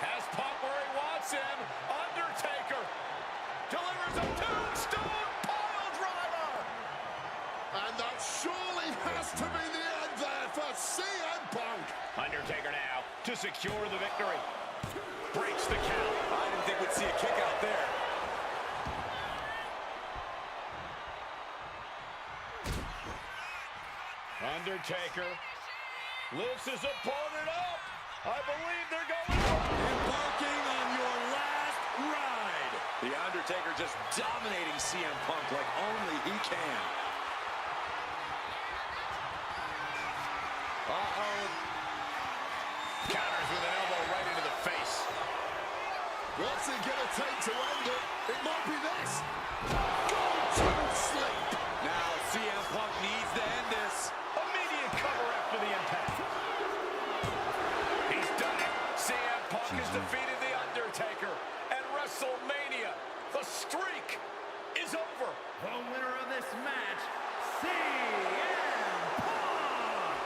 Has Punk where he wants him. Undertaker delivers a tombstone pile driver. And that surely has to be the end there for CM Punk. Undertaker now to secure the victory. Breaks the count. I didn't think we'd see a kick out there. Undertaker lifts his opponent up. I believe they're going embarking on your last ride. The Undertaker just dominating CM Punk like only he can. Uh-oh. Counters with an elbow right into the face. What's it gonna take to end it? It might be this. Go to sleep. Now CM Punk needs to end this. Immediate cover after the impact. He's done it. CM Punk has defeated The Undertaker. And WrestleMania, the streak is over. The winner of this match, CM Punk!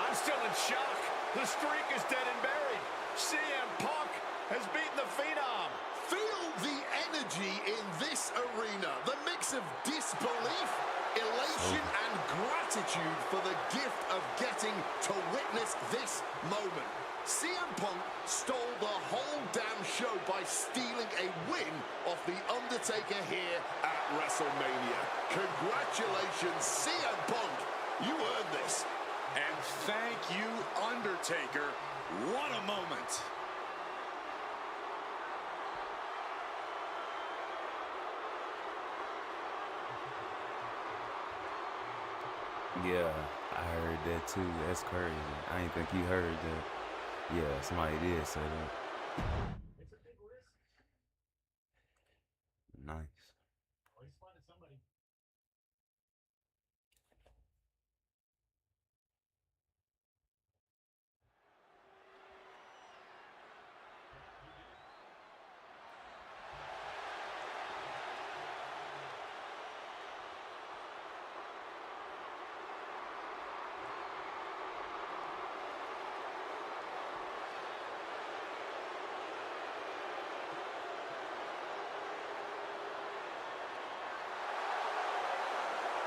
I'm still in shock. The streak is dead and buried. CM Punk has beaten the Phenom. Feel the energy in this arena. The mix of disbelief, elation, and gratitude for the gift of getting to witness this moment. CM Punk stole the whole damn show by stealing a win off The Undertaker here at WrestleMania. Congratulations, CM Punk. You earned this. And thank you, Undertaker. What a moment. Yeah, I heard that too. That's crazy. I didn't think you heard that. Yeah, somebody did say that. It's a big risk. Nice. Always finding somebody.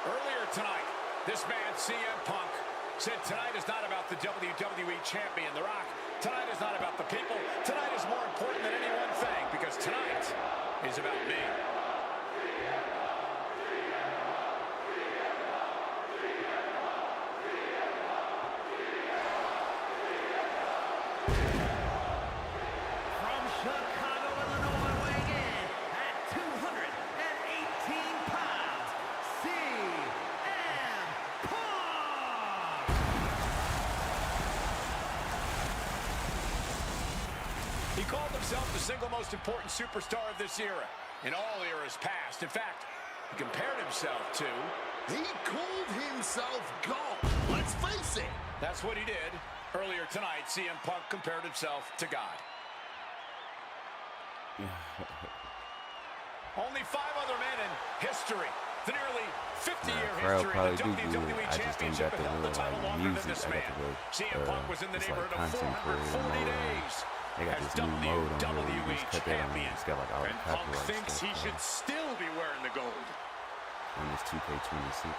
Earlier tonight, this man, CM Punk, said tonight is not about the WWE Champion, The Rock. Tonight is not about the people. Tonight is more important than any one thing, because tonight is about me. From Chicago, Illinois, weighing in at 218 pounds, CM Punk! He called himself the single most important superstar of this era, in all eras past. In fact, he compared himself to... He called himself God. Let's face it. That's what he did. Earlier tonight, CM Punk compared himself to God. Only 5 other men in history. The nearly 50-year history of the WWE Championship have held the title longer than this man. CM Punk was in the neighborhood of 440 days They got as this new mode on here where you WWE just cut that on. Champion. It's got like all the And Punk copyright thinks stuff he should still be wearing the gold. on this 2K26.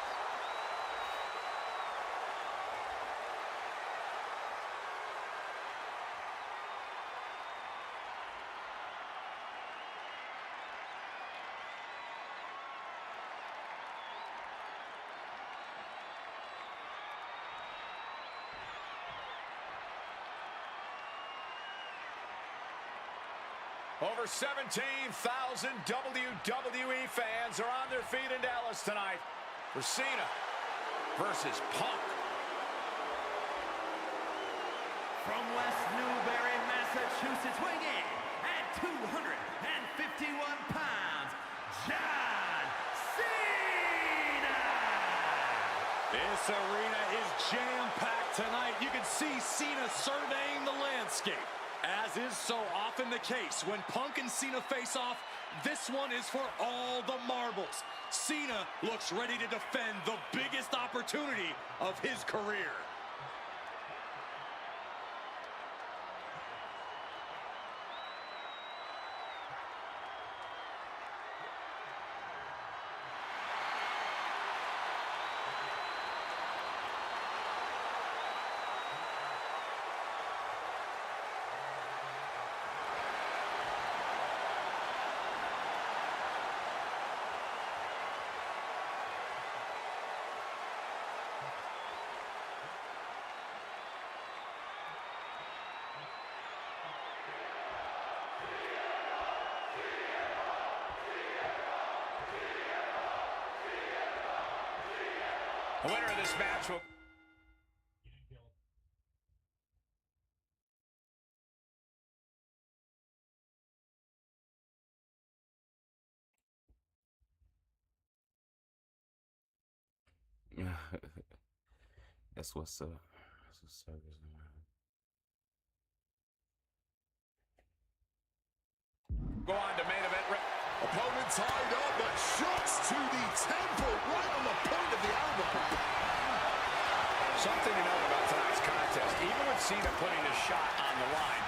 Over 17,000 WWE fans are on their feet in Dallas tonight for Cena versus Punk. From West Newbury, Massachusetts, weighing in at 251 pounds, John Cena! This arena is jam-packed tonight. You can see Cena surveying the landscape. As is so often the case, when Punk and Cena face off, this one is for all the marbles. Cena looks ready to defend the biggest opportunity of his career. The winner of this match will... That's what's up. That's what's up. Go on to main event. Opponent tied up, but shots to the temple, right on the point of the elbow. Something to note about tonight's contest. Even with Cena putting a shot on the line,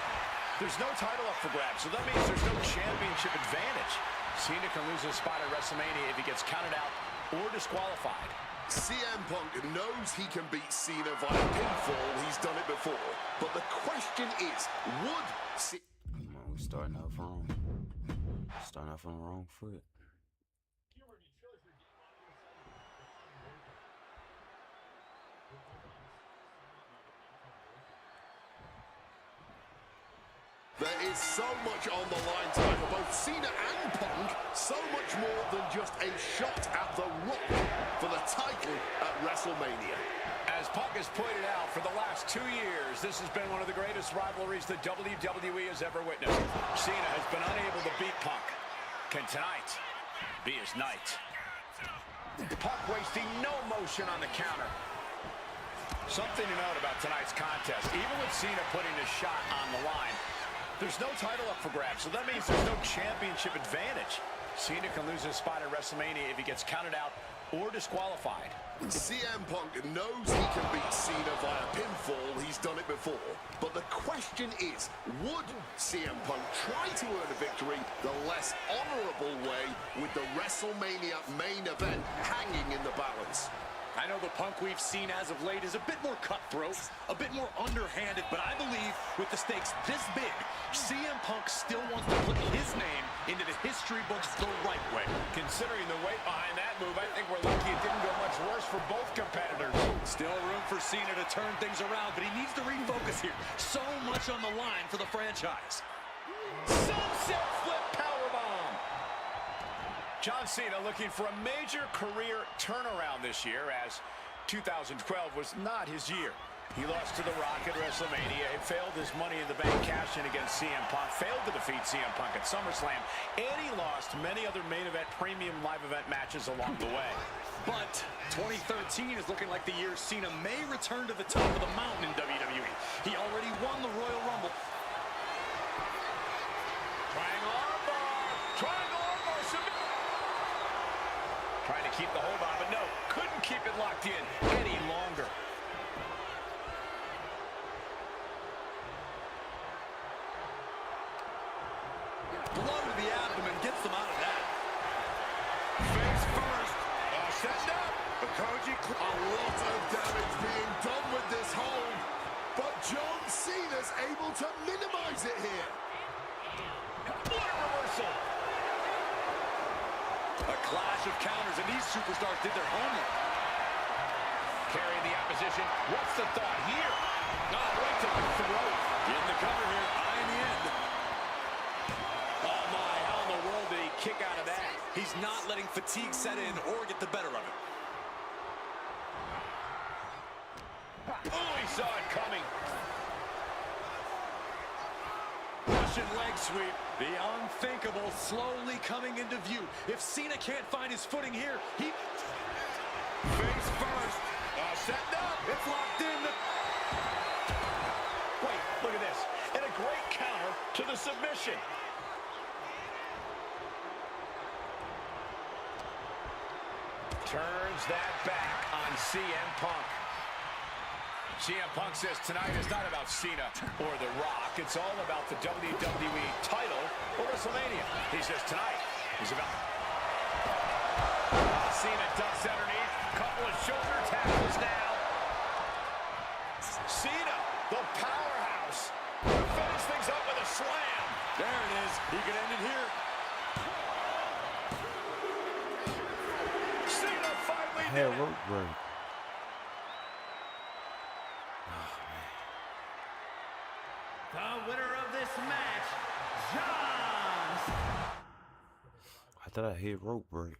there's no title up for grabs, so that means there's no championship advantage. Cena can lose his spot at WrestleMania if he gets counted out or disqualified. CM Punk knows he can beat Cena via pinfall. He's done it before. But the question is, would Cena... Come on, we starting off wrong. Starting off on the wrong foot. There is so much on the line tonight for both Cena and Punk. So much more than just a shot at the Rock for the title at WrestleMania. As Punk has pointed out, for the last 2 years, this has been one of the greatest rivalries the WWE has ever witnessed. Cena has been unable to beat Punk. Can tonight be his night? Punk wasting no motion on the counter. Something to note about tonight's contest. Even with Cena putting a shot on the line, there's no title up for grabs, so that means there's no championship advantage. Cena can lose his spot at WrestleMania if he gets counted out or disqualified. CM Punk knows he can beat Cena via pinfall. He's done it before. But the question is, would CM Punk try to earn a victory the less honorable way with the WrestleMania main event hanging in the balance? I know the Punk we've seen as of late is a bit more cutthroat, a bit more underhanded, but I believe with the stakes this big, CM Punk still wants to put his name into the history books the right way. Considering the weight behind that move, I think we're lucky it didn't go much worse for both competitors. Still room for Cena to turn things around, but he needs to refocus here. So much on the line for the franchise. Sunset flip powerbomb. John Cena looking for a major career turnaround this year, as 2012 was not his year. He lost to The Rock at WrestleMania. It failed his Money in the Bank cash-in against CM Punk. Failed to defeat CM Punk at SummerSlam. And he lost many other main event, premium live event matches along the way. But 2013 is looking like the year Cena may return to the top of the mountain in WWE. He already won the Royal Rumble. Triangle armbar. Triangle armbar. Trying to keep the hold on, but no, couldn't keep it locked in any longer. Blow to the abdomen gets them out of that. Face first. Set up. A lot of damage being done with this hold, but John Cena's able to minimize it here. What a reversal. A clash of counters, and these superstars did their homework. Carrying the opposition. What's the thought here? Right to the throat. Getting the cover here, eye in the end. kick out of that. He's not letting fatigue set in or get the better of it. Oh, he saw it coming. Russian leg sweep. The unthinkable slowly coming into view. If Cena can't find his footing here, he... Face first. Setting up. It's locked in. Wait, look at this. And a great counter to the submission. Turns that back on CM Punk. CM Punk says tonight is not about Cena or The Rock. It's all about the WWE title or WrestleMania. He says tonight is about... Cena ducks underneath. Couple of shoulder tackles now. Cena, the powerhouse, finish things up with a slam. There it is. He can end it here. Cena finally Hey, did it. rope break. The winner of this match, John. I thought I hit rope break.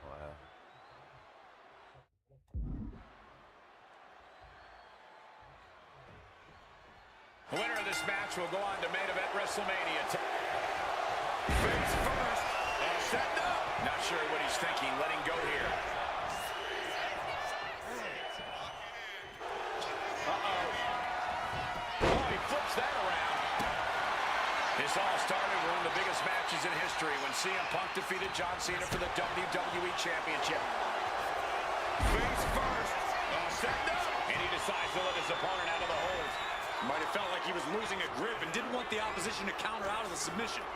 Wow. The winner of this match will go on to main event WrestleMania. Face first. Setting up. Not sure what he's thinking. Letting go here. Uh-oh. Oh, he flips that around. This all started with one of the biggest matches in history when CM Punk defeated John Cena for the WWE Championship. Face first. Setting up. And he decides to let his opponent out of the hold. Might have felt like he was losing a grip and didn't want the opposition to counter out of the submission.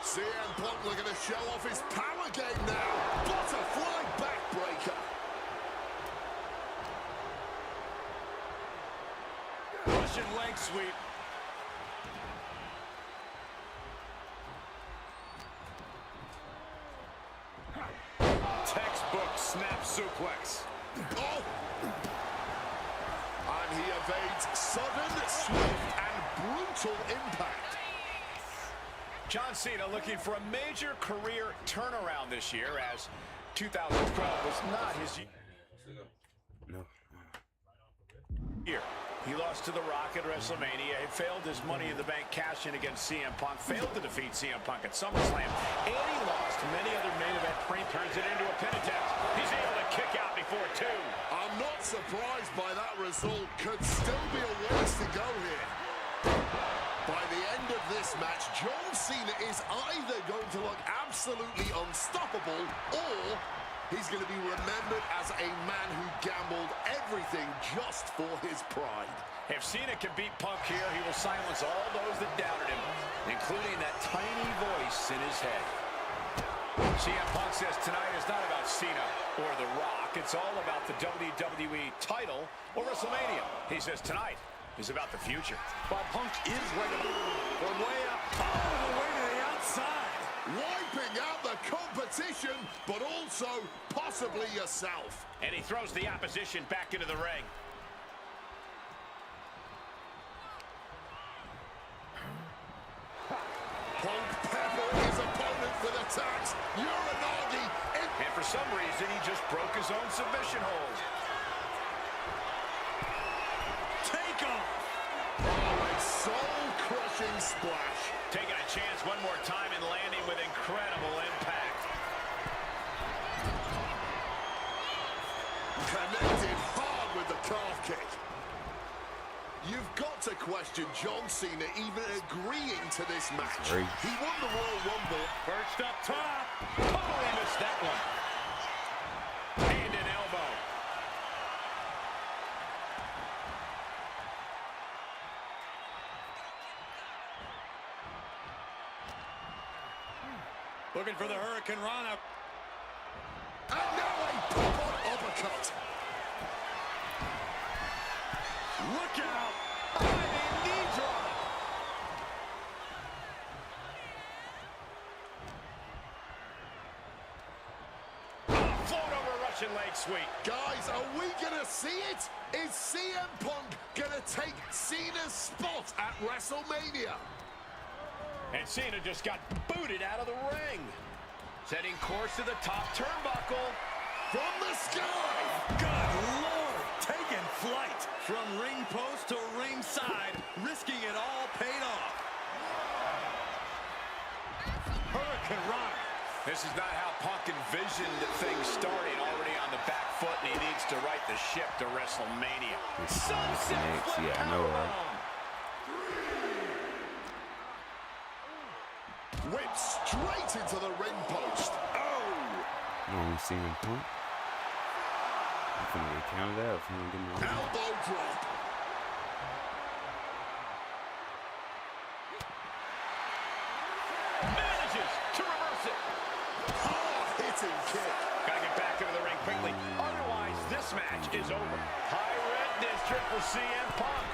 CM Punk looking to show off his power game now. Butterfly backbreaker. Russian leg sweep. Textbook snap suplex. Oh! And he evades sudden, swift, and brutal impact. John Cena looking for a major career turnaround this year, as 2012 was not his No. year. He lost to The Rock at WrestleMania. He failed his Money in the Bank cash-in against CM Punk. Failed to defeat CM Punk at SummerSlam. And he lost many other main event turns it into a pin attempt. He's able to kick out before two. I'm not surprised by that result. Could still be a ways to go here. By the end of this match, John Cena is either going to look absolutely unstoppable, or he's going to be remembered as a man who gambled everything just for his pride. If Cena can beat Punk here, he will silence all those that doubted him, including that tiny voice in his head. CM Punk says tonight is not about Cena or The Rock. It's all about the WWE title or WrestleMania. He says tonight is about the future. While Punk is ready from way up, all the way to the outside. Wiping out the competition, but also possibly yourself. And he throws the opposition back into the ring. Punk peppered his opponent with attacks. Uranagi. And for some reason, he just broke his own submission hold. Take off. Oh, a soul-crushing splash. Taking a chance one more time and landing with incredible impact. Connected hard with the calf kick. You've got to question John Cena even agreeing to this match. Great. He won the Royal Rumble. Perched up top. Totally missed that one. Hand and elbow. Looking for the Hurricane Rana. And now a pop-up uppercut. Look out. Diving knee drop. Float over Russian leg sweep. Guys, are we going to see it? Is CM Punk going to take Cena's spot at WrestleMania? And Cena just got booted out of the ring. Setting course to the top turnbuckle. From the sky! Good Lord! Taking flight. From ring post to ringside. Risking it all paid off. Hurricane Rana. This is not how Punk envisioned things starting. Already on the back foot, and he needs to right the ship to WrestleMania. Yeah, I know, right? Whipped straight into the ring post. Oh! You only seen Punk? I'm finna get counted out if you don't get me. Elbow drop. Manages to reverse it. Hard-hitting kick. Gotta get back into the ring quickly. Otherwise, this match is over. High red district for CM Punk.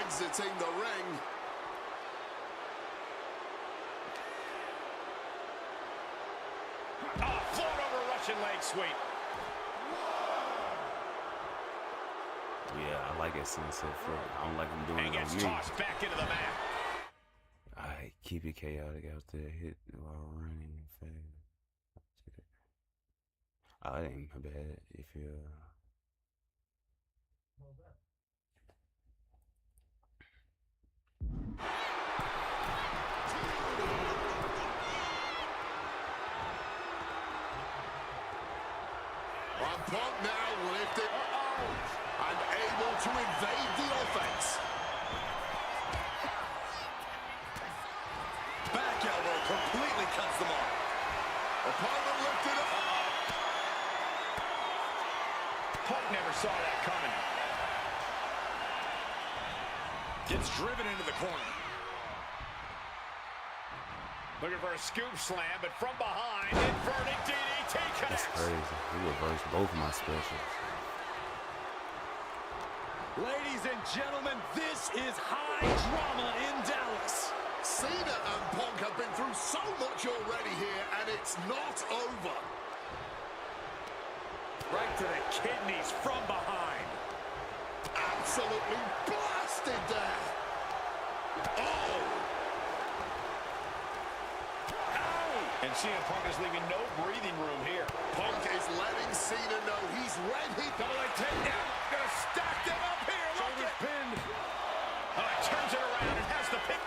Exiting the ring. Float over Russian leg sweep. Yeah, I like it since so far. I don't like him doing And it gets on me. tossed back into the mat. Alright, keep it chaotic out there. Hit while running fast. Oh, that ain't my bad. If you And Punk now lifted and able to invade the offense. Back elbow completely cuts them off. Opponent lifted up. Punk never saw that coming. Gets driven into the corner. Looking for a scoop slam, but from behind, inverted DDT that's connects. crazy. He reversed both of my specials. Ladies and gentlemen, this is high drama in Dallas. Cena and Punk have been through so much already here, and it's not over. Right to the kidneys from behind. Absolutely blasted there. Oh! And CM Punk is leaving no breathing room here. Punk is letting Cena know he's ready. Double leg takedown. Gonna stack them up here. Shoulders pinned. Turns it around and has the pick.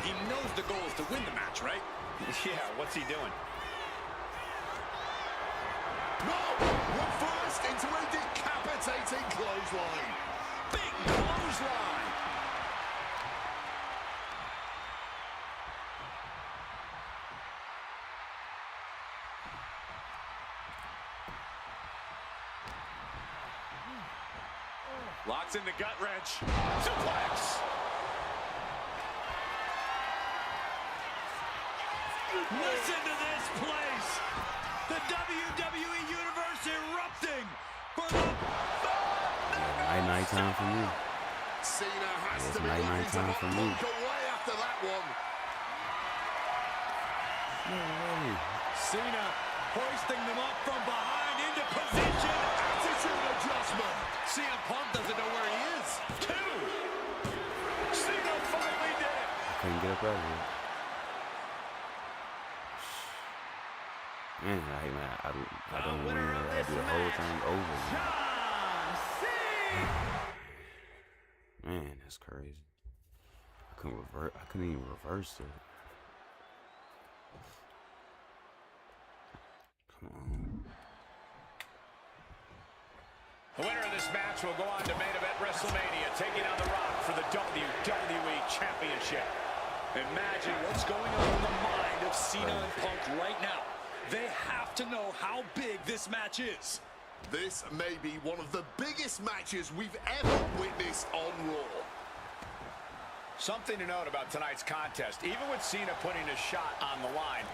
He knows the goal is to win the match, right? Yeah, what's he doing? No! Reversed into a decapitating clothesline. Big clothesline. Locks in the gut wrench. Suplex. Listen to this place. The WWE Universe erupting for the Night time for me. Cena has It's to be night looking to time knock for me. Punk away after that one. Cena hoisting them up from behind into position. Attitude adjustment. CM Punk doesn't know where he is. Two. Cena finally did it. Couldn't get up out of here. Man, I don't win. I do the whole thing over. Man, that's crazy. I couldn't even reverse it. Come on. The winner of this match will go on to main event WrestleMania, taking on The Rock for the WWE Championship. Imagine what's going on in the mind of Cena and Punk right now. They have to know how big this match is. This may be one of the biggest matches we've ever witnessed on Raw. Something to note about tonight's contest, even with Cena putting a shot on the line,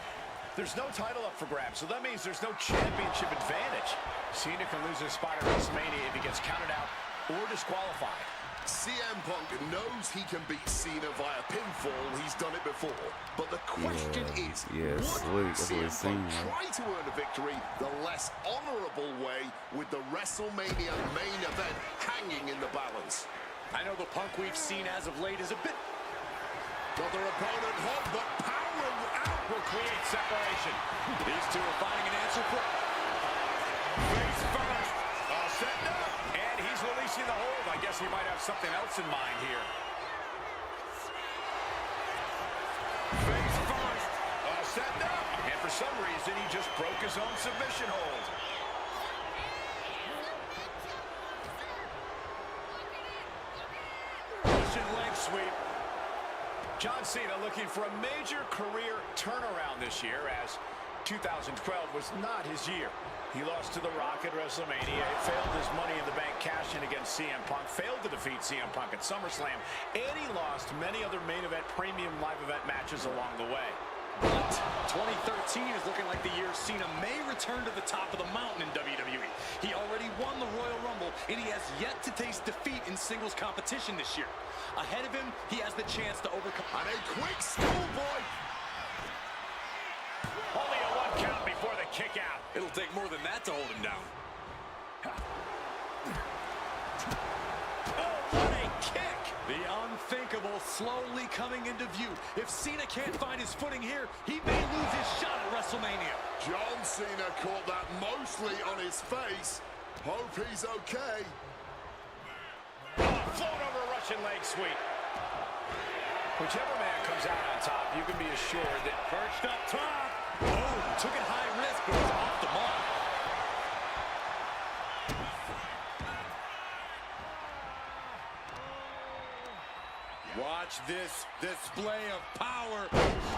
there's no title up for grabs, so that means there's no championship advantage. Cena can lose his spot at WrestleMania if he gets counted out or disqualified. CM Punk knows he can beat Cena via pinfall. He's done it before. But the question is, would CM Punk try to earn a victory the less honorable way with the WrestleMania main event hanging in the balance? I know the Punk we've seen as of late is a bit... Got their opponent hot, but powering out will create separation. These two are finding an answer for... Face first. All set up. And he's releasing the hold. I guess he might have something else in mind here. Face first. All set up. And for some reason, he just broke his own submission hold. Russian leg sweep. John Cena looking for a major career turnaround this year, as 2012 was not his year. He lost to The Rock at WrestleMania, failed his Money in the Bank cash-in against CM Punk, failed to defeat CM Punk at SummerSlam, and he lost many other main event, premium live event matches along the way. But 2013 is looking like the year Cena may return to the top of the mountain in WWE. He already won the Royal Rumble, and he has yet to taste defeat in singles competition this year. Ahead of him, he has the chance to overcome... And a quick schoolboy. Only a 1 count before the kick out. It'll take more than that to hold him down. Oh, what a kick! The unthinkable slowly coming into view. If Cena can't find his footing here, he may lose his shot at WrestleMania. John Cena caught that mostly on his face. Hope he's okay. Float over a Russian leg sweep. Whichever man comes out on top, you can be assured that perched up top. Oh, took it high risk, but was off the mark. Watch this display of power.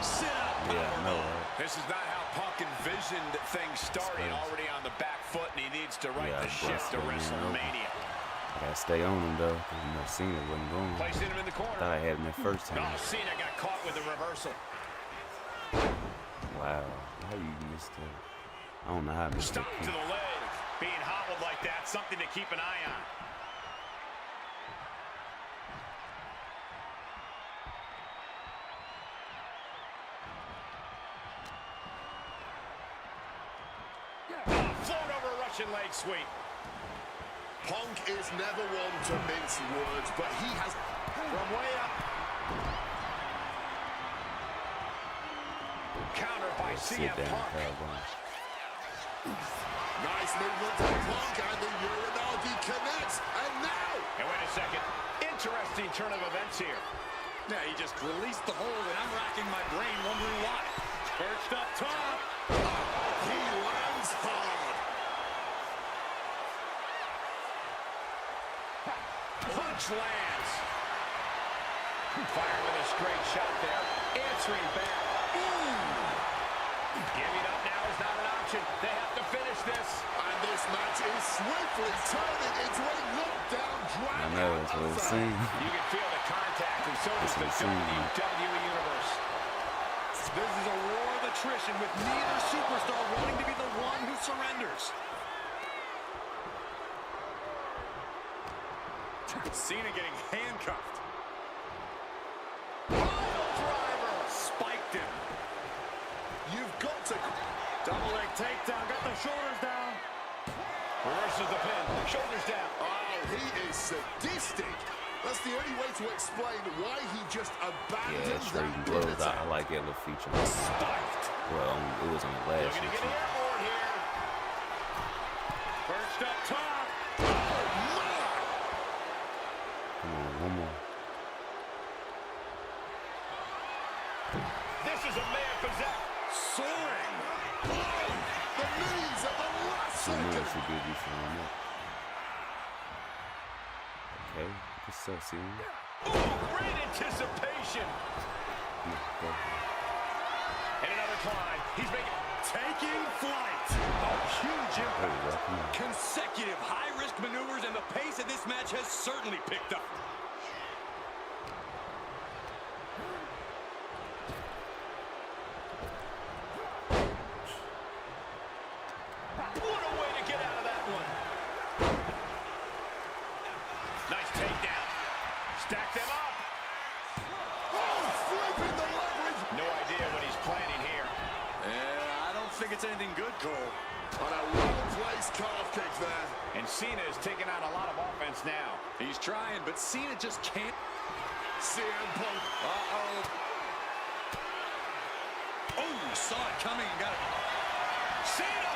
Sit up. Yeah, no. This is not how Punk envisioned things starting. Already on the back foot, and he needs to right the ship to WrestleMania. I gotta stay on him though, because you know Cena wasn't going. Placing him in the corner. Thought I had him that first time. No, Cena got caught with a reversal. Wow, how you missed that? I don't know how I missed that. Stop to the leg. Being hobbled like that, something to keep an eye on. Float over a Russian leg sweep. Punk is never one to mince words, but he has... From way up. Counter by CM Punk. Nice movement from Punk, and the Uranagi connects, and now... And wait a second. Interesting turn of events here. Yeah, he just released the hold, and I'm racking my brain wondering why. Perched up top. He lands hard. Punch lands. Fire with a straight shot there. Answering back. Giving up now is not an option. They have to finish this. And this match is swiftly turning into a knockdown drag. I know, that's what it seems. You can feel the contact, and so does the WWE Universe. This is a war of attrition with neither superstar wanting to be the one who surrenders. Cena getting handcuffed. Pile driver. Spiked him. You've got to... Double leg takedown. Got the shoulders down. Reverses the pin. Shoulders down. Oh, he is sadistic. That's the only way to explain why he just abandoned Yeah, straight that blows. attack. I like that little feature. Spiked. Well, it was on the last Looking to one get too. airborne here. Perched up top. Come on, one more. This is a man possessed. Soaring. The knees at the last I knew second. it should be decent on that. Okay, what's up, Cena? Oh, great anticipation. Go. And another climb. He's taking flight. A huge There we impact. go, come on. Consecutive high-risk maneuvers, and the pace of this match has certainly picked up. What a way to get out of that one. Nice takedown. Stack them up. Oh, flipping the leverage. No idea what he's planning here. Yeah, I don't think it's anything good, Cole. On a well-placed calf kick there. And Cena is taking on a lot of offense now. He's trying, but Cena just can't. CM Punk. Oh, saw it coming and got it. Cena!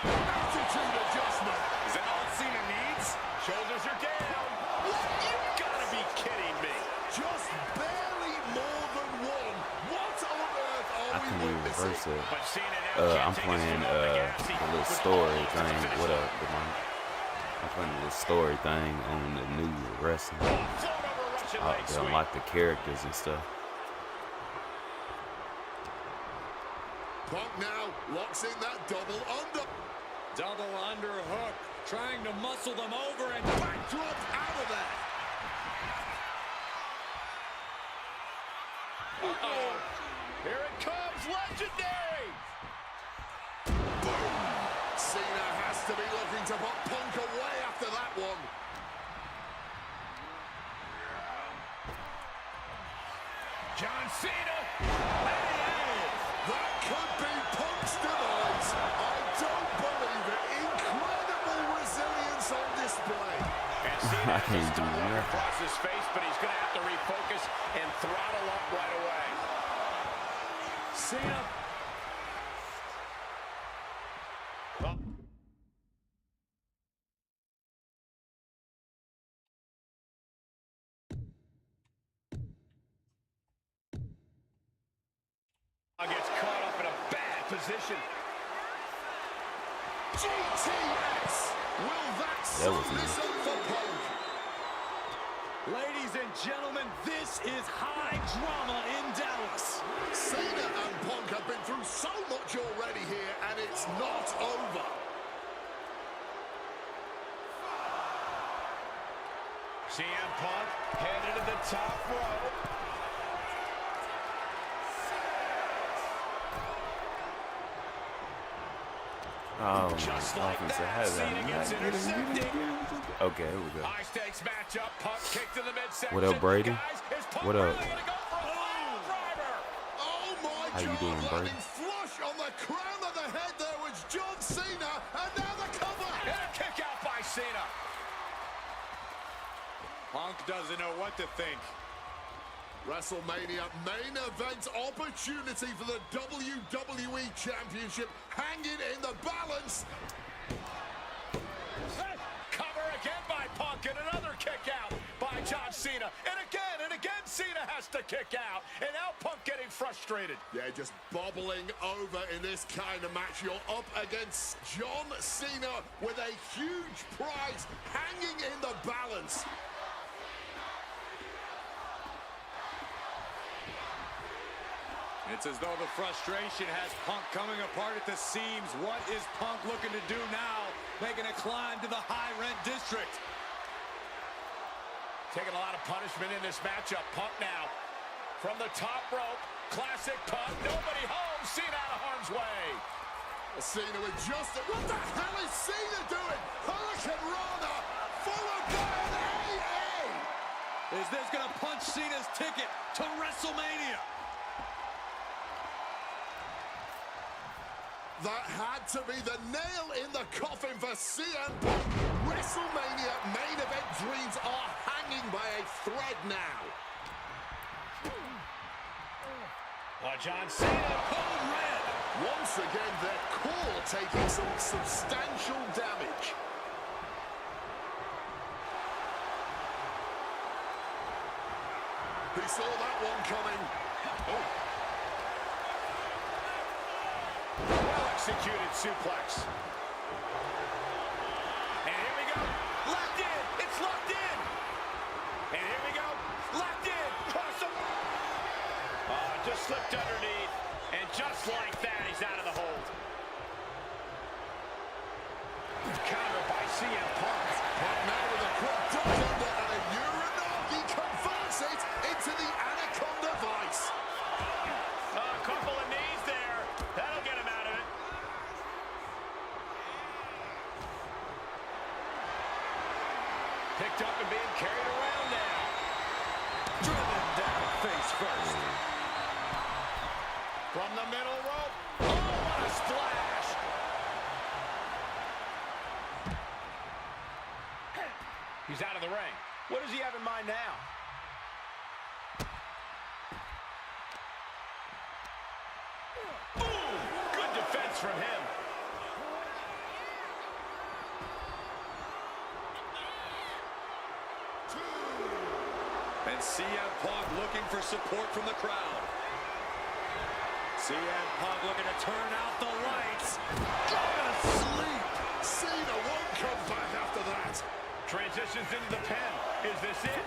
Attitude adjustment. Is that all Cena needs? Shoulders are down. You've got to be kidding me. Just barely more than one. What on earth are I we can even witnessing? reverse it. But Cena now I'm playing the little story thing. What up, Demon? I'm playing the little story thing on the new Wresting. They unlock the characters and stuff. Punk now locks in that double under. Double underhook, trying to muscle them over and Backdrop out of there. Here it comes, legendary! Boom! Cena has to be looking to put Punk away after that one. John Cena! There he is! That could be Punk's demise. I don't believe it. Incredible resilience on display. And Cena I can't do right that. across his face, but he's going to have to refocus and throttle up right away. Cena. Gets caught up in a bad position. GTS! Will that was sum nice. this up for Punk? ladies and gentlemen, this is high drama in Dallas. Cena and Punk have been through so much already here, and it's not over. CM Punk headed to the top rope. Oh, Just my like offense that, ahead of Cena him. gets intercepted. Okay, here we go. High stakes matchup. Punk kick to the midsection. What up, Brady? Guys, is Punk What up? really gonna go for a pile driver? Oh my How you God, doing, Brady? landing flush on the crown of the head there was John Cena, and now the cover. And a kick out by Cena. Punk doesn't know what to think. WrestleMania main event opportunity for the WWE Championship hanging in the balance. Cover again by Punk, and another kick out by John Cena. And again, Cena has to kick out. And now Punk getting frustrated. Yeah, just bobbling over in this kind of match. You're up against John Cena with a huge prize hanging in the balance. It's as though the frustration has Punk coming apart at the seams. What is Punk looking to do now? Making a climb to the high-rent district. Taking a lot of punishment in this matchup. Punk now from the top rope. Classic Punk. Nobody home. Cena out of harm's way. Cena with just what the hell is Cena doing? Hurricane Rana followed by an AA. Is this going to punch Cena's ticket to WrestleMania? That had to be the nail in the coffin for CM Punk. WrestleMania main event dreams are hanging by a thread now. John Cena, Code red. Once again, their core taking some substantial damage. He saw that one coming. Oh. Well-executed suplex. And here we go. Locked in. It's locked in. And here we go. Locked in. Cross him. Just slipped underneath. And just like that, he's out of the hold. Counter by CM Punk. But now with a quick duck under and a Uranagi converts it into the Anaconda Vice. A couple of knees there. That'll get him out of it. Picked up and being carried around now. Driven down face first. From the middle rope. Oh, what a splash. He's out of the ring. What does he have in mind now? Boom! Good defense from him. And CM Punk looking for support from the crowd. CM Punk looking to turn out the lights. Go to sleep. Cena won't come back after that. Transitions into the pen. Is this it?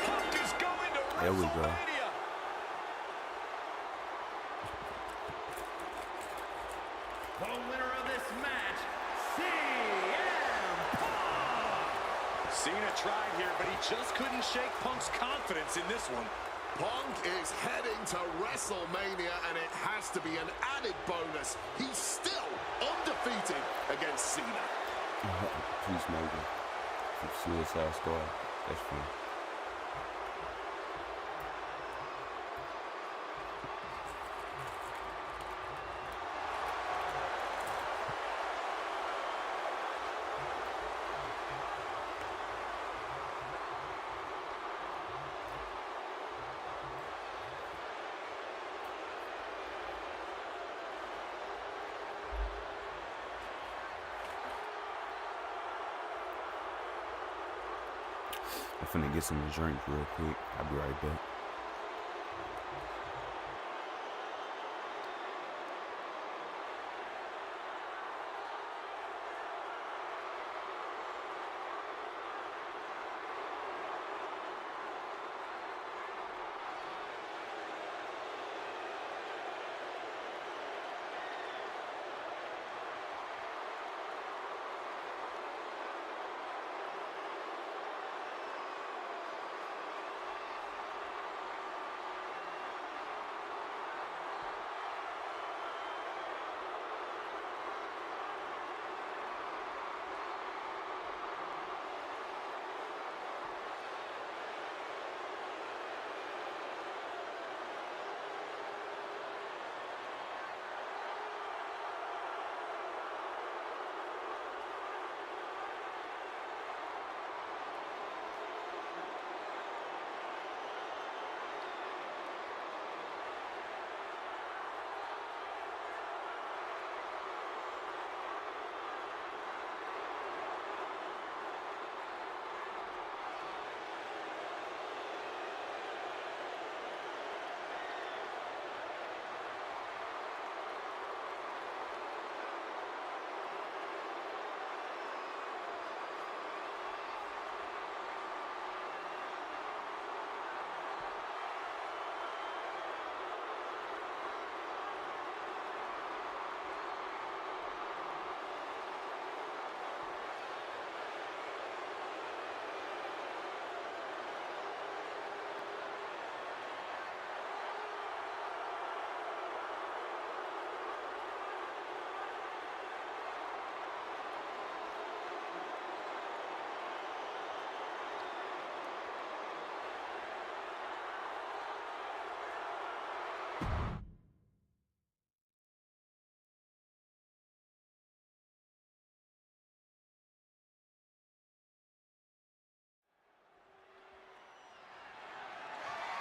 Punk is going to There we go. WrestleMania. The winner of this match, CM Punk. Cena tried here, but he just couldn't shake Punk's confidence in this one. Punk is heading to WrestleMania, and it has to be an added bonus. He's still undefeated against Cena. Peacemaker from Suicide Squad. That's fun. I'm finna get some drink real quick. I'll be right back.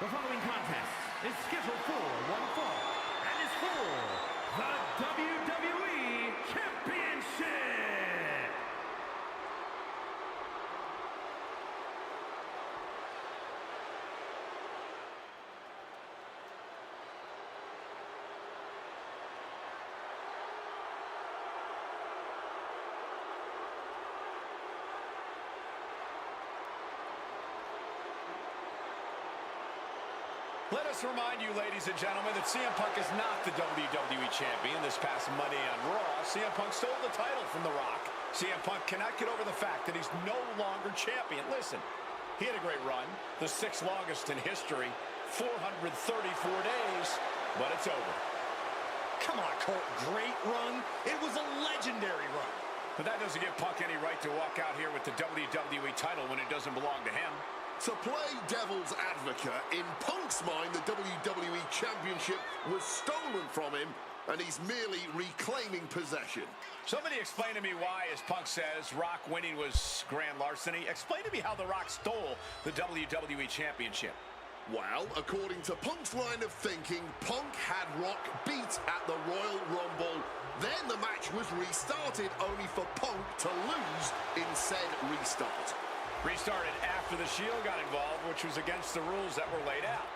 The following contest is scheduled for one fall and is for the WWE Championship. Let us remind you, ladies and gentlemen, that CM Punk is not the WWE Champion. This past Monday on Raw, CM Punk stole the title from The Rock. CM Punk cannot get over the fact that he's no longer champion. Listen, he had a great run, the 6th longest in history, 434 days, but it's over. Come on, Colt, great run? It was a legendary run. But that doesn't give Punk any right to walk out here with the WWE title when it doesn't belong to him. To play devil's advocate, in Punk's mind, the WWE Championship was stolen from him and he's merely reclaiming possession. Somebody explain to me why, as Punk says, Rock winning was grand larceny. Explain to me how The Rock stole the WWE Championship. Well, according to Punk's line of thinking, Punk had Rock beat at the Royal Rumble. Then the match was restarted, only for Punk to lose in said restart. Restarted after the Shield got involved, which was against the rules that were laid out.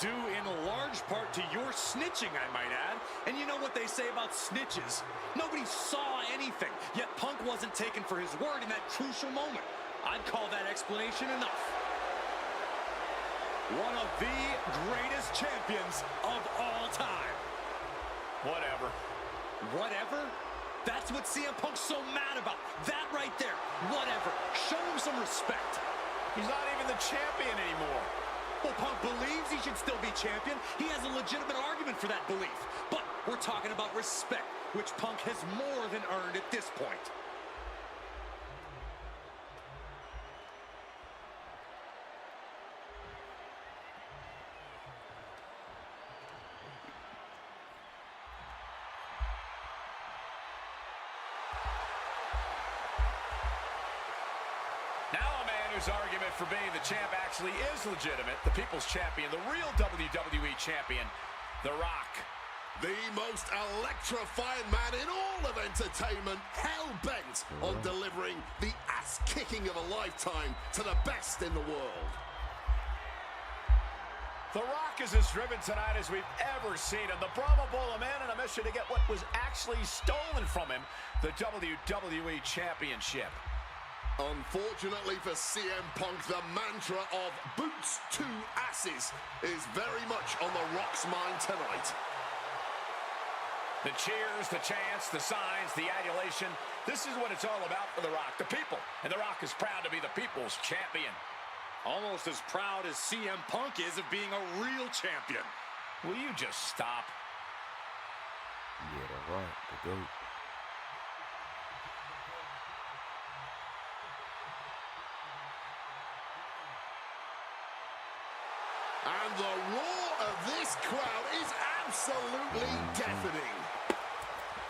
Due in large part to your snitching, I might add. And you know what they say about snitches? Nobody saw anything, yet Punk wasn't taken for his word in that crucial moment. I'd call that explanation enough. One of the greatest champions of all time. Whatever. Whatever? That's what CM Punk's so mad about. That right there. Whatever. Show him some respect. He's not even the champion anymore. Well, Punk believes he should still be champion. He has a legitimate argument for that belief. But we're talking about respect, which Punk has more than earned at this point. His argument for being the champ actually is legitimate. The people's champion, the real WWE champion, The Rock. The most electrifying man in all of entertainment, hell-bent on delivering the ass-kicking of a lifetime to the best in the world. The Rock is as driven tonight as we've ever seen him. The Brahma Bull, a man on a mission to get what was actually stolen from him, the WWE Championship. Unfortunately for CM Punk, the mantra of boots to asses is very much on The Rock's mind tonight. The cheers, the chants, the signs, the adulation. This is what it's all about for The Rock, the people. And The Rock is proud to be the people's champion. Almost as proud as CM Punk is of being a real champion. Will you just stop? Yeah, The Rock, the GOAT. And the roar of this crowd is absolutely deafening.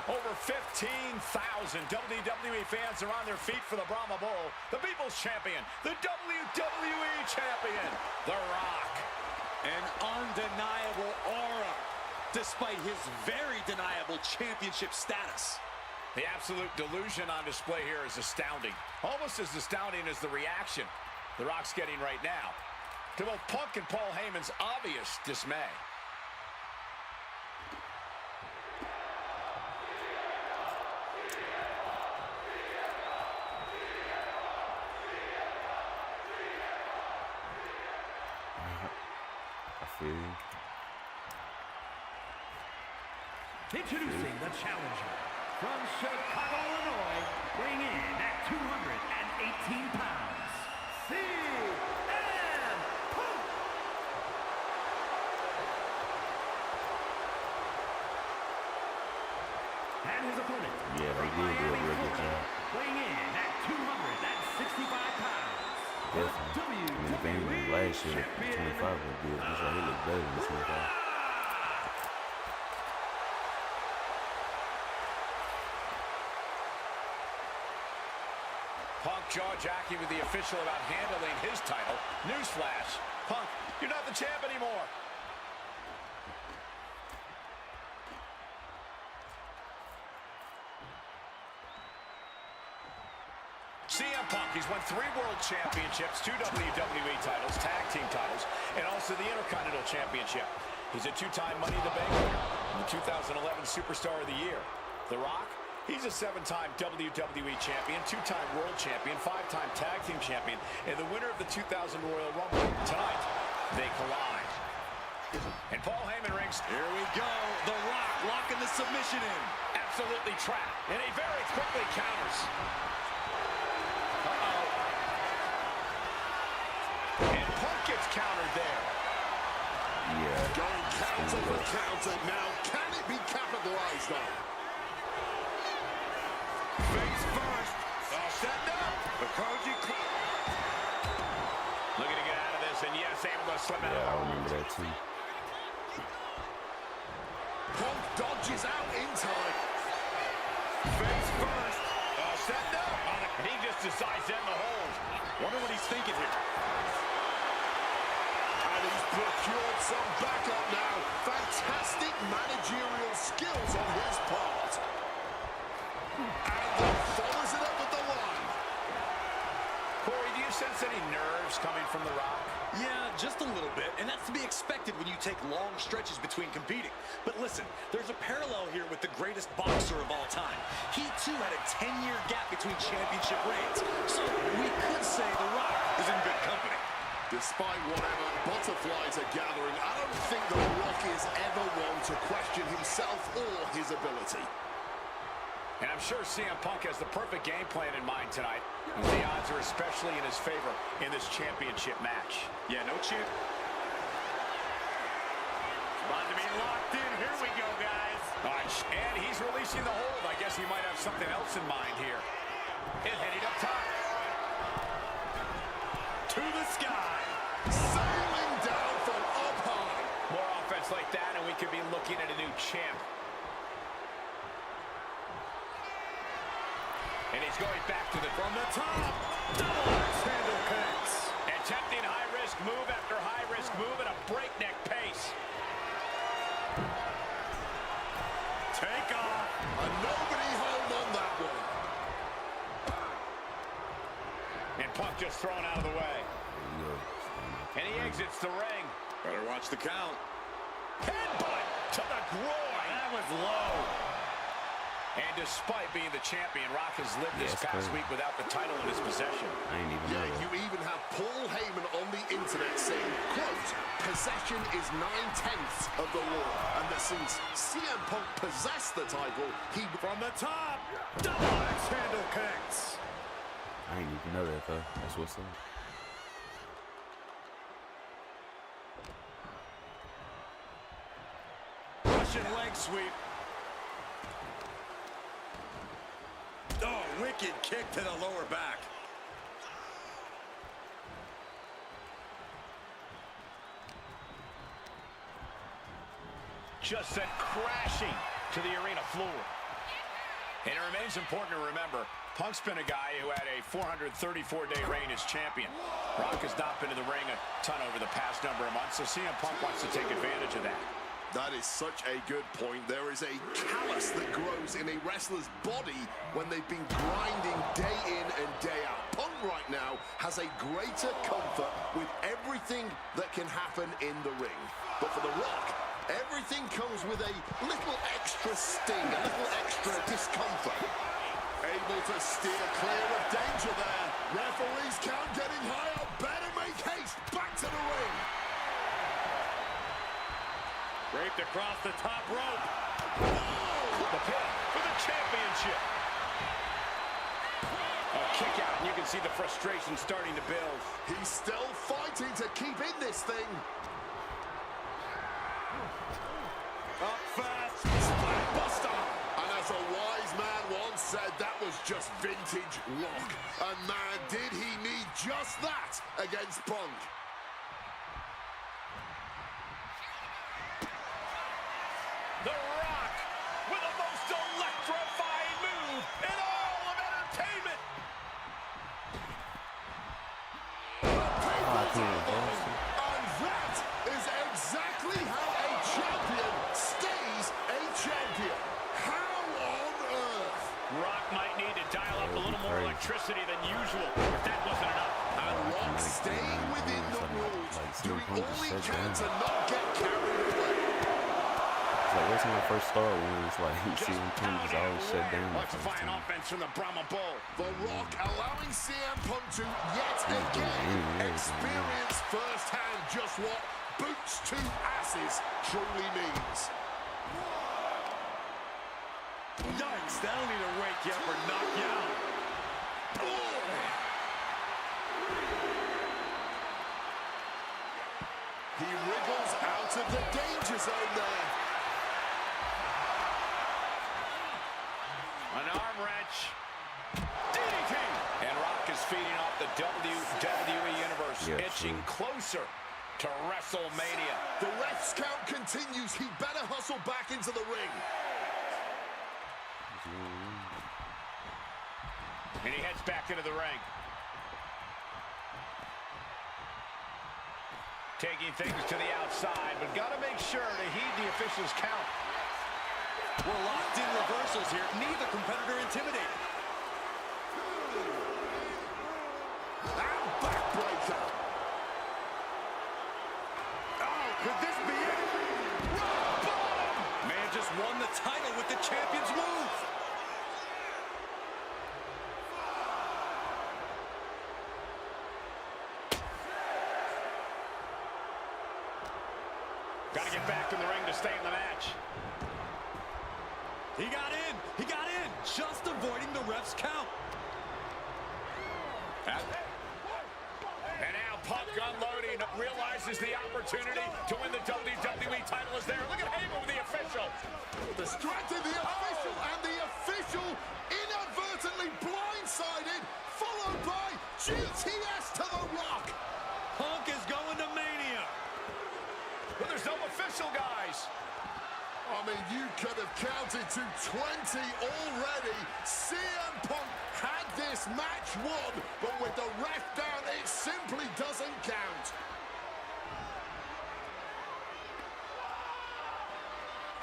Over 15,000 WWE fans are on their feet for the Brahma Bull, the people's champion, the WWE champion, The Rock. An undeniable aura, despite his very deniable championship status. The absolute delusion on display here is astounding. Almost as astounding as the reaction The Rock's getting right now to both Punk and Paul Heyman's obvious dismay. I feel you. Introducing the challenger from Chicago, Illinois, weighing in at 218 pounds, CM Punk. And his opponent, Yeah, they did do a real good job. weighing in at 265 pounds. Definitely. I mean, the Bang last year, 25 was good. This right here look better than 25. Punk jaw-jacking with the official about handling his title. Newsflash, Punk, you're not the champ anymore. CM Punk, he's won 3 World Championships, 2 WWE titles, tag team titles, and also the Intercontinental Championship. He's a 2-time Money in the Bank winner, and the 2011 Superstar of the Year. The Rock, he's a 7-time WWE champion, 2-time world champion, 5-time tag team champion, and the winner of the 2000 Royal Rumble. Tonight, they collide. And Paul Heyman rings. Here we go. The Rock locking the submission in. Absolutely trapped. And he very quickly counters. And Punk gets countered there. Yeah. Going counter for counter. Now, can it be capitalized on? Face first. Setting up. The Koji. Looking to get out of this, and yes, able to slip out. Yeah, I remember that too. Punk dodged dodges out in time. Face first. Set up. And he just decides to end the hold. Wonder what he's thinking here. And he's procured some backup now. Fantastic managerial skills on his part. And then follows it up with the line. Corey, do you sense any nerves coming from The Rock? Yeah, just a little bit, and that's to be expected when you take long stretches between competing. But listen, there's a parallel here with the greatest boxer of all time. He, too, had a 10-year gap between championship reigns. So we could say The Rock is in good company. Despite whatever butterflies are gathering, I don't think The Rock is ever one to question himself or his ability. And I'm sure CM Punk has the perfect game plan in mind tonight. The odds are especially in his favor in this championship match. Yeah, no chip. About to be locked in. Here we go, guys. And he's releasing the hold. I guess he might have something else in mind here. And heading up top. To the sky. Sailing down from up high. More offense like that, and we could be looking at a new champ. And he's going back to from the top. Double axe handle connects. Attempting high-risk move after high-risk move at a breakneck pace. Take off. A nobody home on that one. And Punk just thrown out of the way. And he exits the ring. Better watch the count. Headbutt to the groin. That was low. And despite being the champion, Rock has lived this past week without the title in his possession. I ain't even know that. You even have Paul Heyman on the internet saying, quote, possession is 9/10 of the law. And that since CM Punk possessed the title, he... From the top, double axe handle connects. I ain't even know that, though. That's what's up. Russian leg sweep. Oh, wicked kick to the lower back. Just sent crashing to the arena floor. And it remains important to remember, Punk's been a guy who had a 434-day reign as champion. Rock has not been in the ring a ton over the past number of months, so CM Punk wants to take advantage of that. That is such a good point. There is a callus that grows in a wrestler's body when they've been grinding day in and day out. Punk right now has a greater comfort with everything that can happen in the ring. But for The Rock, everything comes with a little extra sting, a little extra discomfort. Able to steer clear of danger there. Referee's count getting higher. Better make haste. Back to the ring. Raped across the top rope. The pin for the championship. A kick out, and you can see the frustration starting to build. He's still fighting to keep in this thing. Up fast. Splatbuster. And as a wise man once said, that was just vintage Rock. And man, did he need just that against Punk. The Rock with the most electrifying move in all of entertainment. And that is exactly how a champion stays a champion. How on earth? Rock might need to dial up a little more electricity than usual if that wasn't enough. And Rock staying within the rules, doing all he can to not get carried away. Like, every time I first started when it's like CM Punk just always shut down. Electrifying offense from the Brahma Bull. The Rock allowing CM Punk to yet again experience firsthand just what boots to asses truly means. Yikes, that'll either wake you up or knock you out. He wriggles out of the danger zone there. An arm wrench. DDT. And Rock is feeding off the WWE Universe, inching closer to WrestleMania. The ref's count continues. He better hustle back into the ring. And he heads back into the ring. Taking things to the outside, but got to make sure to heed the official's count. We're locked in reversals here. Neither competitor intimidated. And backbreaker. Oh, could this be it? Rock bottom! Man just won the title with the champion's move. Got to get back in the ring to stay in the match. He got in. He got in. Just avoiding the ref's count. And now Punk unloading, realizes the opportunity to win the WWE title is there. Look at Heyman with the official. Distracted the official, and the official inadvertently blindsided, followed by GTS to the Rock. Punk is going to Mania. But there's no official, guys. I mean, you could have counted to 20 already. CM Punk had this match won, but with the ref down, it simply doesn't count.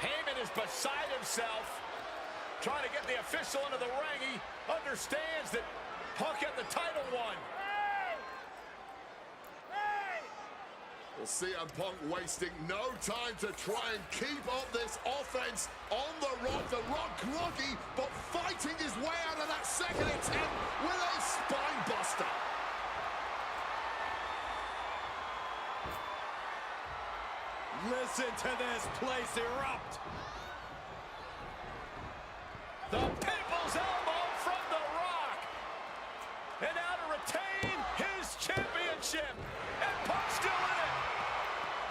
Heyman is beside himself, trying to get the official into the ring. He understands that Punk had the title won. Well, CM Punk wasting no time to try and keep up this offense on The Rock. The Rock groggy, but fighting his way out of that second attempt with a spine buster. Listen to this place erupt. The People's Elbow from The Rock. And now to retain his championship. And Punk's still in it.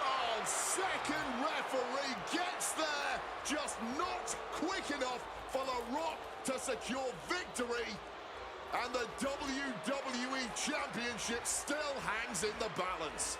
Oh, second referee gets there, just not quick enough for The Rock to secure victory. And the WWE Championship still hangs in the balance.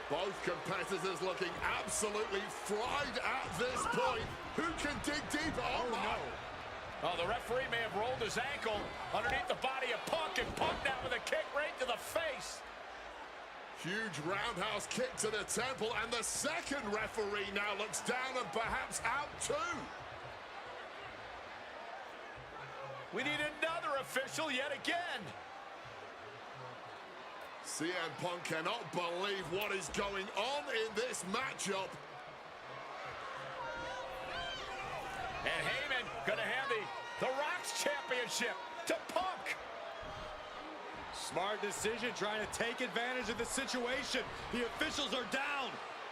Both competitors looking absolutely fried at this point. Who can dig deeper? Oh, no. Oh, the referee may have rolled his ankle underneath the body of Punk, and Punk now with a kick right to the face. Huge roundhouse kick to the temple, and the second referee now looks down and perhaps out too. We need another official yet again. CM Punk cannot believe what is going on in this matchup. And Heyman gonna hand the Rock's championship to Punk. Smart decision, trying to take advantage of the situation. The officials are down.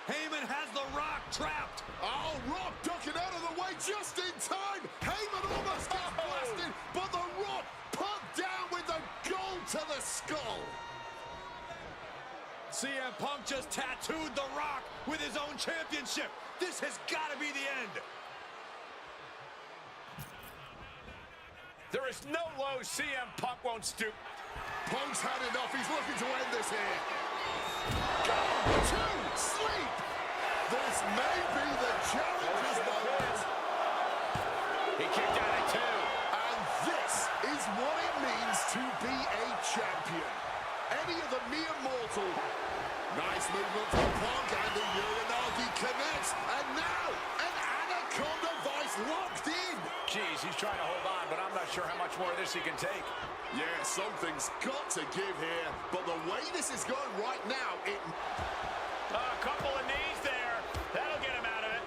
Heyman has the Rock trapped. Oh, Rock ducking out of the way just in time. Heyman almost gets blasted, but the Rock put down with the goal to the skull. CM Punk just tattooed The Rock with his own championship. This has got to be the end. There is no low CM Punk won't stoop. Punk's had enough. He's looking to end this here. Go to sleep. This may be the challenger's moment. He kicked out at 2. And this is what it means to be a champion. Any of the mere mortal. Nice movement from Punk, and the Uranagi connects. And now, an Anaconda Vice locked in. Jeez, he's trying to hold on, but I'm not sure how much more of this he can take. Yeah, something's got to give here. But the way this is going right now, it... A couple of knees there. That'll get him out of it.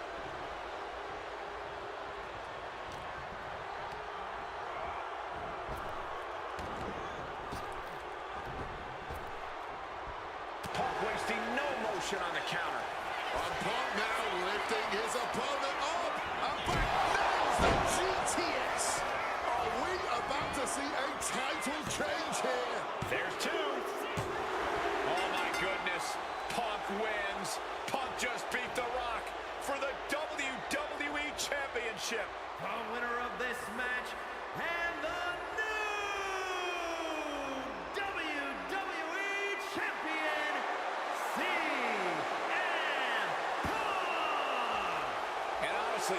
Punk wasting no motion on the counter. And Punk now lifting his opponent up. And back nails the GTS. Are we about to see a title change here? There's 2. Oh, my goodness. Punk wins. Punk just beat The Rock for the WWE Championship. The winner of this match has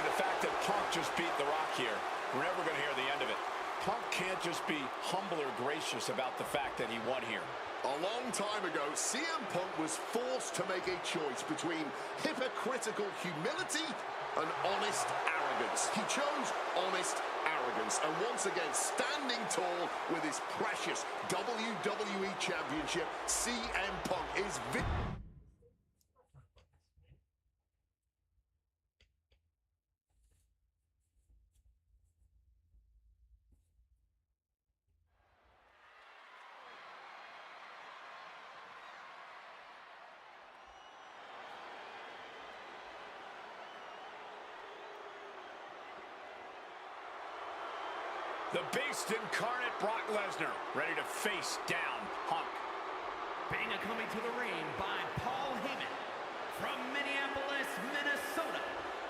Cody, the fact that Punk just beat The Rock here, we're never going to hear the end of it. Punk can't just be humble or gracious about the fact that he won here. A long time ago, CM Punk was forced to make a choice between hypocritical humility and honest arrogance. He chose honest arrogance, and once again, standing tall with his precious WWE Championship, CM Punk is The Beast incarnate Brock Lesnar, ready to face down Punk. Being accompanied to the ring by Paul Heyman from Minneapolis, Minnesota,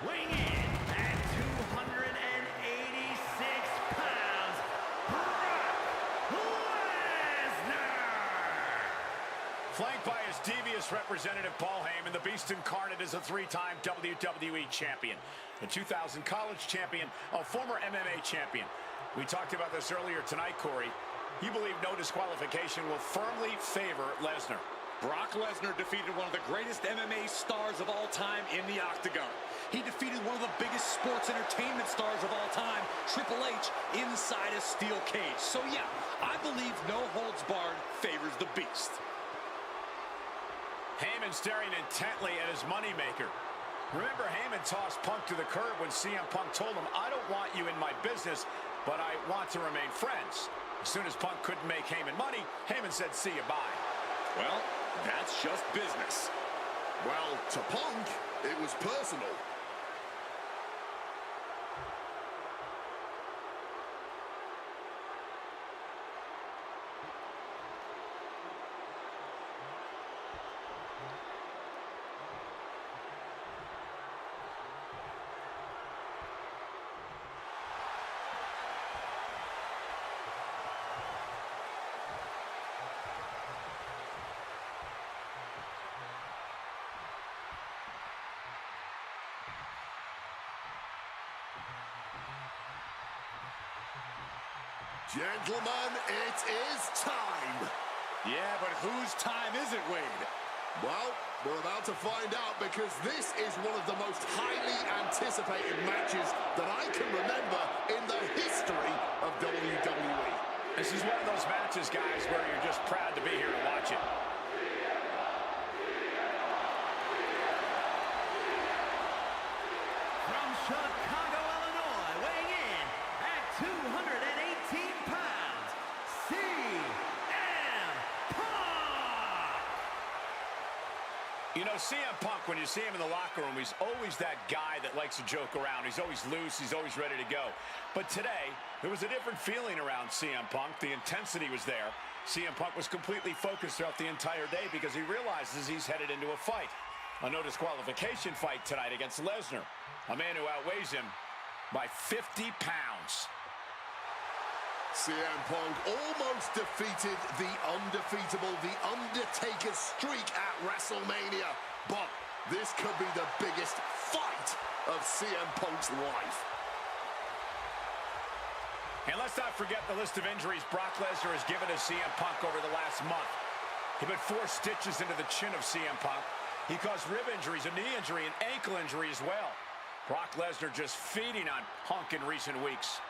weighing in at 286 pounds, Brock Lesnar! Flanked by his devious representative Paul Heyman, the Beast incarnate is a three-time WWE champion, a 2000 college champion, a former MMA champion. We talked about this earlier tonight, Corey. You believe no disqualification will firmly favor Lesnar. Brock Lesnar defeated one of the greatest MMA stars of all time in the octagon. He defeated one of the biggest sports entertainment stars of all time, Triple H, inside a steel cage. So yeah, I believe no holds barred favors the Beast. Heyman staring intently at his moneymaker. Remember, Heyman tossed Punk to the curb when CM Punk told him, "I don't want you in my business, but I want to remain friends." As soon as Punk couldn't make Heyman money, Heyman said, "See you, bye." Well, that's just business. well, to Punk, it was personal. Gentlemen, it is time. Yeah, but whose time is it, Wade? Well, we're about to find out, because this is one of the most highly anticipated matches that I can remember in the history of WWE. This is one of those matches, guys, where you're just proud to be here to watch it. From Chicago, Illinois, weighing in at 218 pounds, CM Punk! You know, CM Punk, when you see him in the locker room, he's always that guy that likes to joke around. He's always loose. He's always ready to go. But today, there was a different feeling around CM Punk. The intensity was there. CM Punk was completely focused throughout the entire day because he realizes he's headed into a fight. A no disqualification fight tonight against Lesnar, a man who outweighs him by 50 pounds. CM Punk almost defeated the undefeatable, The Undertaker's streak at WrestleMania. But this could be the biggest fight of CM Punk's life. And let's not forget the list of injuries Brock Lesnar has given to CM Punk over the last month. He put 4 stitches into the chin of CM Punk. He caused rib injuries, a knee injury, an ankle injury as well. Brock Lesnar just feeding on Punk in recent weeks.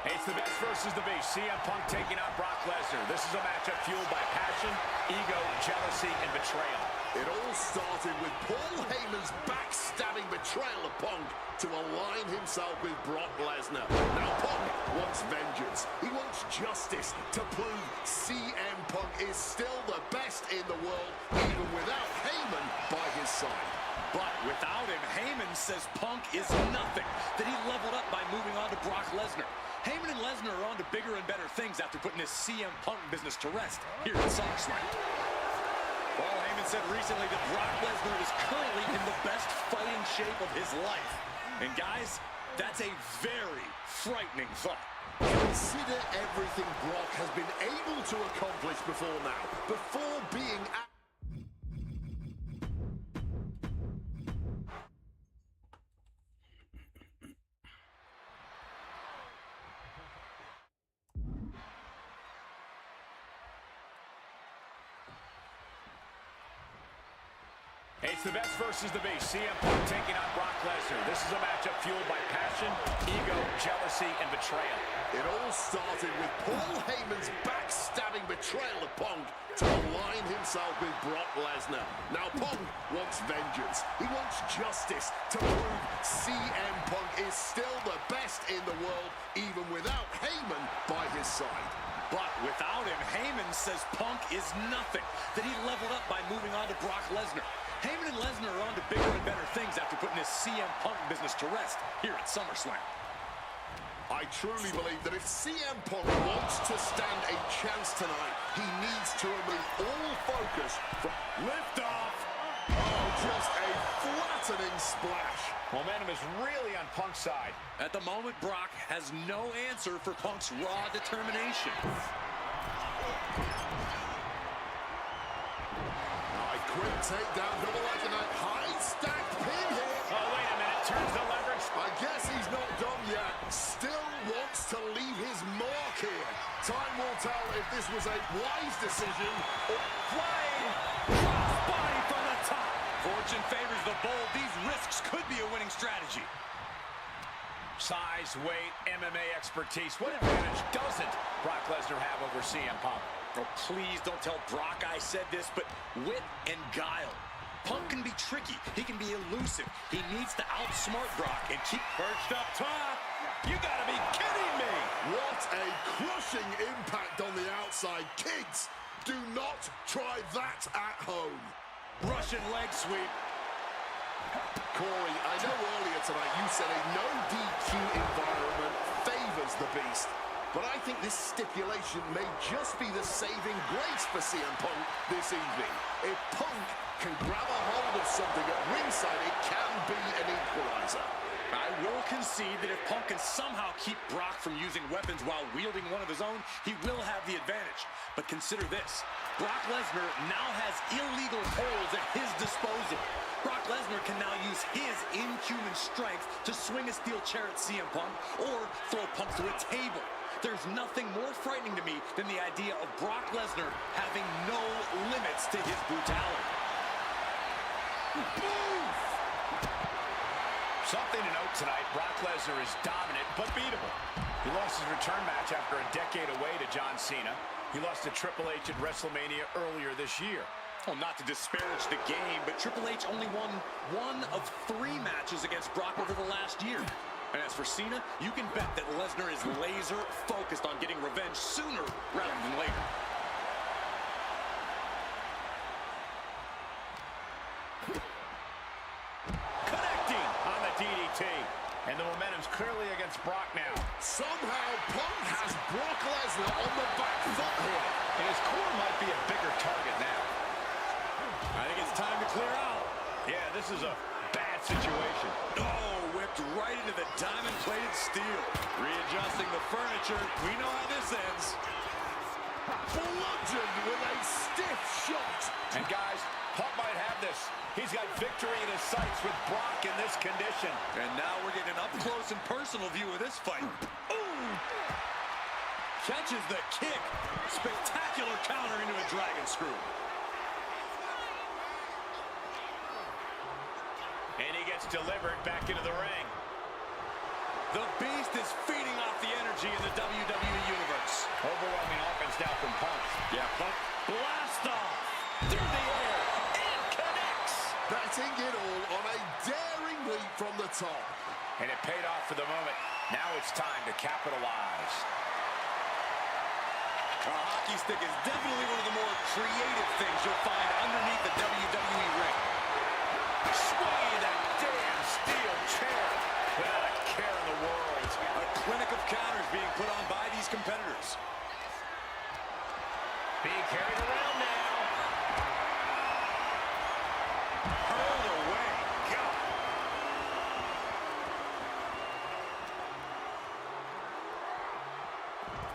It's the best versus the beast. CM Punk taking on Brock Lesnar. This is a matchup fueled by passion, ego, jealousy, and betrayal. It all started with Paul Heyman's backstabbing betrayal of Punk to align himself with Brock Lesnar. Now Punk wants vengeance. He wants justice to prove CM Punk is still the best in the world, even without Heyman by his side. But without him, Heyman says Punk is nothing, that he leveled up by moving on to Brock Lesnar. Heyman and Lesnar are on to bigger and better things after putting this CM Punk business to rest here at SummerSlam. Paul Heyman said recently that Brock Lesnar is currently in the best fighting shape of his life. And guys, that's a very frightening thought. Consider everything Brock has been able to accomplish before now, before being at... It's the best versus the beast. CM Punk taking on Brock Lesnar. This is a matchup fueled by passion, ego, jealousy, and betrayal. It all started with Paul Heyman's backstabbing betrayal of Punk to align himself with Brock Lesnar. Now Punk wants vengeance. He wants justice to prove CM Punk is still the best in the world, even without Heyman by his side. But without him, Heyman says Punk is nothing, that he leveled up by moving on to Brock Lesnar. Heyman and Lesnar are on to bigger and better things after putting this CM Punk business to rest here at SummerSlam. I truly believe that if CM Punk wants to stand a chance tonight, he needs to remove all focus from liftoff. Oh, just a flattening splash. Momentum is really on Punk's side. At the moment, Brock has no answer for Punk's raw determination. Quick takedown, double like a knife, high stacked pin here. Oh, wait a minute, turns the leverage. I guess he's not done yet. Still wants to leave his mark here. Time will tell if this was a wise decision or Flying crossbody from the top. Fortune favors the bold. These risks could be a winning strategy. Size, weight, MMA expertise. What advantage doesn't Brock Lesnar have over CM Punk? Oh, please don't tell Brock I said this, but wit and guile. Punk can be tricky. He can be elusive. He needs to outsmart Brock and keep perched up top. You gotta be kidding me! what a crushing impact on the outside. Kids, do not try that at home. Russian leg sweep. Corey, I know earlier tonight you said a no DQ environment favors the beast. But I think this stipulation may just be the saving grace for CM Punk this evening. If Punk can grab a hold of something at ringside, it can be an equalizer. I will concede that if Punk can somehow keep Brock from using weapons while wielding one of his own, he will have the advantage. But consider this. Brock Lesnar now has illegal holds at his disposal. Brock Lesnar can now use his inhuman strength to swing a steel chair at CM Punk or throw Punk through a table. There's nothing more frightening to me than the idea of Brock Lesnar having no limits to his brutality. Boom! Something to note tonight, Brock Lesnar is dominant but beatable. He lost his return match after a decade away to John Cena. He lost to Triple H at WrestleMania earlier this year. Well, not to disparage the game, but Triple H only won 1 of 3 matches against Brock over the last year. And as for Cena, you can bet that Lesnar is laser focused on getting revenge sooner rather than later. Connecting on the DDT. And the momentum's clearly against Brock now. Somehow Punk has Brock Lesnar on the back foot here. And his core might be a bigger target now. I think it's time to clear out. Yeah, this is a bad situation. Oh, whipped right into the diamond-plated steel. Readjusting the furniture. We know how this ends. Bludgeoned with a stiff shot. And guys, Punk might have this. He's got victory in his sights with Brock in this condition. And now we're getting an up-close and personal view of this fight. Ooh! Catches the kick. Spectacular counter into a dragon screw. And he gets delivered back into the ring. The Beast is feeding off the energy in the WWE Universe. Overwhelming offense now from Punk. Yeah, Punk blast off through the air and connects. Betting it all on a daring leap from the top. And it paid off for the moment. Now it's time to capitalize. A hockey stick is definitely one of the more creative things you'll find underneath the WWE ring. Swinging that damn steel chair without a care in the world. A clinic of counters being put on by these competitors. Being carried around now. Hurled away. God.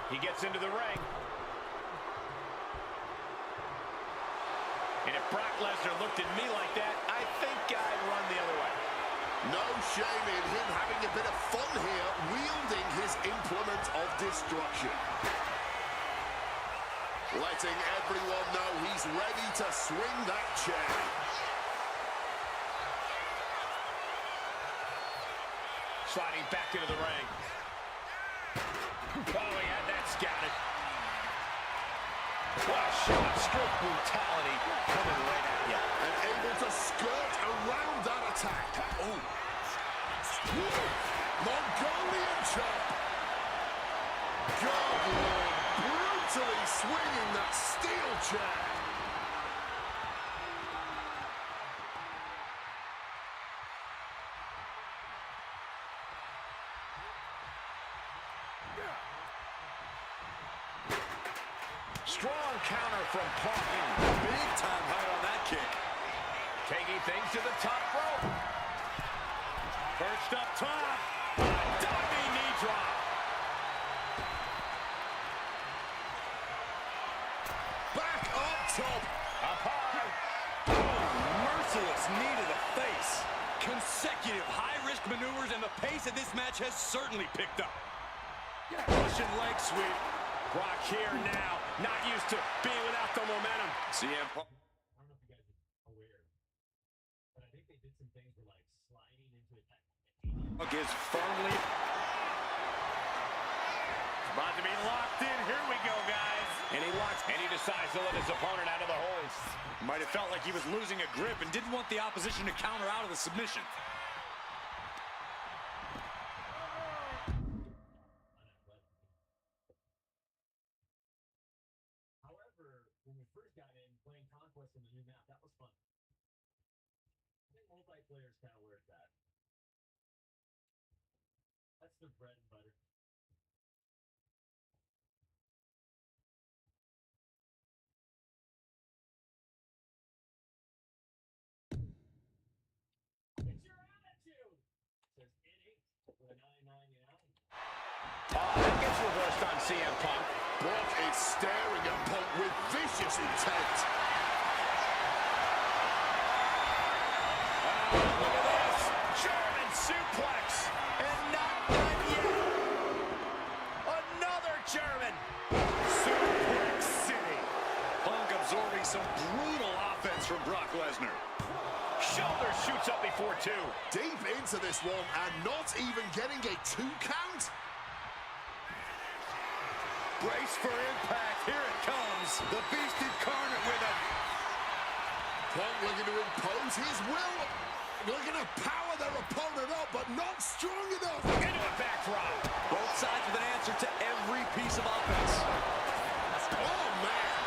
He gets into the ring. And if Brock Lesnar looked at me like that, I think I'd run the other way. No shame in him having a bit of fun here, wielding his implement of destruction. Letting everyone know he's ready to swing that chair. Sliding back into the ring. Oh, he had that scouted. What a shot, stroke brutality coming right at you. And able to skirt around that attack. Oh. Mongolian chop. God, Lord, brutally swinging that steel chair. Strong counter from Punk. Big time height on that kick. Taking things to the top rope. Perched up top. Diving knee drop. Back up top. Up high. Merciless knee to the face. Consecutive high-risk maneuvers, and the pace of this match has certainly picked up. Russian leg sweep. Brock here now, not used to being without the momentum. CM Punk. I don't know if you guys are aware, but I think they did some things where, like, sliding into attack. Punk is firmly about to be locked in. Here we go, guys. And he locks, and he decides to let his opponent out of the hold. Might have felt like he was losing a grip and didn't want the opposition to counter out of the submission. When we first got in, playing Conquest in the new map, that was fun. I think multiplayer is kind of where it's at. That's the bread and butter. It's your attitude! Says it ain't with a 9.99. That gets reversed on CM Punk. Brock is staring at Punk with vicious intent. Oh, look at this. German suplex. And not done yet. Another German. Suplex City. Punk absorbing some brutal offense from Brock Lesnar. Shoulder shoots up before two. Deep into this one and not even getting a 2 count. Brace for impact. Here it comes. The Beast Incarnate with him. Punk looking to impose his will. Looking to power their opponent up, but not strong enough. Into a backdrop. Both sides with an answer to every piece of offense. Oh, man.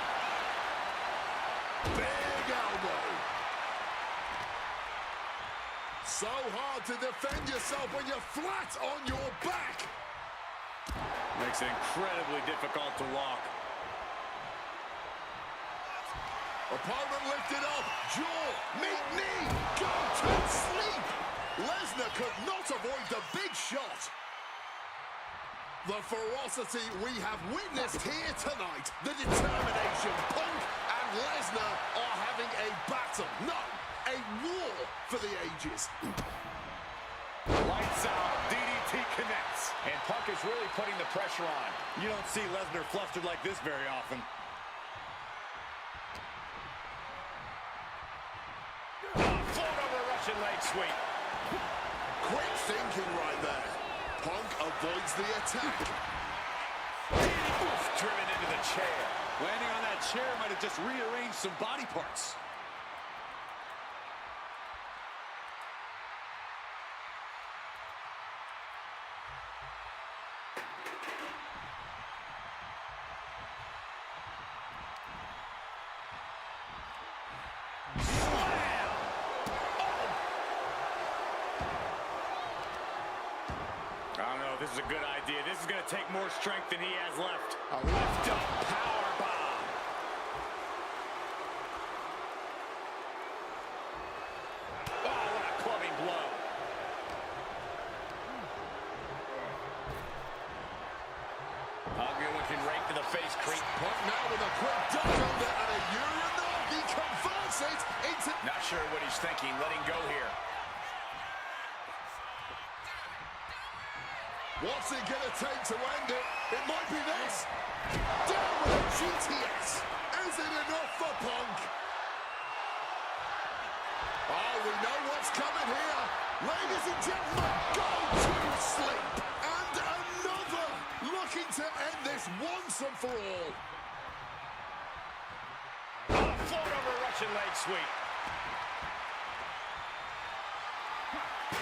Big elbow. So hard to defend yourself when you're flat on your back. Makes it incredibly difficult to walk. Opponent lifted up. Jaw, meet knee, go to sleep. Lesnar could not avoid the big shot. The ferocity we have witnessed here tonight. The determination. Punk and Lesnar are having a battle. No, a war for the ages. Lights out. DDT connects. And Punk is really putting the pressure on. You don't see Lesnar flustered like this very often. Float over Russian leg sweep. Quick thinking right there. Punk avoids the attack. Oof, driven into the chair. Landing on that chair might have just rearranged some body parts. This is a good idea. This is going to take more strength than he has left. A lift up power bomb. Oh, what a clubbing blow. Ugly looking nice creep. Punk now with a quick duck under and a Uranagi converts it into... Not sure what he's thinking, letting go here. What's it going to take to end it? It might be this. Down with a GTS. Is it enough for Punk? Oh, we know what's coming here. Ladies and gentlemen, go to sleep. And another looking to end this once and for all. Oh, float over Russian leg sweep.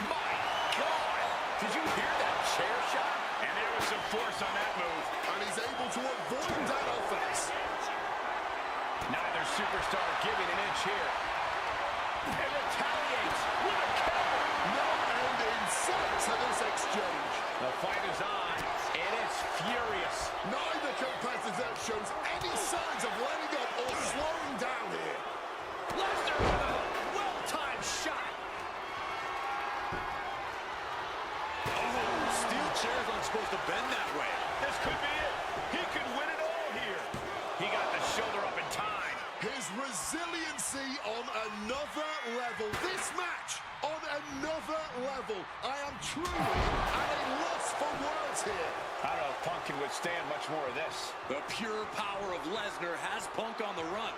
My God! Did you hear that chair shot? And there was some force on that move. And he's able to avoid that offense. Neither superstar giving an inch here. And retaliates. What a counter! No end in sight to this exchange. The fight is on, and it's furious. Neither competitor shows any signs of letting up or slowing down here. Lesnar with a well-timed shot. Oh, steel chairs aren't supposed to bend that way. This could be it. He could win it all here. He got the shoulder up in time. His resiliency on another level. This match on another level. I am truly at a loss for words here. I don't know if Punk can withstand much more of this. The pure power of Lesnar has Punk on the run.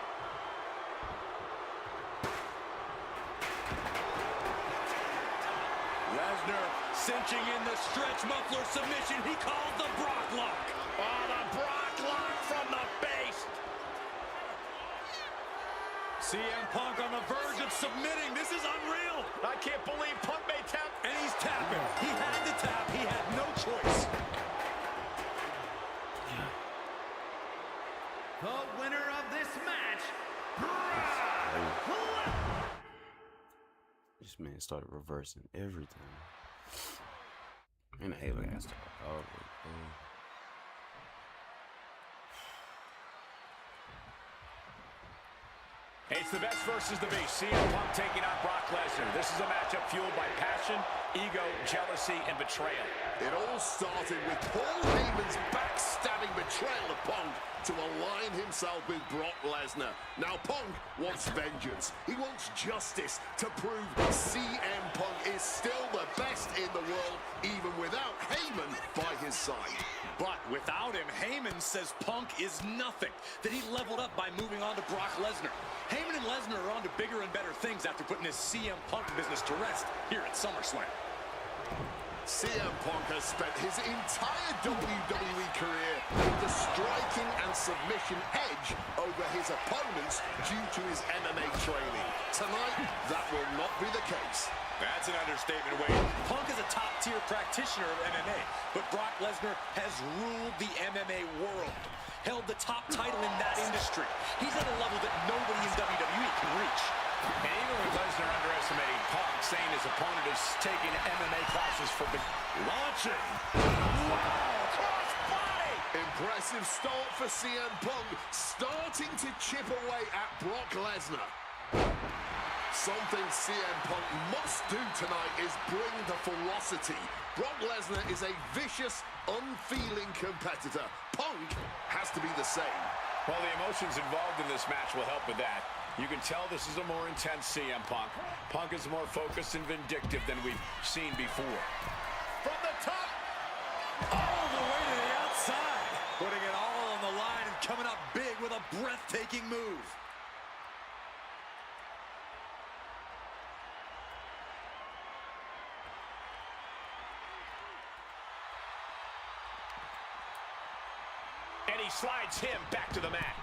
Lesnar cinching in the stretch muffler submission. He calls the Brock Lock. Oh, the Brock Lock from the base. CM Punk on the verge of submitting. This is unreal. I can't believe Punk may tap. And he's tapping. He had to tap. He had no choice. The winner of this match, Brock Lesnar. This man started reversing everything. And I hate when I start. It's the best versus the beast. CM Punk taking out Brock Lesnar. This is a matchup fueled by passion, ego, jealousy, and betrayal. It all started with Paul Heyman's backstabbing betrayal of Punk to align himself with Brock Lesnar. Now Punk wants vengeance. He wants justice to prove CM Punk is still the best in the world, even without Heyman by his side. But without him, Heyman says Punk is nothing, that he leveled up by moving on to Brock Lesnar. Heyman and Lesnar are on to bigger and better things after putting his CM Punk business to rest here at SummerSlam. CM Punk has spent his entire WWE career with the striking and submission edge over his opponents due to his MMA training. Tonight, that will not be the case. That's an understatement, Wade. Punk is a top-tier practitioner of MMA, but Brock Lesnar has ruled the MMA world, held the top title in that industry. He's at a level that nobody in WWE can reach. And even with Lesnar underestimating Punk, saying his opponent is taking MMA classes for Launching. Wow, cross body! Impressive start for CM Punk, starting to chip away at Brock Lesnar. Something CM Punk must do tonight is bring the ferocity. Brock Lesnar is a vicious, unfeeling competitor. Punk has to be the same. Well, the emotions involved in this match will help with that. You can tell this is a more intense CM Punk. Punk is more focused and vindictive than we've seen before. From the top, all the way to the outside. Putting it all on the line and coming up big with a breathtaking move. And he slides him back to the mat.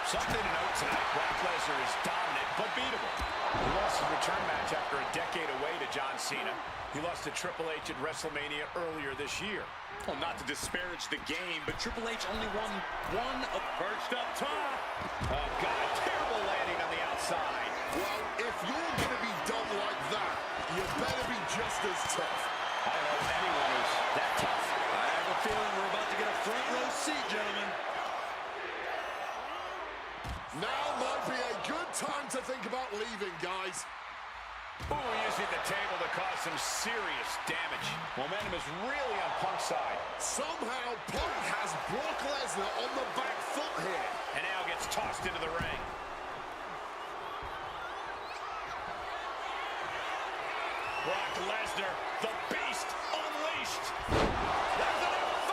Something to note tonight, Brock Lesnar is dominant but beatable. He lost his return match after a decade away to John Cena. He lost to Triple H at WrestleMania earlier this year. Well, not to disparage the game, but Triple H only won one of perched up top. Oh, God, terrible landing on the outside. Well, if you're going to be done like that, you better be just as tough. I don't know if anyone is that tough. I have a feeling we're about to get a front row seat, gentlemen. Now might be a good time to think about leaving, guys. Ooh, using the table to cause some serious damage. Momentum is really on Punk's side. Somehow, Punk has Brock Lesnar on the back foot here. And now gets tossed into the ring. Brock Lesnar, the beast, unleashed. There's an F5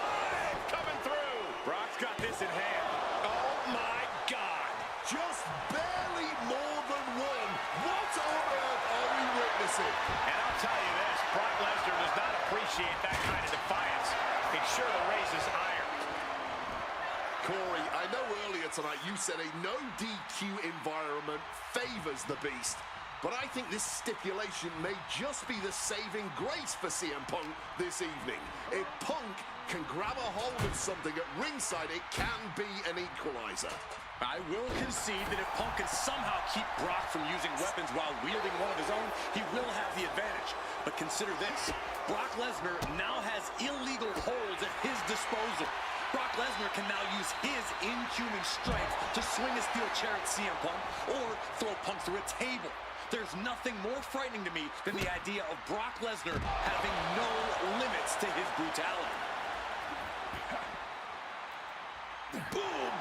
coming through. Brock's got this in hand. Oh, my God. Just barely more than one. What on earth are we witnessing? And I'll tell you this, Brock Lesnar does not appreciate that kind of defiance. It sure raises iron. Corey, I know earlier tonight you said a no DQ environment favors the Beast. But I think this stipulation may just be the saving grace for CM Punk this evening. If Punk can grab a hold of something at ringside, it can be an equalizer. I will concede that if Punk can somehow keep Brock from using weapons while wielding one of his own, he will have the advantage. But consider this, Brock Lesnar now has illegal holds at his disposal. Brock Lesnar can now use his inhuman strength to swing a steel chair at CM Punk or throw Punk through a table. There's nothing more frightening to me than the idea of Brock Lesnar having no limits to his brutality. Boom!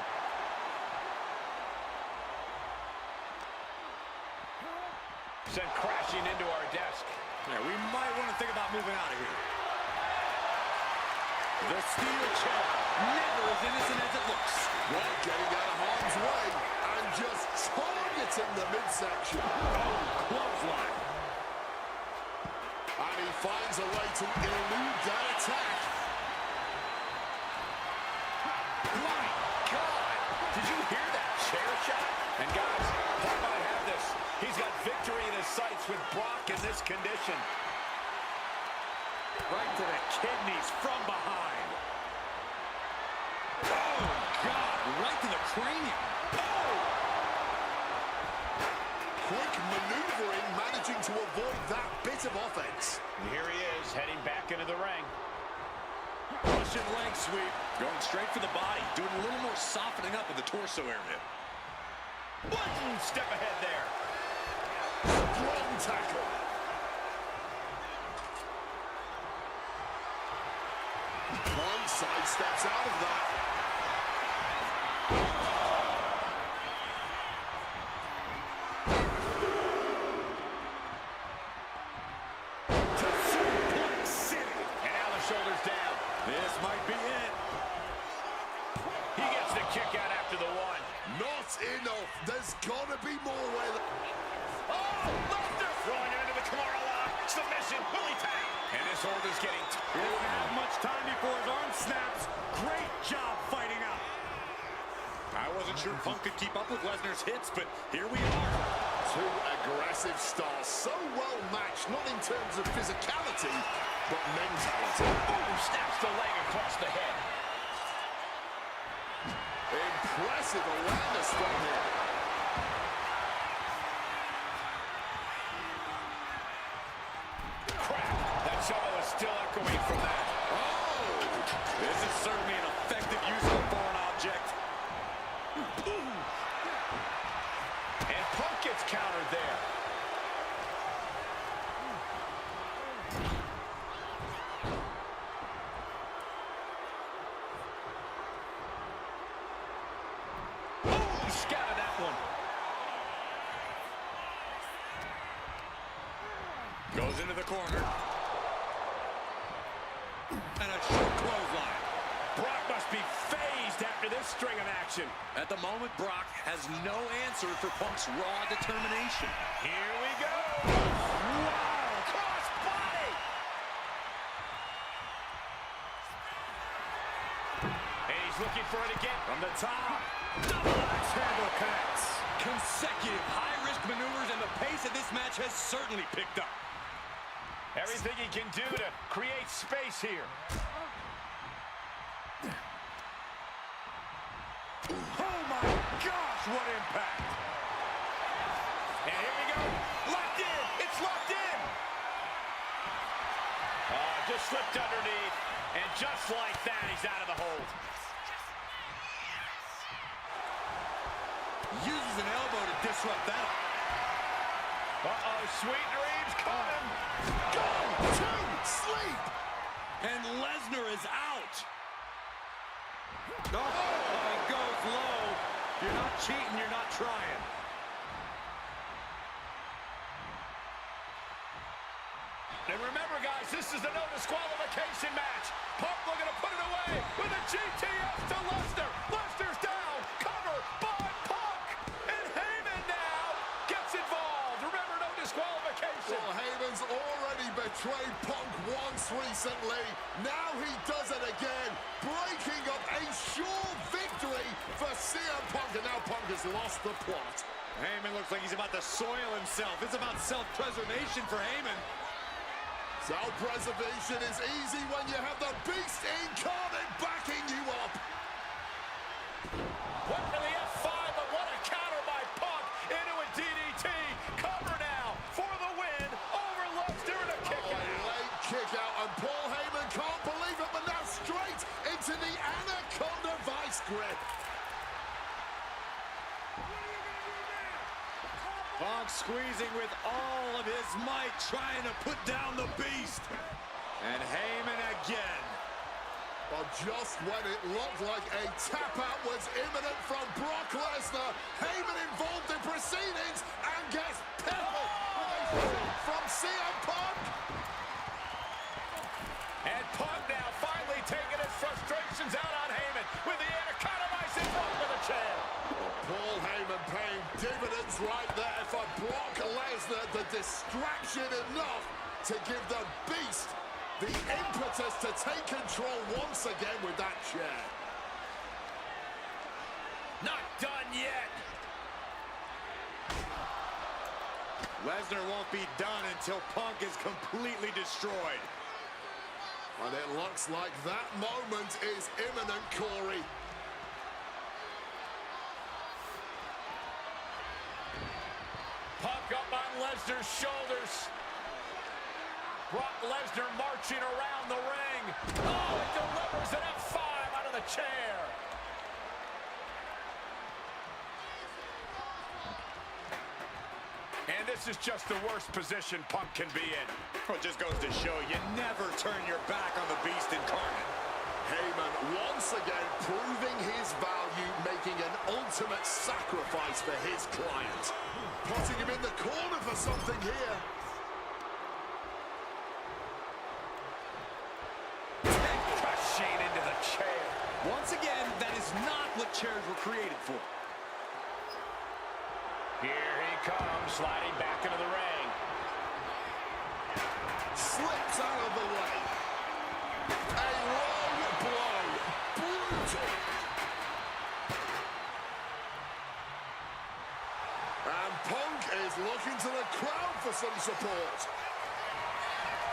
Sent crashing into our desk. Yeah, we might want to think about moving out of here. The steel chair, never as innocent as it looks. Well, getting out of harm's way and just targeting the midsection. Oh, clothesline. And he finds a way to elude that attack. My God! Did you hear that chair shot? And guys, Punk might have this. He's got victory in his sights with Brock in this condition. Right to the kidneys from behind. Oh, God, right to the cranium. Oh! Quick maneuvering, managing to avoid that bit of offense. And here he is, heading back into the ring. Russian leg sweep. Going straight for the body. Doing a little more softening up of the torso area. One step ahead there. Strong tackle. One side steps out of that. To Suplex City. And now the shoulders down. This might be it. He gets the kick out after the one. Not enough. There's got to be more where the... Oh, Lesnar throwing him into the Kimura lock. Submission, Willie tap. And this hold is getting... He doesn't have much time before his arm snaps. Great job fighting out. I wasn't sure Punk could keep up with Lesnar's hits, but here we are. Two aggressive stars, so well matched, not in terms of physicality, but mentality. Boom, snaps the leg across the head. Impressive awareness from him. Crap, that shovel is still echoing from that. Oh! This is certainly an effective use of a foreign object. And Punk gets countered there. Oh, he scattered that one. Goes into the corner. And a short clothesline. Brock must be phased after this string of action. At the moment, Brock has no answer for Punk's raw determination. Here we go. Wow, cross body. And he's looking for it again. From the top. Double axe handle connects. Consecutive high-risk maneuvers, and the pace of this match has certainly picked up. Everything he can do to create space here. Oh my gosh, what impact! And here we go, locked in, it's locked in! Just slipped underneath, and just like that, he's out of the hold. Uses an elbow to disrupt that. Uh-oh, sweet dreams coming. Go to sleep. And Lesnar is out. Oh, he goes low. You're not cheating, you're not trying. And remember, guys, this is a no disqualification match. Punk looking to put it away with a GTS to Lesnar. Lesnar's down. Cover by Punk. And Heyman now gets involved. Remember, no disqualification. Well, Heyman's already betrayed Punk once recently. Now he does it again, breaking up a sure victory for CM Punk. And now Punk has lost the plot. Heyman looks like he's about to soil himself. It's about self-preservation for Heyman. Self-preservation is easy when you have the Beast incarnate backing you up. Went for the F5, but what a counter by Punk into a DDT. Cover now for the win over Lesnar and a kick out. A late kick out, and Paul Heyman can't believe it, but now straight into the Anaconda Vice grip. Punk squeezing with all of his might, trying to put down the Beast. And Heyman again. But just when it looked like a tap-out was imminent from Brock Lesnar, Heyman involved in proceedings and gets peppered with a shot from CM Punk. And Punk now finally taking his frustrations out on Heyman with the Anaconda Vice in front of the chair. Paul Heyman paying dividends right there for Brock Lesnar. The distraction enough to give the Beast the impetus to take control once again with that chair. Not done yet. Lesnar won't be done until Punk is completely destroyed. And it looks like that moment is imminent, Corey. Punk up on Lesnar's shoulders. Brock Lesnar marching around the ring. Oh, it delivers an F5 out of the chair. And this is just the worst position Punk can be in. Well, it just goes to show you never turn your back on the Beast incarnate. Heyman once again proving his value, making an ultimate sacrifice for his client. Putting him in the corner for something here. Crushing into the chair. Once again, that is not what chairs were created for. Here he comes, sliding back into the ring. Slips out of the way. A low blow. Brutal. And Punk is looking to the crowd for some support.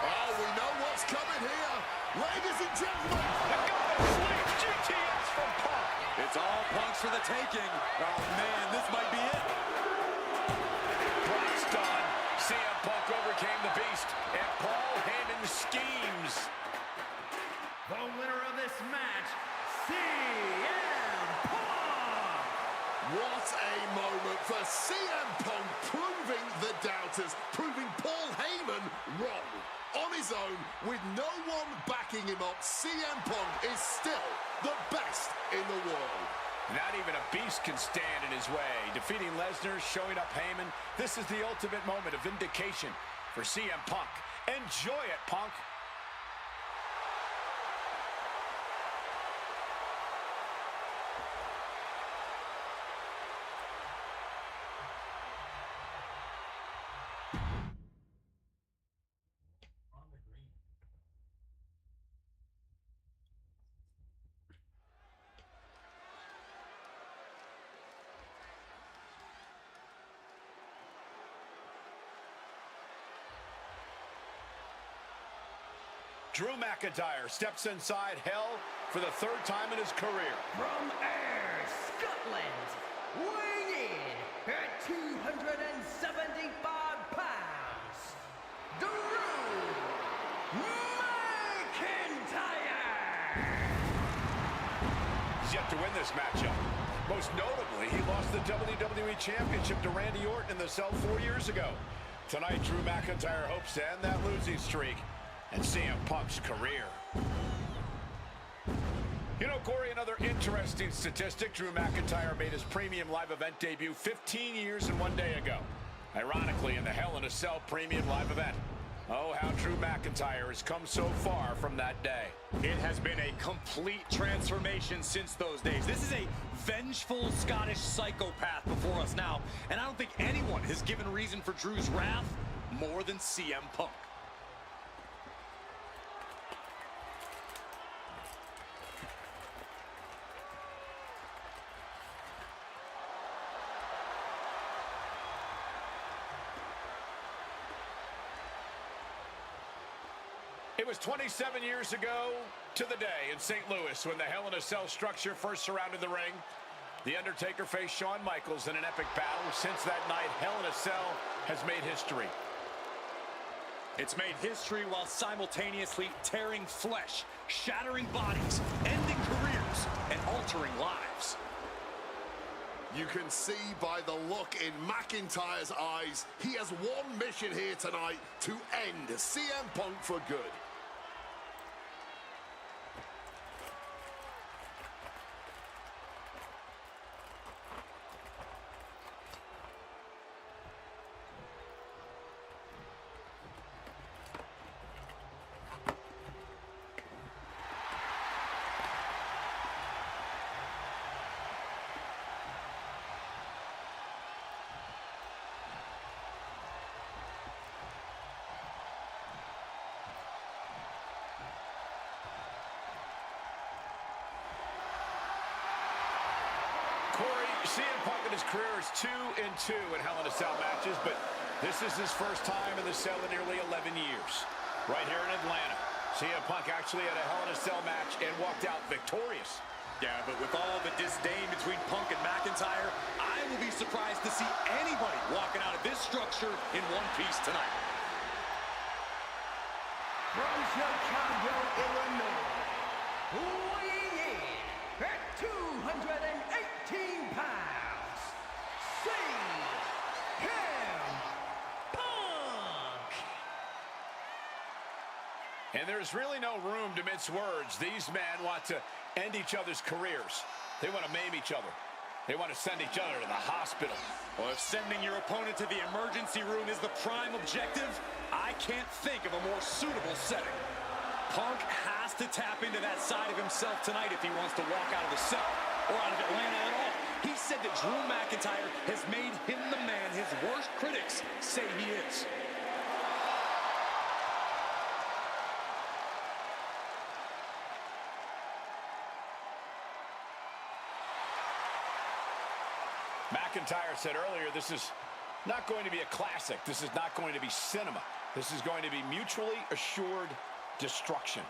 Oh, we know what's coming here. Ladies and gentlemen. The go to sleep GTS from Punk. It's all Punk's for the taking. Oh, man, this might be it. Brock's done. CM Punk overcame the Beast, and Paul Heyman schemes. The winner of this match, CM Punk! What a moment for CM Punk, proving the doubters, proving Paul Heyman wrong. On his own, with no one backing him up, CM Punk is still the best in the world. Not even a Beast can stand in his way. Defeating Lesnar, showing up Heyman. This is the ultimate moment of vindication for CM Punk. Enjoy it, Punk. On the green. Drew McIntyre steps inside Hell for the third time in his career. From Ayr, Scotland, weighing in at 275 pounds, Drew McIntyre! He's yet to win this matchup. Most notably, he lost the WWE Championship to Randy Orton in the Cell 4 years ago. Tonight, Drew McIntyre hopes to end that losing streak and CM Punk's career. You know, Corey, another interesting statistic. Drew McIntyre made his premium live event debut 15 years and 1 day ago. Ironically, in the Hell in a Cell premium live event. Oh, how Drew McIntyre has come so far from that day. It has been a complete transformation since those days. This is a vengeful Scottish psychopath before us now, and I don't think anyone has given reason for Drew's wrath more than CM Punk. It was 27 years ago to the day in St. Louis when the Hell in a Cell structure first surrounded the ring. The Undertaker faced Shawn Michaels in an epic battle. Since that night, Hell in a Cell has made history. It's made history while simultaneously tearing flesh, shattering bodies, ending careers, and altering lives. You can see by the look in McIntyre's eyes, he has one mission here tonight: to end CM Punk for good. Corey, CM Punk in his career is 2-2 in Hell in a Cell matches, but this is his first time in the cell in nearly 11 years. Right here in Atlanta, CM Punk actually had a Hell in a Cell match and walked out victorious. Yeah, but with all the disdain between Punk and McIntyre, I will be surprised to see anybody walking out of this structure in one piece tonight. From Chicago, Illinois, weighing in at 218 pounds, CM Punk! And there's really no room to mince words. These men want to end each other's careers. They want to maim each other. They want to send each other to the hospital. Well, if sending your opponent to the emergency room is the prime objective, I can't think of a more suitable setting. Punk has to tap into that side of himself tonight if he wants to walk out of the cell or out of Atlanta at all. He said that Drew McIntyre has made him the man his worst critics say he is. McIntyre said earlier, this is not going to be a classic. This is not going to be cinema. This is going to be mutually assured destruction.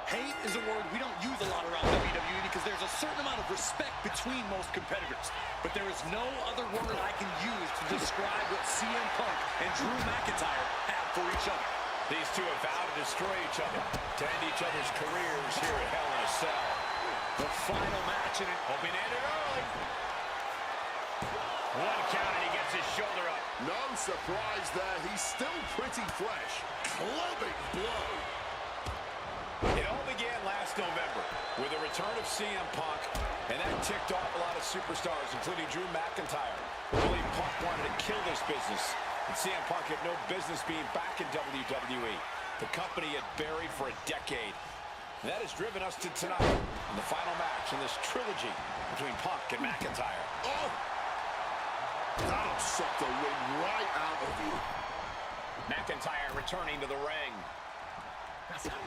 Hate is a word we don't use a lot around WWE because there's a certain amount of respect between most competitors. But there is no other word I can use to describe what CM Punk and Drew McIntyre have for each other. These two have vowed to destroy each other, to end each other's careers here at Hell in a Cell. The final match in it. Hoping to end it early. One count and he gets his shoulder up. No surprise there, he's still pretty fresh. Clubbing blow. It all began last November with the return of CM Punk, and that ticked off a lot of superstars, including Drew McIntyre. Really, Punk wanted to kill this business, and CM Punk had no business being back in WWE. The company had buried for a decade. And that has driven us to tonight, in the final match in this trilogy between Punk and McIntyre. Oh! That'll suck the wind right out of you. McIntyre returning to the ring.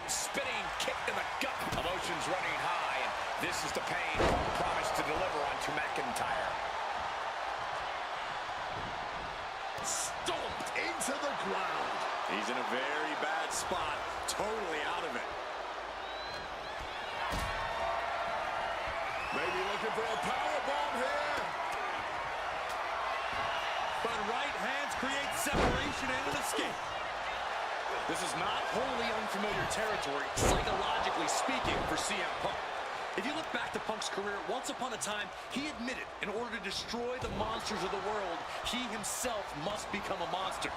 Spinning kick to the gut. Emotions running high, and this is the pain Punk promised to deliver onto McIntyre. Stomped into the ground. He's in a very bad spot, totally out of it. Maybe looking for a powerbomb here. But right hands create separation and an escape. This is not wholly unfamiliar territory, psychologically speaking, for CM Punk. If you look back to Punk's career, once upon a time, he admitted in order to destroy the monsters of the world, he himself must become a monster.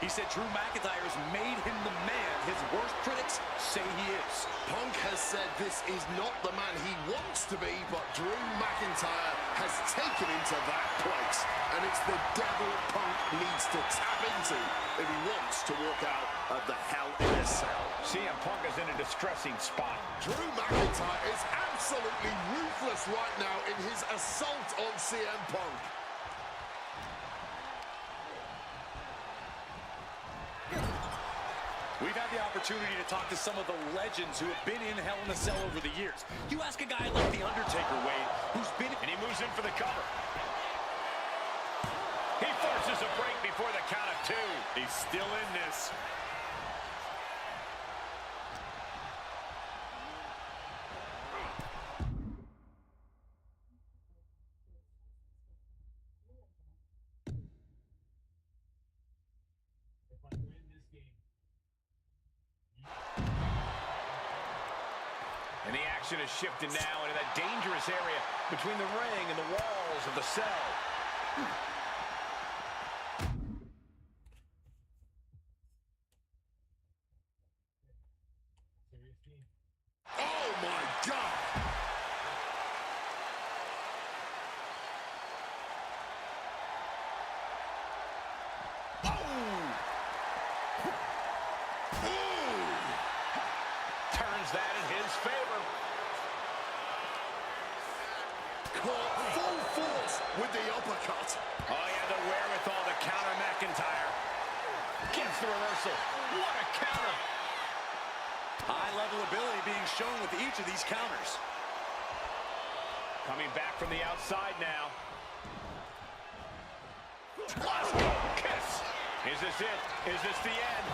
He said Drew McIntyre has made him the man his worst critics say he is. Punk has said this is not the man he wants to be, but Drew McIntyre has taken him to that place. And it's the devil Punk needs to tap into if he wants to walk out of the Hell in a Cell. CM Punk is in a distressing spot. Drew McIntyre is absolutely ruthless right now in his assault on CM Punk. We've had the opportunity to talk to some of the legends who have been in Hell in a Cell over the years. You ask a guy like The Undertaker, Wade, who's been... And he moves in for the cover. He forces a break before the count of 2. He's still in this. If I win this game, And the action is shifted now into that dangerous area between the ring and the walls of the cell. serious game. Oh my God! Turns that in his favor. Caught full force with the uppercut. Oh, yeah, the wherewithal to counter McIntyre. Gets the reversal. What a counter. High-level ability being shown with each of these counters. Coming back from the outside now. Let's go. Kiss. Is this it? Is this the end?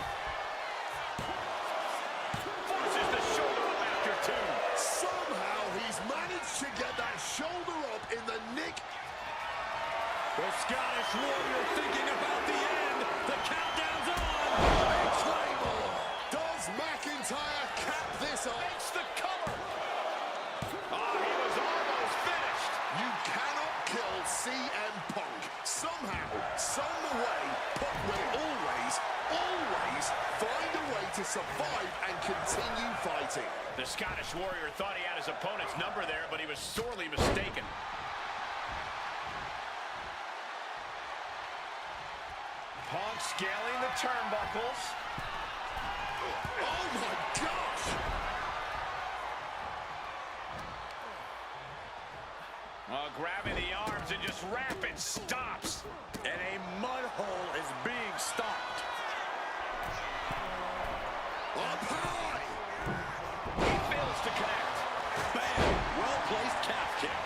Forces the shoulder up after 2. Somehow he's managed to get that shoulder up in the nick. The Scottish Warrior thinking about the end. The countdown's on. Claymore. Does McIntyre cap this off? Makes the cover. Oh, he was almost finished. You cannot kill CM Punk. Somehow, some way, Punk will always find a way to survive and continue fighting. The Scottish Warrior thought he had his opponent's number there, but he was sorely mistaken. Punk scaling the turnbuckles. Oh my gosh! Grabbing the arms and just rapid stops. And a mud hole is being stomped. Up high! He fails to connect. Bam! Well-placed calf kick.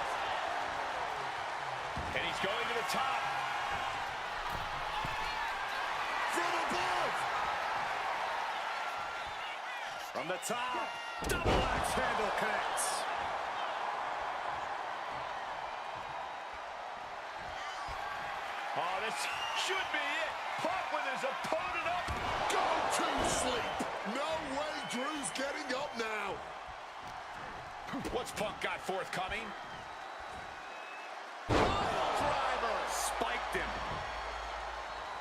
And he's going to the top. From above! From the top. Double axe handle connects. Oh, this should be it. Punk with his opponent up. Go to sleep! No way Drew's getting up now! What's Punk got forthcoming? Driver! Spiked him.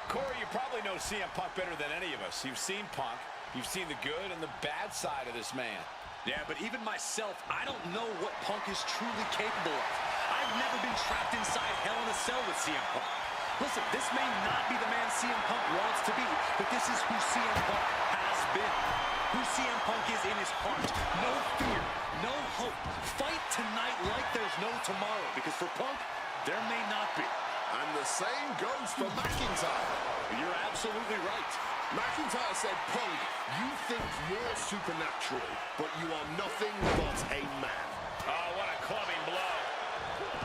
Corey, you probably know CM Punk better than any of us. You've seen Punk. You've seen the good and the bad side of this man. Yeah, but even myself, I don't know what Punk is truly capable of. I've never been trapped inside Hell in a Cell with CM Punk. Listen, this may not be the man CM Punk wants to be, but this is who CM Punk has been. Who CM Punk is in his heart. No fear, no hope. Fight tonight like there's no tomorrow, because for Punk, there may not be. And the same goes for McIntyre. You're absolutely right. McIntyre said, Punk, you think you're supernatural, but you are nothing but a man. Oh, what a clubbing blow.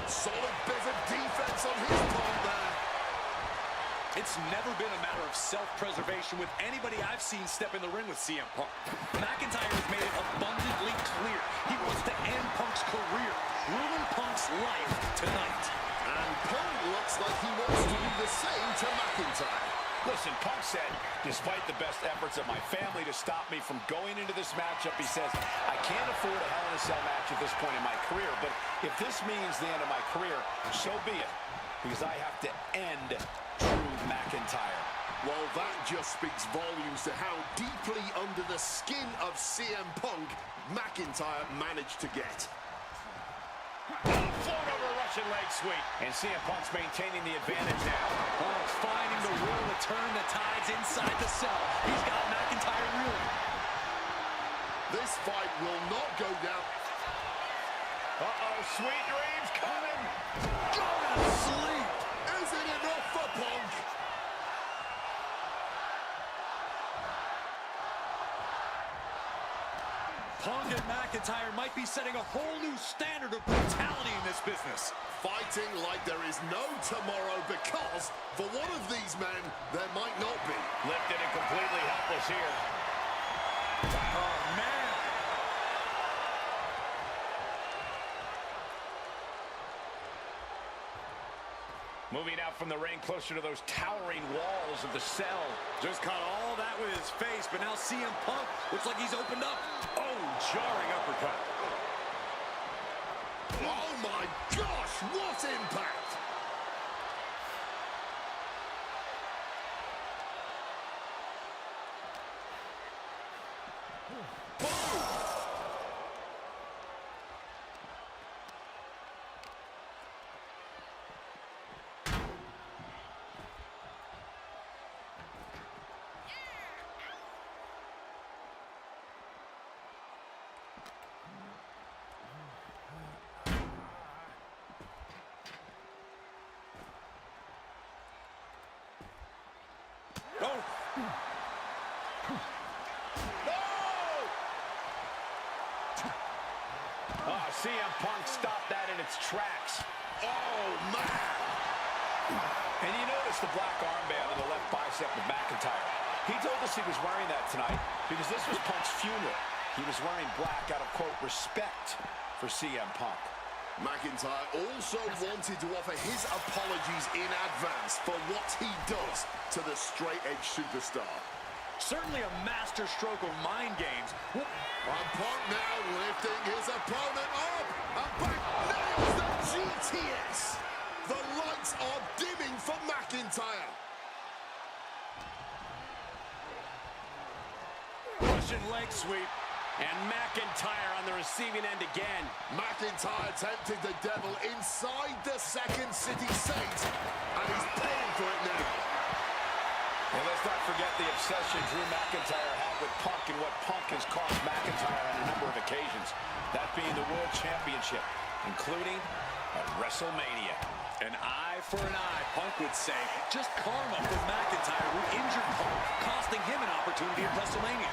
Solid bit of defense on his part there. It's never been a matter of self-preservation with anybody I've seen step in the ring with CM Punk. McIntyre has made it abundantly clear he wants to end Punk's career, ruin Punk's life tonight. And Punk looks like he wants to do the same to McIntyre. Listen, Punk said, despite the best efforts of my family to stop me from going into this matchup, he says, I can't afford a Hell in a Cell match at this point in my career, but if this means the end of my career, so be it, because I have to end Drew McIntyre. Well, that just speaks volumes to how deeply under the skin of CM Punk McIntyre managed to get. Float over a Russian leg sweep. And CM Punk's maintaining the advantage now. Punk's finding the will to turn the tides inside the cell. He's got McIntyre reeling. This fight will not go down. Uh-oh, sweet dreams coming. Go to sleep. Is it enough for Punk? Punk and McIntyre might be setting a whole new standard of brutality in this business. Fighting like there is no tomorrow because for one of these men, there might not be. Lifted and completely helpless here. Oh, man. Moving out from the ring closer to those towering walls of the cell. Just caught all that with his face, but now CM Punk looks like he's opened up. Oh, jarring uppercut. Oh my gosh, what impact! Oh. Oh, CM Punk stopped that in its tracks. Oh man! And you notice the black armband on the left bicep of McIntyre. He told us he was wearing that tonight because this was Punk's funeral. He was wearing black out of, quote, respect for CM Punk. McIntyre also wanted to offer his apologies in advance for what he does to the straight-edge superstar. Certainly a master stroke of mind games. And Punk now lifting his opponent up. And back nails the GTS. The lights are dimming for McIntyre. Russian leg sweep. And McIntyre on the receiving end again. McIntyre tempted the devil inside the Second City Saint. And he's paying for it now. And let's not forget the obsession Drew McIntyre had with Punk and what Punk has cost McIntyre on a number of occasions. That being the World Championship, including at WrestleMania. An eye for an eye, Punk would say. Just karma for McIntyre, who injured Punk, costing him an opportunity at WrestleMania.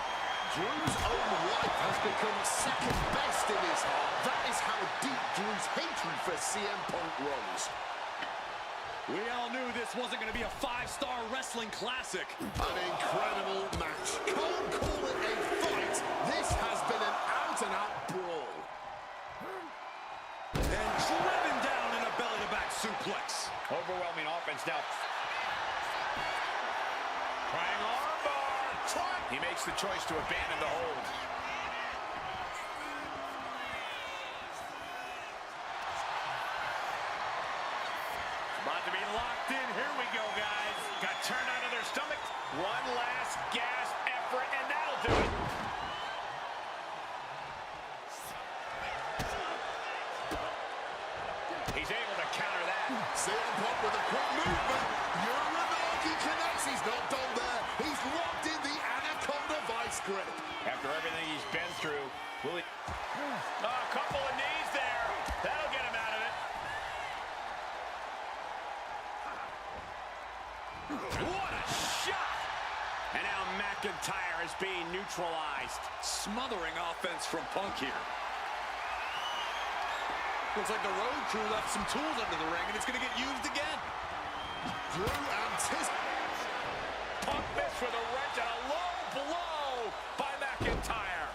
Drew's own life has become second best in his heart. That is how deep Drew's hatred for CM Punk runs. We all knew this wasn't going to be a 5-star wrestling classic. An incredible match. Can't call it a fight. This has been an out-and-out brawl. And driven down in a belly-to-back suplex. Overwhelming offense now. Trying armbar. He makes the choice to abandon the hold. About to be locked in. Here we go, guys. Got turned onto their stomach. One last gasp effort, and that'll do it. He's able to counter that. CM Punk with a quick movement. Uranagi connects. He's not done there. He's locked in the Anaconda vice grip. After everything he's been through, will he... Oh, a couple of knees there. That'll get him out of it. What a shot! And now McIntyre is being neutralized. Smothering offense from Punk here. Looks like the road crew left some tools under the ring, and it's going to get used again. Drew anticipates. Punk missed with a wrench and a low blow by McIntyre.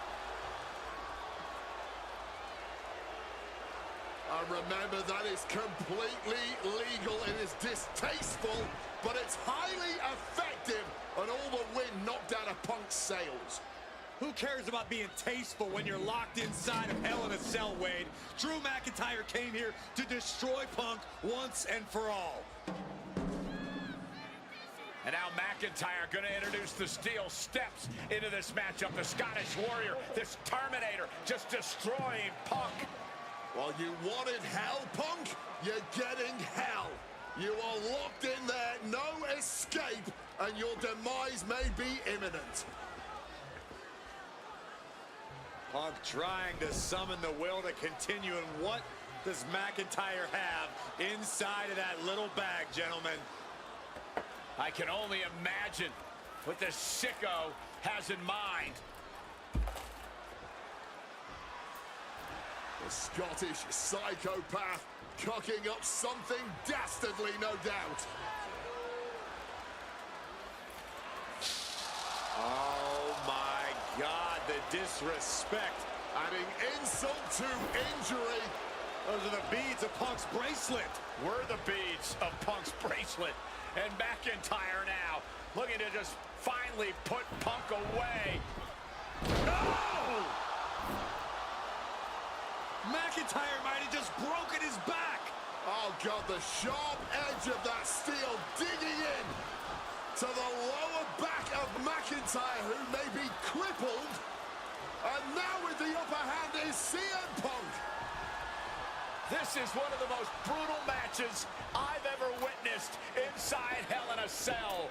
And remember, that is completely legal. It is distasteful but it's highly effective, and all the wind knocked out of Punk's sails. Who cares about being tasteful when you're locked inside of Hell in a Cell, Wade? Drew McIntyre came here to destroy Punk once and for all. And now McIntyre going to introduce the steel steps into this matchup. The Scottish Warrior, this Terminator, just destroying Punk. Well, you wanted hell, Punk? You're getting hell. You are locked in there, no escape, and your demise may be imminent. Punk trying to summon the will to continue, and what does McIntyre have inside of that little bag, gentlemen? I can only imagine what this sicko has in mind. The Scottish psychopath cocking up something dastardly, no doubt. Oh my God, the disrespect. Adding insult to injury. Those are the beads of Punk's bracelet. We're the beads of Punk's bracelet. And McIntyre now looking to just finally put Punk away. No! McIntyre might have just broken his back. Oh God, the sharp edge of that steel digging in to the lower back of McIntyre, who may be crippled. And now with the upper hand is CM Punk. This is one of the most brutal matches I've ever witnessed inside Hell in a Cell.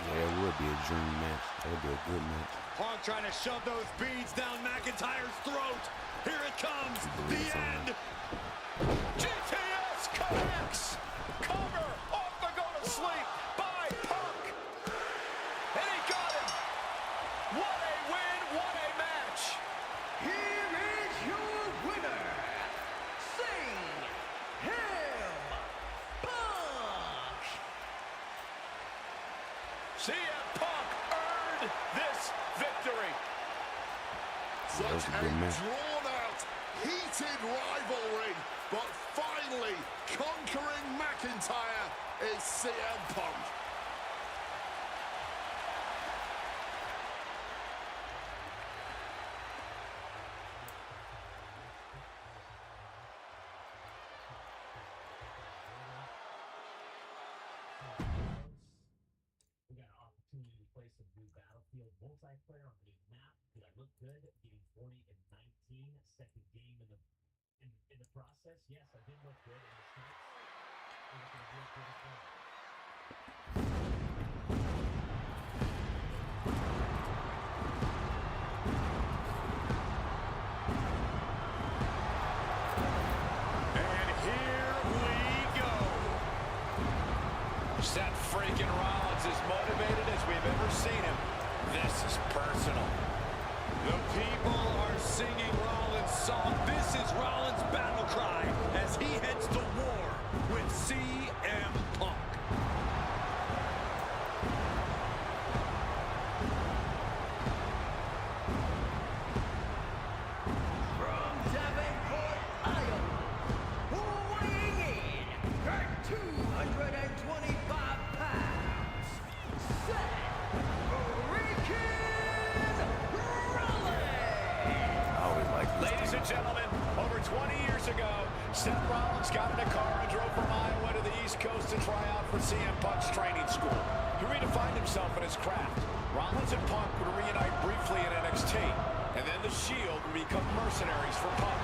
Yeah, it would be a dream match. That would be a good match. Punk trying to shove those beads down McIntyre's throat. Here it comes, the end. GTS connects. Cover off the go to sleep by Punk. And he got him. What a win, what a match. Here is your winner, CM Punk earned this victory. Such a drawn-out, heated rivalry, but finally conquering McIntyre is CM Punk. We got an opportunity to play some new Battlefield multiplayer on the map. Did I look good? Getting 40 and 19, second game in the process. Yes, I did look good in the snipes. We're looking to do it good as well. And here we go. Seth freaking Rollins as motivated as we've ever seen him. This is personal. The people are singing Rollins' song. This is Rollins' battle cry as he heads to war with CM Punk. From Davenport, Iowa, weighing in at 225 pounds, Seth freaking Rollins! I always like this. Ladies and gentlemen, over 20 years ago, Seth Rollins got in a car and drove from Iowa to the East Coast to try out for CM Punk's training school. He redefined himself in his craft. Rollins and Punk would reunite briefly in NXT, and then the Shield would become mercenaries for Punk.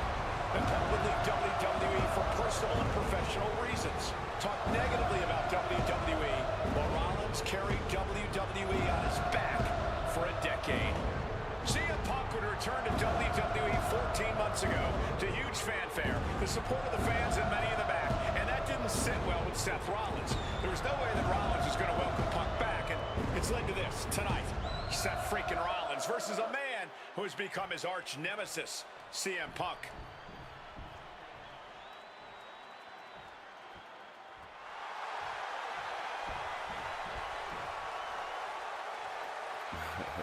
And Punk would leave WWE for personal and professional reasons. Talk negatively about WWE, while Rollins carried WWE on his back for a decade. CM Punk would return to WWE 14 months ago to huge fanfare, the support of the fans and many in the back, and that didn't sit well with Seth Rollins. There was no way that Rollins was going to welcome Punk back, and it's led to this tonight. Seth freaking Rollins versus a man who has become his arch nemesis, CM Punk.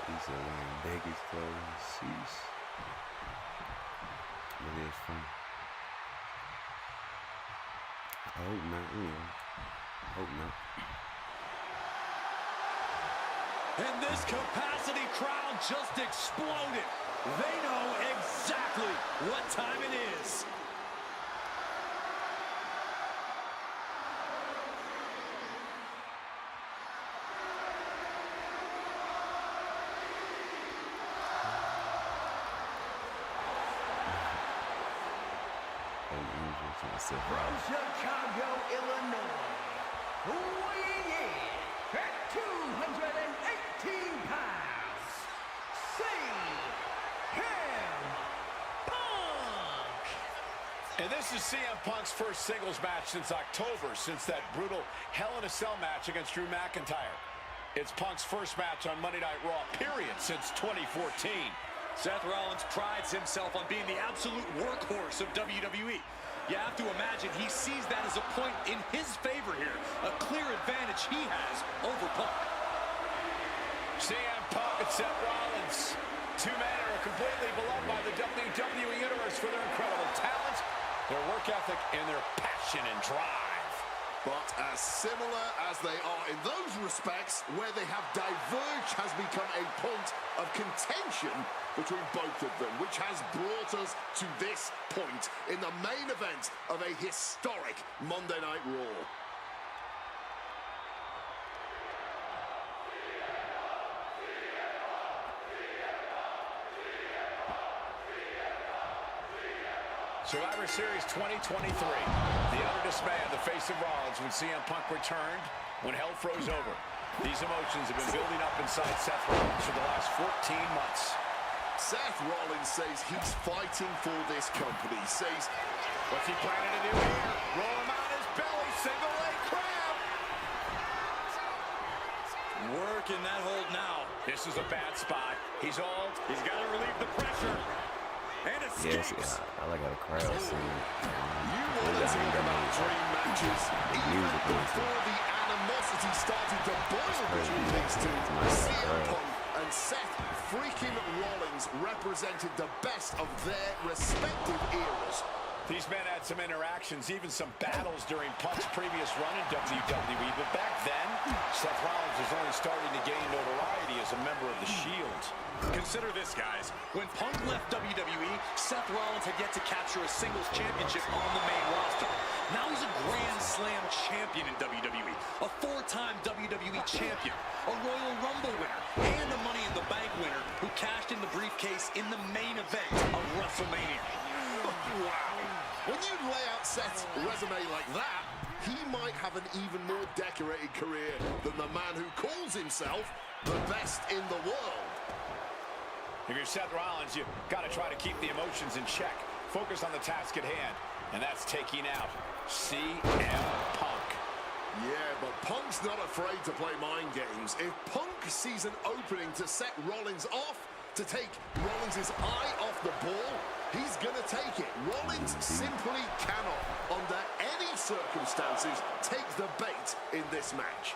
He said wearing Vegas clothes. Sheesh. But it's fun. I hope not, anyway. I hope not. And this capacity crowd just exploded. They know exactly what time it is. From Chicago, Illinois, weighing in at 218 pounds, CM Punk! And this is CM Punk's first singles match since October, since that brutal Hell in a Cell match against Drew McIntyre. It's Punk's first match on Monday Night Raw, period, since 2014. Seth Rollins prides himself on being the absolute workhorse of WWE. You have to imagine he sees that as a point in his favor here. A clear advantage he has over Punk. CM Punk and Seth Rollins. Two men are completely beloved by the WWE Universe for their incredible talent, their work ethic, and their passion and drive. But as similar as they are in those respects, where they have diverged has become a point of contention between both of them, which has brought us to this point in the main event of a historic Monday Night Raw. Survivor Series 2023. The utter dismay on the face of Rollins when CM Punk returned, when hell froze over. These emotions have been building up inside Seth Rollins for the last 14 months. Seth Rollins says he's fighting for this company. Says, what's he planning to do here? Roll him on his belly, single leg crab. Working that hold now. This is a bad spot. He's got to relieve the pressure. And escapes. Yes, I like how the crowd sing. you want to talk about dream matches. Even before the animosity started to boil between these two, CM Punk and Seth freaking Rollins represented the best of their respective eras. These men had some interactions, even some battles during Punk's previous run in WWE, but back then, Seth Rollins was only starting to gain notoriety as a member of the Shield. Consider this, guys. When Punk left WWE, Seth Rollins had yet to capture a singles championship on the main roster. Now he's a Grand Slam champion in WWE, a four-time WWE champion, a Royal Rumble winner, and a Money in the Bank winner who cashed in the briefcase in the main event of WrestleMania. Wow. When you lay out Seth's resume like that, he might have an even more decorated career than the man who calls himself the best in the world. If you're Seth Rollins, you've got to try to keep the emotions in check. Focus on the task at hand, and that's taking out CM Punk. Yeah, but Punk's not afraid to play mind games. If Punk sees an opening to set Rollins off, to take Rollins' eye off the ball, he's gonna take it. Rollins simply cannot, under any circumstances, take the bait in this match.